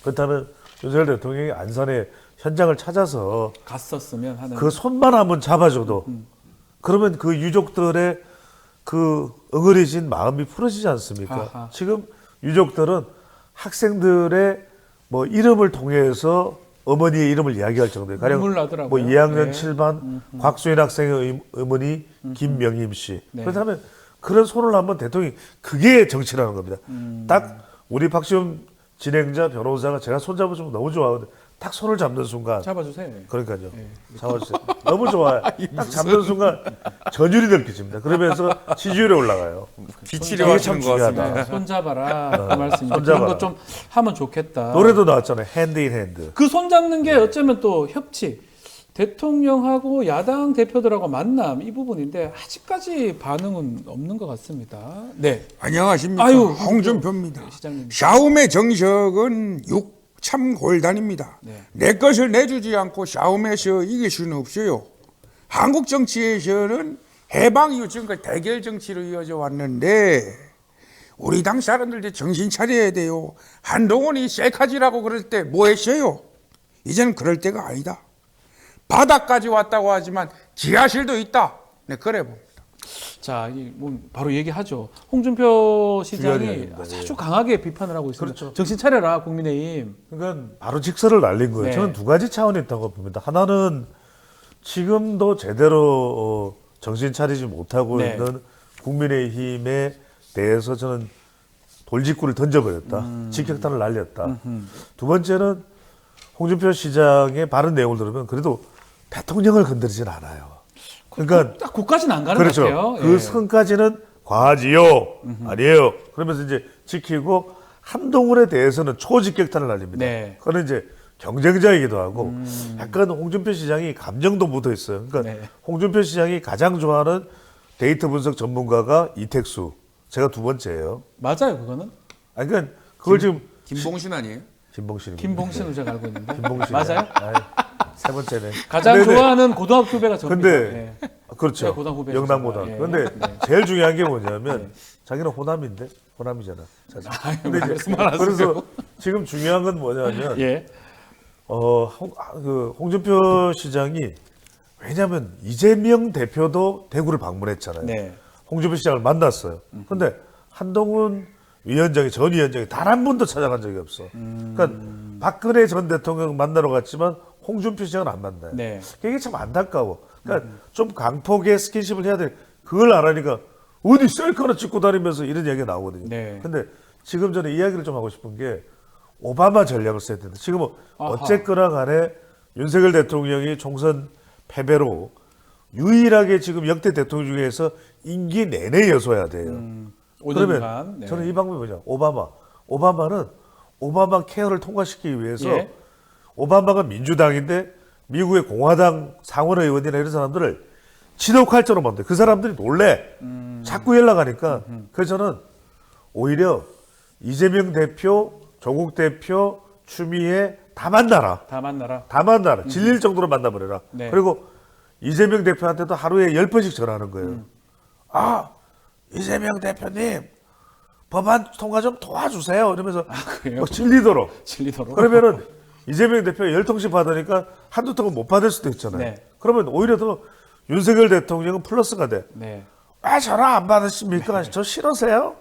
그렇다면 윤석열 대통령이 안산에 현장을 찾아서 갔었으면 하는 그 손만 한번 잡아줘도 그러면 그 유족들의 그 응어리진 마음이 풀어지지 않습니까? 지금 유족들은 학생들의 뭐 이름을 통해서 어머니의 이름을 이야기할 정도예요. 가령 뭐 2학년 7반 곽수인 학생의 어머니 김명임 씨. 그렇다면 그런 손을 한번 대통령이 그게 정치라는 겁니다. 딱 우리 박지원 진행자 변호사가 제가 손잡아주면 너무 좋아하거든요. 딱 손을 잡는 순간 잡아주세요. 그러니까요. 잡아주세요. 너무 좋아요. 딱 잡는 순간 전율이 느껴집니다. 그러면서 지지율이 올라가요. 기치려 하시는 것 같습니다. 손잡아라 그 말씀입니다. 그런 거 좀 하면 좋겠다. 노래도 나왔잖아요. 핸드 인 핸드. 그 손잡는 게 어쩌면 또 협치. 대통령하고 야당 대표들하고 만남 이 부분인데 아직까지 반응은 없는 것 같습니다. 네. 안녕하십니까. 홍준표입니다. 시장님. 싸움의 정석은 참골단입니다. 내 것을 내주지 않고 싸움에서 이길 수는 없어요. 한국 정치에서는 해방 이후 지금까지 대결 정치로 이어져 왔는데 우리 당 사람들도 정신 차려야 돼요. 한동훈이 셀카지라고 그럴 때 뭐 했어요? 이제는 그럴 때가 아니다. 바닥까지 왔다고 하지만 지하실도 있다. 네, 그래 봅니다. 자, 뭐 바로 얘기하죠. 홍준표 시장이 아주 강하게 비판을 하고 있습니다. 그렇죠. 정신 차려라, 국민의힘. 그러니까 바로 직설을 날린 거예요. 저는 두 가지 차원이 있다고 봅니다. 하나는 지금도 제대로 정신 차리지 못하고 있는 국민의힘에 대해서 저는 돌직구를 던져버렸다. 직격탄을 날렸다. 두 번째는 홍준표 시장의 발언 내용을 들으면 그래도 대통령을 건드리진 않아요. 그러니까 딱 그까지는 안 가는 그렇죠. 것 같아요. 그 선까지는 과하지요. 아니에요. 그러면서 이제 지키고 한동훈에 대해서는 초직격탄을 날립니다. 그거는 이제 경쟁자이기도 하고 약간 홍준표 시장이 감정도 묻어 있어요. 그러니까 홍준표 시장이 가장 좋아하는 데이터 분석 전문가가 이택수 제가 두 번째예요. 맞아요, 그거는? 아니 그러니까 그걸 지금 김봉신 아니에요? 김봉신. 김봉신으로 제가 알고 있는데. 김봉신. 맞아요? 세 번째네. 가장 좋아하는 고등학교 후배가 저입니다. 근데 네. 그렇죠. 고등학교 영남고등학교. 예. 근데 제일 중요한 게 뭐냐면 자기는 호남인데 호남이잖아. 사실. 근데 이제 그래서 지금 중요한 건 뭐냐면 예. 그 홍준표 시장이 왜냐하면 이재명 대표도 대구를 방문했잖아요. 네. 홍준표 시장을 만났어요. 근데 한동훈 위원장이 전 위원장이 단 한 번도 찾아간 적이 없어. 그러니까 박근혜 전 대통령 만나러 갔지만 홍준표 시장은 안 만나요. 네. 이게 참 안타까워. 그러니까 좀 강폭의 스킨십을 해야 돼. 그걸 안 하니까 어디 셀카나 찍고 다니면서 이런 얘기가 나오거든요. 네. 근데 지금 저는 이야기를 좀 하고 싶은 게 오바마 전략을 써야 된다. 지금은 어쨌거나 간에 윤석열 대통령이 총선 패배로 유일하게 지금 역대 대통령 중에서 임기 내내 여소해야 돼요. 그러면 네. 저는 이 방법이 뭐냐. 오바마는 오바마 케어를 통과시키기 위해서 예. 오바마가 민주당인데 미국의 공화당 상원의원이나 이런 사람들을 지독할처럼 만들어. 그 사람들이 놀래. 자꾸 연락하니까. 그래서 저는 오히려 이재명 대표, 조국 대표, 추미애 다 만나라. 다 만나라. 다 만나라. 질릴 정도로 만나버려라. 네. 그리고 이재명 대표한테도 하루에 10번씩 전화하는 거예요. 아, 이재명 대표님 법안 통과 좀 도와주세요. 이러면서 막 질리도록. 그러면은 이재명 대표가 10통씩 받으니까 한두 통은 못 받을 수도 있잖아요. 네. 그러면 오히려 더 윤석열 대통령은 플러스가 돼. 네. 왜 전화 안 받으십니까? 저 싫으세요?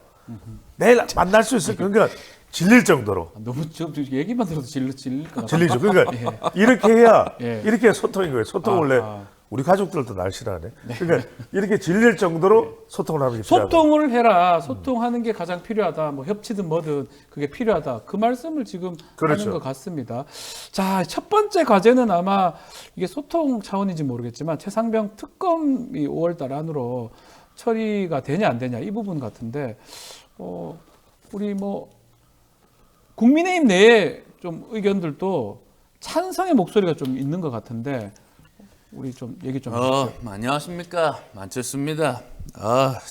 내일 만날 수 있을 그러니까 질릴 정도로. 너무 좀 얘기만 들어도 질릴 것 같아요. 질리죠. 그러니까 예. 이렇게 해야 예. 이렇게 해야 소통인 거예요. 소통 원래 우리 가족들도 날 싫어하네. 그러니까 이렇게 질릴 정도로 소통을 하는 게 필요하다. 소통을 해라. 소통하는 게 가장 필요하다. 뭐 협치든 뭐든 그게 필요하다. 그 말씀을 지금 그렇죠. 하는 것 같습니다. 자, 첫 번째 과제는 아마 이게 소통 차원인지 모르겠지만 최상병 특검이 5월달 안으로 처리가 되냐 안 되냐 이 부분 같은데 우리 뭐 국민의힘 내에 좀 의견들도 찬성의 목소리가 좀 있는 것 같은데 우리 좀 얘기 좀 해주세요. 안녕하십니까, 만철수입니다.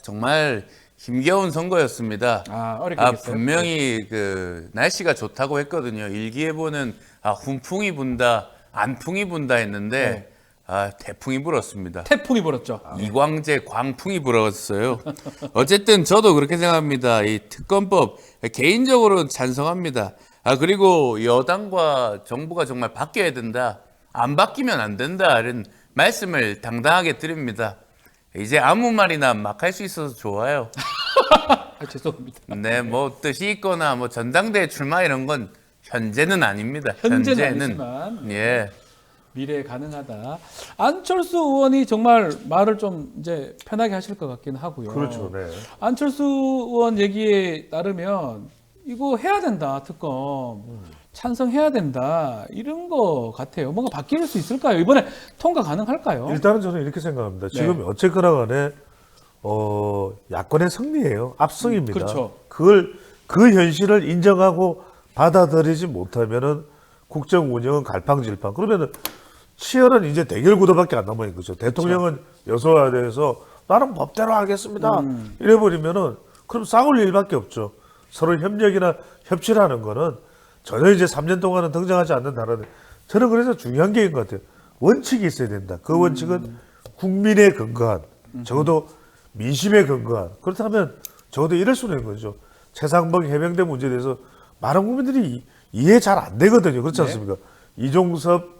정말 힘겨운 선거였습니다. 어렵겠어요. 분명히 그 날씨가 좋다고 했거든요. 일기예보는 훈풍이 분다, 안풍이 분다 했는데 태풍이 불었습니다. 태풍이 불었죠. 이광재 광풍이 불었어요. 어쨌든 저도 그렇게 생각합니다. 이 특검법 개인적으로는 찬성합니다. 그리고 여당과 정부가 정말 바뀌어야 된다. 안 바뀌면 안 된다. 이런 말씀을 당당하게 드립니다. 이제 아무 말이나 막 할 수 있어서 좋아요. 죄송합니다. 네, 뭐 뜻이 있거나 뭐 전당대회 출마 이런 건 현재는 아닙니다. 현재는 아니지만 예. 미래에 가능하다. 안철수 의원이 정말 말을 좀 이제 편하게 하실 것 같긴 하고요. 그렇죠. 네. 안철수 의원 얘기에 따르면 이거 해야 된다. 특검. 찬성해야 된다. 이런 거 같아요. 뭔가 바뀔 수 있을까요? 이번에 통과 가능할까요? 일단은 저는 이렇게 생각합니다. 지금 네. 어쨌거나 간에 야권의 승리예요. 압승입니다. 그렇죠. 그 현실을 인정하고 받아들이지 못하면은 국정 운영은 갈팡질팡. 그러면은 치열한 이제 대결 구도밖에 안 남아 있는 거죠. 대통령은 여소야대에서 나는 법대로 하겠습니다. 이래버리면은 그럼 싸울 일밖에 없죠. 서로 협력이나 협치를 하는 거는 전혀 이제 3년 동안은 등장하지 않는다는. 저는 그래서 중요한 게 있는 것 같아요. 원칙이 있어야 된다. 그 원칙은 국민에 근거한, 적어도 민심에 근거한. 그렇다면 적어도 이럴 수는 있는 거죠. 최상봉 해병대 문제에 대해서 많은 국민들이 이해 잘 안 되거든요. 그렇지 않습니까? 이종섭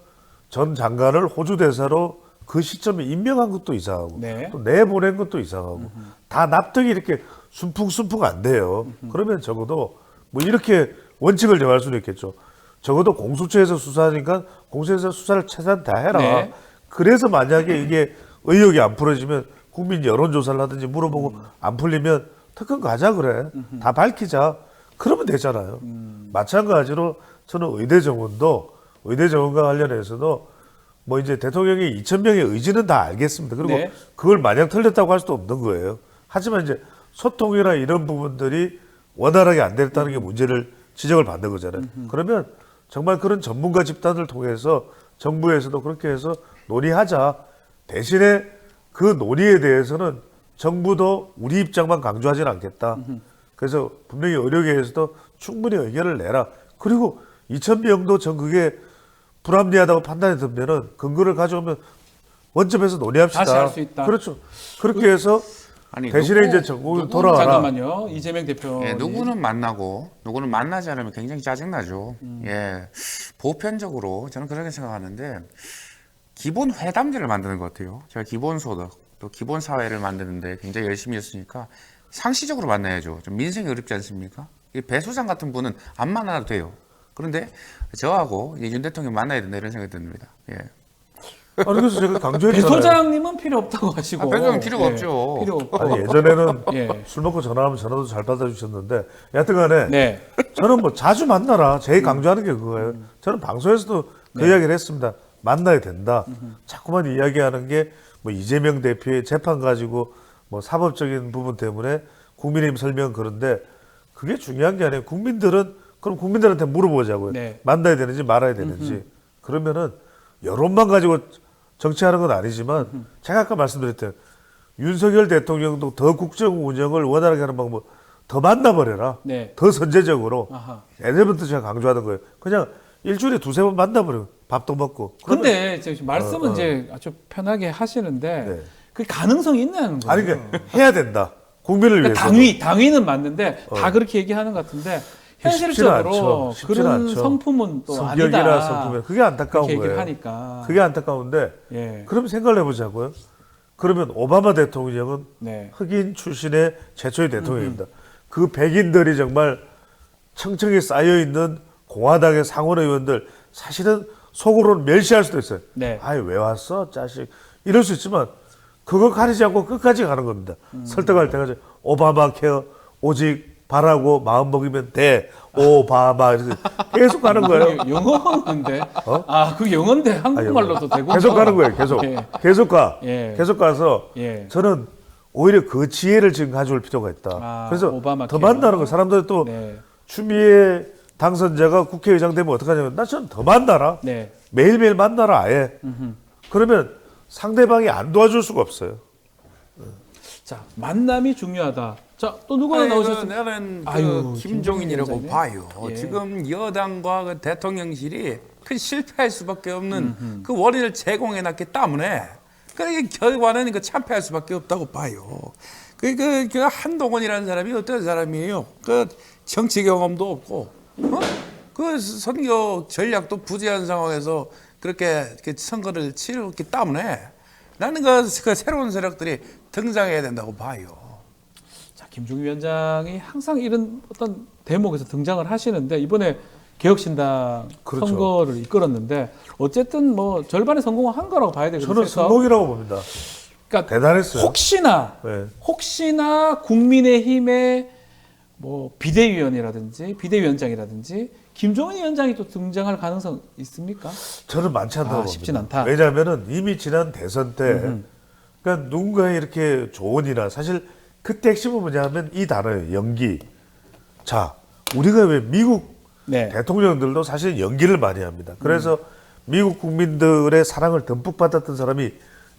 전 장관을 호주 대사로 그 시점에 임명한 것도 이상하고 또 내보낸 것도 이상하고 다 납득이 이렇게 순풍순풍 안 돼요. 그러면 적어도 뭐 이렇게 원칙을 정할 수는 있겠죠. 적어도 공수처에서 수사하니까 공수처에서 수사를 최대한 다 해라. 네. 그래서 만약에 이게 의혹이 안 풀어지면 국민 여론조사를 하든지 물어보고 안 풀리면 특검 가자 그래. 다 밝히자. 그러면 되잖아요. 마찬가지로 저는 의대 정원과 관련해서도 뭐 이제 대통령이 2,000명의 의지는 다 알겠습니다. 그리고 네. 그걸 마냥 틀렸다고 할 수도 없는 거예요. 하지만 이제 소통이나 이런 부분들이 원활하게 안 됐다는 게 문제를 지적을 받는 거잖아요. 그러면 정말 그런 전문가 집단을 통해서 정부에서도 그렇게 해서 논의하자. 대신에 그 논의에 대해서는 정부도 우리 입장만 강조하지는 않겠다. 그래서 분명히 의료계에서도 충분히 의견을 내라. 그리고 2,000명도 전국에 불합리하다고 판단이 들면은 근거를 가져오면 원점에서 논의합시다. 다시 할 수 있다. 그렇죠. 그렇게 해서 대신에 이제 전국을 돌아와라. 잠깐만요. 이재명 대표. 예, 누구는 만나고 누구는 만나지 않으면 굉장히 짜증나죠. 예, 보편적으로 저는 그렇게 생각하는데 기본 회담제를 만드는 것 같아요. 제가 기본소득 또 기본사회를 만드는데 굉장히 열심히 했으니까 상시적으로 만나야죠. 좀 민생이 어렵지 않습니까? 이 배 소장 같은 분은 안 만나도 돼요. 그런데 저하고 이제 윤 대통령 만나야 된다 이런 생각이 듭니다. 예. 아니 그래서 제가 강조했잖아요. 배 소장님은 필요 없다고 하시고. 배 소장 필요가 없죠. 필요 없고. 아니 예전에는 예. 술 먹고 전화하면 전화도 잘 받아주셨는데 여하튼간에 네. 저는 뭐 자주 만나라. 제일 강조하는 게 그거예요. 저는 방송에서도 그 이야기를 했습니다. 만나야 된다. 자꾸만 이야기하는 게 뭐 이재명 대표의 재판 가지고 뭐 사법적인 부분 때문에 국민의힘 설명 그런데 그게 중요한 게 아니에요. 국민들은 그럼 국민들한테 물어보자고요. 네. 만나야 되는지 말아야 되는지. 그러면은 여론만 가지고 정치하는 건 아니지만 제가 아까 말씀드렸던 윤석열 대통령도 더 국정 운영을 원활하게 하는 방법 더 만나버려라. 네. 더 선제적으로. 아하. 예전부터 제가 강조하던 거예요. 그냥 일주일에 2-3번 만나버려요. 밥도 먹고. 근데 말씀은 이제 아주 편하게 하시는데 네. 그 가능성이 있냐는 거예요. 아니 그러니까 해야 된다. 국민을 위해서. 당위는 맞는데 다 그렇게 얘기하는 것 같은데 현실적으로 그런 성품은 또 성격이나 아니다. 성품이 그게 안타까운 그렇게 얘기를 거예요. 하니까. 그게 안타까운데 예. 그럼 생각을 해보자고요. 그러면 오바마 대통령은 네. 흑인 출신의 최초의 대통령입니다. 그 백인들이 정말 청청이 쌓여있는 공화당의 상원의원들 사실은 속으로는 멸시할 수도 있어요. 네. 아이 왜 왔어 자식 이럴 수 있지만 그거 가리지 않고 끝까지 가는 겁니다. 설득할 때까지 오바마 케어 오직 바라고 마음 먹이면 돼 오바마 이렇게 계속 가는 거예요. 영어인데 그 영어인데 한국말로도 되고 계속 가는 거예요. 계속 예. 계속 가 예. 계속 가서 예. 저는 오히려 그 지혜를 지금 가져올 필요가 있다. 그래서 오바마 더 케어. 만나는 거 사람들이 또 네. 추미애 당선자가 국회의장 되면 어떡하냐면 나 저는 더 만나라. 네. 매일매일 만나라 아예. 그러면 상대방이 안 도와줄 수가 없어요. 자, 만남이 중요하다. 자, 또 누가 나오셨습니까? 나는 아유, 김종인이라고 김종인 봐요. 예. 지금 여당과 그 대통령실이 큰 실패할 수밖에 없는 그 원인을 제공해놨기 때문에 그 결과는 그 참패할 수밖에 없다고 봐요. 그 한동훈이라는 사람이 어떤 사람이에요? 그 정치 경험도 없고, 그 선거 전략도 부재한 상황에서 그렇게 선거를 치렀기 때문에 나는 그 새로운 세력들이 등장해야 된다고 봐요. 자, 김종인 위원장이 항상 이런 어떤 대목에서 등장을 하시는데 이번에 개혁신당 그렇죠. 선거를 이끌었는데 어쨌든 뭐 절반의 성공을 한 거라고 봐야 되거든요. 저는 성공이라고 봅니다. 그러니까 대단했어요. 혹시나 국민의힘의 뭐 비대위원이라든지 비대위원장이라든지 김종인 위원장이 또 등장할 가능성 있습니까? 저는 많지 않다고 봅니다. 쉽진 않다. 왜냐하면은 이미 지난 대선 때 그러니까 누군가의 이렇게 조언이나 사실 그때 핵심은 뭐냐면 이 단어예요. 연기. 자, 우리가 왜 미국 대통령들도 사실 연기를 많이 합니다. 그래서 미국 국민들의 사랑을 듬뿍 받았던 사람이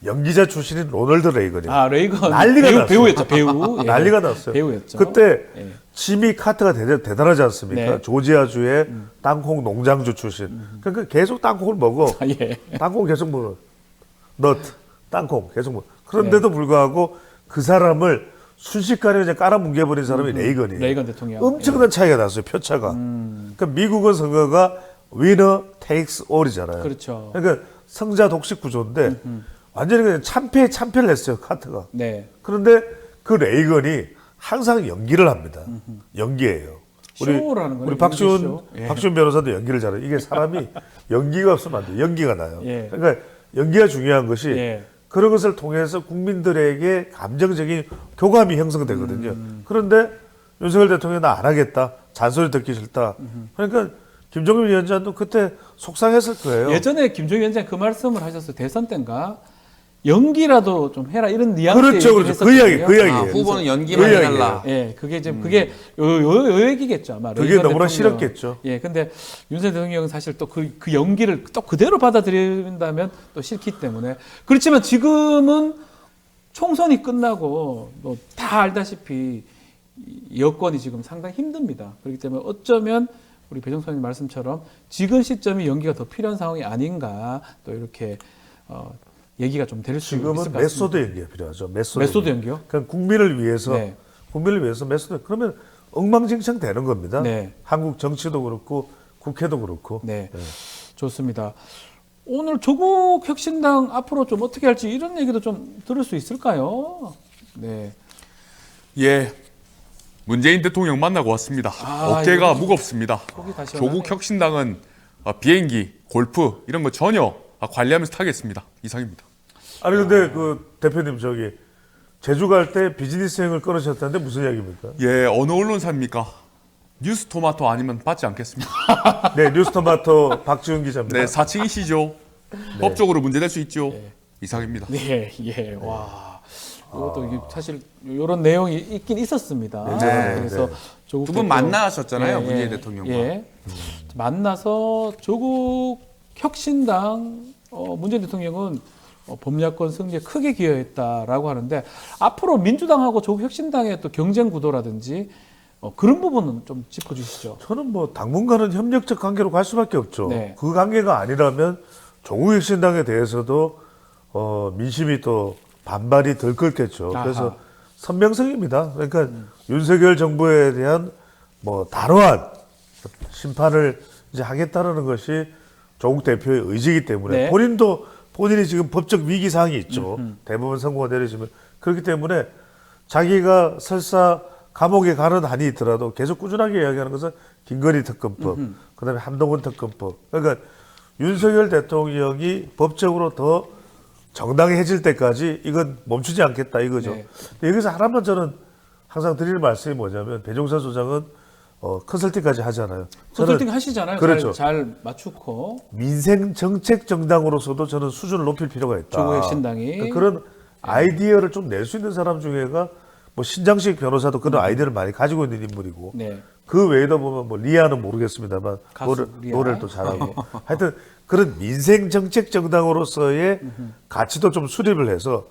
연기자 출신인 로널드 레이건이에요. 레이건 난리가 났어요. 배우였죠. 배우. 예. 난리가 났어요. 배우였죠. 그때 예. 지미 카터가 대단하지 않습니까? 네. 조지아주의 땅콩 농장주 출신. 그러니까 계속 땅콩을 먹어. 예. 땅콩 계속 먹어. 너트, 땅콩 계속 먹어. 그런데도 불구하고 그 사람을 순식간에 그냥 깔아뭉개버린 사람이 레이건이에요. 레이건 대통령. 엄청난 차이가 났어요. 표차가. 그러니까 미국은 선거가 winner takes all이잖아요. 그렇죠. 그러니까 성자 독식 구조인데 완전히 그냥 참패를 했어요. 카트가. 네. 그런데 그 레이건이 항상 연기를 합니다. 연기예요. 쇼라는 거예요. 우리 박지훈 쇼. 예. 변호사도 연기를 잘해요. 이게 사람이 연기가 없으면 안 돼. 연기가 나요. 예. 그러니까 연기가 중요한 것이 예. 그런 것을 통해서 국민들에게 감정적인 교감이 형성되거든요. 그런데 윤석열 대통령이 나 안 하겠다. 잔소리 듣기 싫다. 그러니까 김종인 위원장도 그때 속상했을 거예요. 예전에 김종인 위원장이 그 말씀을 하셨어요. 대선 때인가? 연기라도 좀 해라 이런 뉘앙스의 그렇죠, 얘기를 그렇죠. 그 했었거든요. 이야기예요. 후보는 연기만 해달라. 예, 그게 이제 그게 요 얘기겠죠 아마. 그게 너무나 싫었겠죠. 예, 근데 윤석열 대통령은 사실 또 그 연기를 또 그대로 받아들인다면 또 싫기 때문에 그렇지만 지금은 총선이 끝나고 뭐 다 알다시피 여건이 지금 상당히 힘듭니다. 그렇기 때문에 어쩌면 우리 배종선님 말씀처럼 지금 시점이 연기가 더 필요한 상황이 아닌가 또 이렇게 얘기가 좀 될 수 있을 것 지금은 같습니다. 메소드 연기가 필요하죠. 메소드 연기요? 그러니까 국민을 위해서 네. 메소드. 그러면 엉망진창 되는 겁니다. 네. 한국 정치도 그렇고 국회도 그렇고. 네. 좋습니다. 오늘 조국 혁신당 앞으로 좀 어떻게 할지 이런 얘기도 좀 들을 수 있을까요? 네. 예. 문재인 대통령 만나고 왔습니다. 어깨가 무겁습니다. 조국 혁신당은 비행기, 골프 이런 거 전혀 관리하면서 타겠습니다. 이상입니다. 아니 근데 그 대표님 저기 제주 갈 때 비즈니스행을 끊으셨다는데 무슨 이야기입니까? 예, 어느 언론사입니까? 뉴스토마토 아니면 받지 않겠습니다. 네, 뉴스토마토 박지훈 기자입니다. 네, 사칭이시죠. 법적으로 문제될 수 있죠. 이상입니다. 네, 예, 와. 이것도 이게 사실 이런 내용이 있긴 있었습니다. 네, 그래서 조국 두 분 만나셨잖아요, 문재인 대통령과. 예. 만나서 조국 혁신당 문재인 대통령은 범야권 승리에 크게 기여했다라고 하는데 앞으로 민주당하고 조국 혁신당의 또 경쟁 구도라든지 그런 부분은 좀 짚어주시죠. 저는 뭐 당분간은 협력적 관계로 갈 수밖에 없죠. 네. 그 관계가 아니라면 조국 혁신당에 대해서도 민심이 또 반발이 덜 끓겠죠. 아하. 그래서 선명성입니다. 그러니까 윤석열 정부에 대한 뭐 단호한 심판을 이제 하겠다는 것이 조국 대표의 의지이기 때문에 네. 본인이 지금 법적 위기 사항이 있죠. 대법원 선고가 내려지면 그렇기 때문에 자기가 설사 감옥에 가는 한이 있더라도 계속 꾸준하게 이야기하는 것은 김건희 특검법, 그다음에 한동훈 특검법. 그러니까 윤석열 대통령이 법적으로 더 정당해질 때까지 이건 멈추지 않겠다 이거죠. 네. 근데 여기서 하나만 저는 항상 드리는 말씀이 뭐냐면 배종찬 소장은 컨설팅까지 하잖아요. 컨설팅 하시잖아요. 그렇죠. 잘 맞추고 민생 정책 정당으로서도 저는 수준을 높일 필요가 있다. 조국 혁신당이 그러니까 그런 아이디어를 좀 낼 수 있는 사람 중에가 뭐 신장식 변호사도 그런 아이디어를 많이 가지고 있는 인물이고 네. 그 외에도 보면 뭐 리아는 모르겠습니다만 가수 리아. 노래를 또 잘하고 하여튼 그런 민생 정책 정당으로서의 가치도 좀 수립을 해서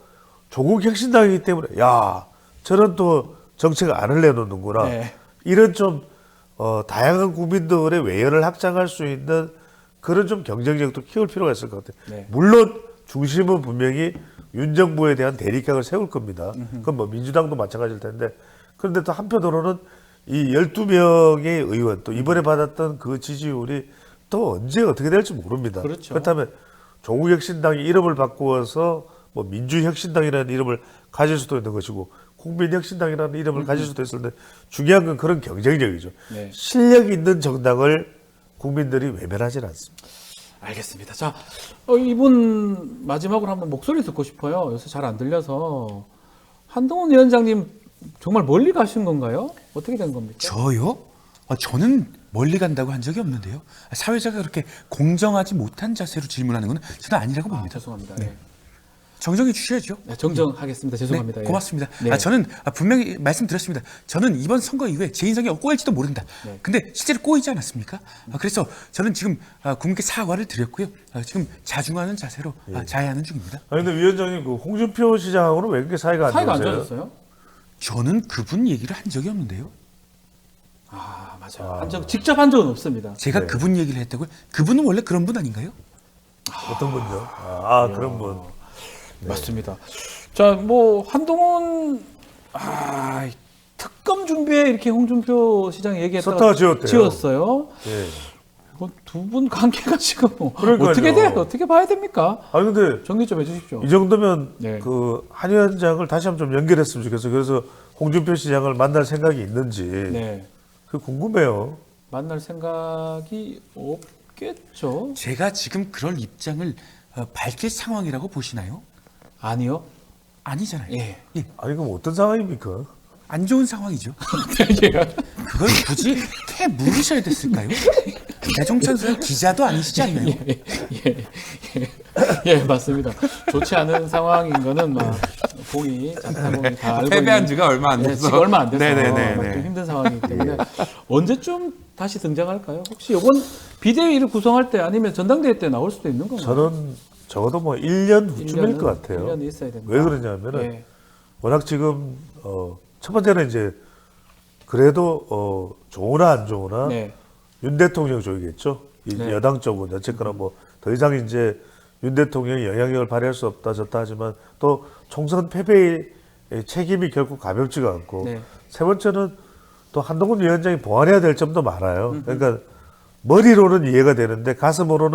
조국 혁신당이기 때문에 야 저런 또 정책안을 내놓는구나 네. 이런 좀 다양한 국민들의 외연을 확장할 수 있는 그런 좀 경쟁력도 키울 필요가 있을 것 같아요. 네. 물론 중심은 분명히 윤 정부에 대한 대립각을 세울 겁니다. 그건 뭐 민주당도 마찬가지일 텐데 그런데 또 한편으로는 이 12명의 의원 또 이번에 받았던 그 지지율이 또 언제 어떻게 될지 모릅니다. 그렇죠. 그렇다면 조국 혁신당이 이름을 바꾸어서 뭐 민주혁신당이라는 이름을 가질 수도 있는 것이고 국민혁신당이라는 이름을 가질 수도 있을 텐데 중요한 건 그런 경쟁력이죠. 네. 실력 있는 정당을 국민들이 외면하지는 않습니다. 알겠습니다. 자, 이분 마지막으로 한번 목소리 듣고 싶어요. 요새 잘 안 들려서. 한동훈 위원장님 정말 멀리 가신 건가요? 어떻게 된 겁니까? 저요? 저는 멀리 간다고 한 적이 없는데요. 사회자가 그렇게 공정하지 못한 자세로 질문하는 건 저는 아니라고 봅니다. 죄송합니다. 네. 정정해 주셔야죠. 네, 정정하겠습니다. 죄송합니다. 네, 예. 고맙습니다. 네. 저는 분명히 말씀드렸습니다. 저는 이번 선거 이후에 제 인생이 꼬일지도 모른다. 네. 근데 실제로 꼬이지 않았습니까? 그래서 저는 지금 국민께 사과를 드렸고요. 지금 자중하는 자세로 자해하는 중입니다. 아니 근데 위원장님 그 홍준표 시장하고는 왜 그렇게 사이가 안 좋으세요? 좋아졌어요? 저는 그분 얘기를 한 적이 없는데요. 아, 맞아요. 직접 한 적은 없습니다. 제가 네. 그분 얘기를 했다고요? 그분은 원래 그런 분 아닌가요? 어떤 분요? 그런 분. 네. 맞습니다. 자, 뭐 한동훈 특검 준비에 이렇게 홍준표 시장이 얘기했다가 서타가 지었대요. 지었어요. 네. 두 분 관계가 지금 뭐 그러니까요. 어떻게 돼요? 어떻게 봐야 됩니까? 아니 근데 정리 좀 해주십시오. 이 정도면 네. 그 한 위원장을 다시 한번 좀 연결했으면 좋겠어요. 그래서 홍준표 시장을 만날 생각이 있는지 네. 그 궁금해요. 만날 생각이 없겠죠. 제가 지금 그럴 입장을 밝힐 상황이라고 보시나요? 아니요. 아니잖아요. 예. 아니 그럼 어떤 상황입니까? 안 좋은 상황이죠. 예. 그걸 굳이 캐 물으셔야 됐을까요? 배종찬 선생 기자도 아니시지 않나요? 예, 맞습니다. 좋지 않은 상황인 거는 막 공이 자타공이 다 알고 패배한 있는, 지가 얼마 안 돼서. 지금 얼마 안 돼서 네네네. 좀 힘든 상황이기 때문에 언제쯤 다시 등장할까요? 혹시 이번 비대위를 구성할 때 아니면 전당대회 때 나올 수도 있는 건가요? 저는 적어도 뭐 1년 후쯤일 1년은, 것 같아요. 1년이 있어야 된다. 왜 그러냐면은 예. 워낙 지금 첫 번째는 이제 그래도 좋으나 안 좋으나 네. 윤 대통령 쪽이겠죠. 이 네. 여당 쪽은 어쨌거나 뭐 더 이상 이제 윤 대통령이 영향력을 발휘할 수 없다 졌다 하지만 또 총선 패배의 책임이 결코 가볍지가 않고 네. 세 번째는 또 한동훈 위원장이 보완해야 될 점도 많아요. 그러니까 머리로는 이해가 되는데 가슴으로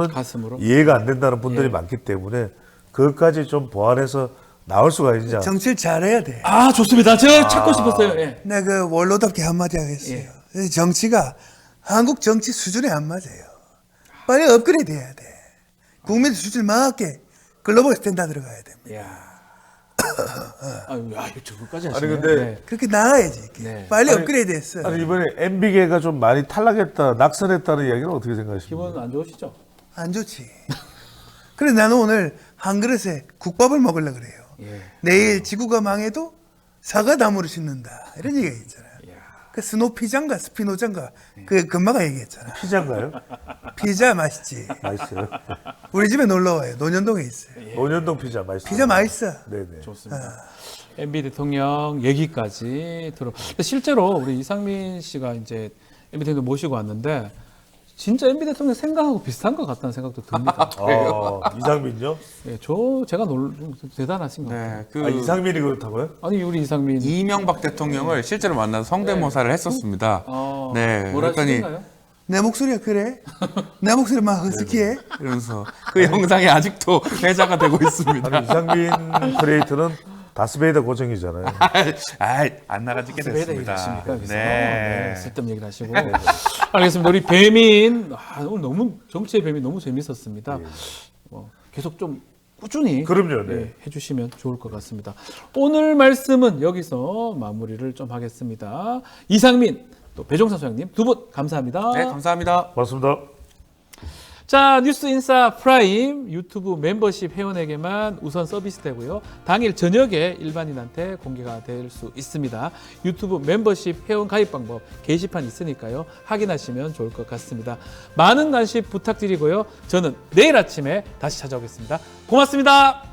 이해가 안 된다는 분들이 많기 때문에 그것까지 좀 보완해서 나올 수가 있냐. 정치를 잘해야 돼. 아, 좋습니다. 제가 찾고 싶었어요. 예. 내가 그 원로답게 한마디 하겠어요. 정치가 한국 정치 수준에 안 맞아요. 빨리 업그레이드 해야 돼. 국민 수준 맞게 글로벌 스탠다드 들어가야 됩니다. 아유, 저거까지 아니 하시네. 근데 그렇게 나가야지. 빨리 업그레이드 했어. 아니 이번에 MB계가 좀 많이 탈락했다, 낙선했다는 이야기는 어떻게 생각하십니까? 기분 안 좋으시죠? 안 좋지. 그래 나는 오늘 한 그릇에 국밥을 먹으려고 그래요. 내일 지구가 망해도 사과나무를 심는다. 이런 얘기가 있잖아요. 그 스노피자인가 스피노자인가 그 금마가 얘기했잖아. 피자인가요? 피자 맛있지. 맛있어요. 우리 집에 놀러 와요. 논현동에 있어요. 논현동 피자 맛있어요. 피자 맛있어. 네네. 좋습니다. MB 대통령 얘기까지 들어. 실제로 우리 이상민 씨가 이제 MB 대통령 모시고 왔는데 진짜 MB 대통령 생각하고 비슷한 것 같다는 생각도 듭니다. 이상민요? 예, 제가 대단하신 것 같아요. 이상민이 그렇다고요? 아니 우리 이상민 이명박 대통령을 실제로 만나서 성대모사를 했었습니다. 네, 뭐라 그랬더니 하시던가요? 내 목소리가 그래? 내 목소리 막 허스키해? 이러면서 그 영상이 아직도 회자가 되고 있습니다. 아니, 이상민 크리에이터는 다스베이더 고정이잖아요. 안 나가지게 다스베이더 됐습니다. 얘기하십니까, 여기서? 네. 쓸데없는 얘기를 하시고. 알겠습니다. 우리 배민 오늘 너무 정치의 배민 너무 재밌었습니다. 계속 좀 꾸준히 그럼요, 네. 해주시면 좋을 것 같습니다. 오늘 말씀은 여기서 마무리를 좀 하겠습니다. 이상민 또 배종사 소장님 두 분 감사합니다. 네, 감사합니다. 고맙습니다. 자, 뉴스인사 프라임 유튜브 멤버십 회원에게만 우선 서비스되고요. 당일 저녁에 일반인한테 공개가 될 수 있습니다. 유튜브 멤버십 회원 가입 방법 게시판 있으니까요. 확인하시면 좋을 것 같습니다. 많은 관심 부탁드리고요. 저는 내일 아침에 다시 찾아오겠습니다. 고맙습니다.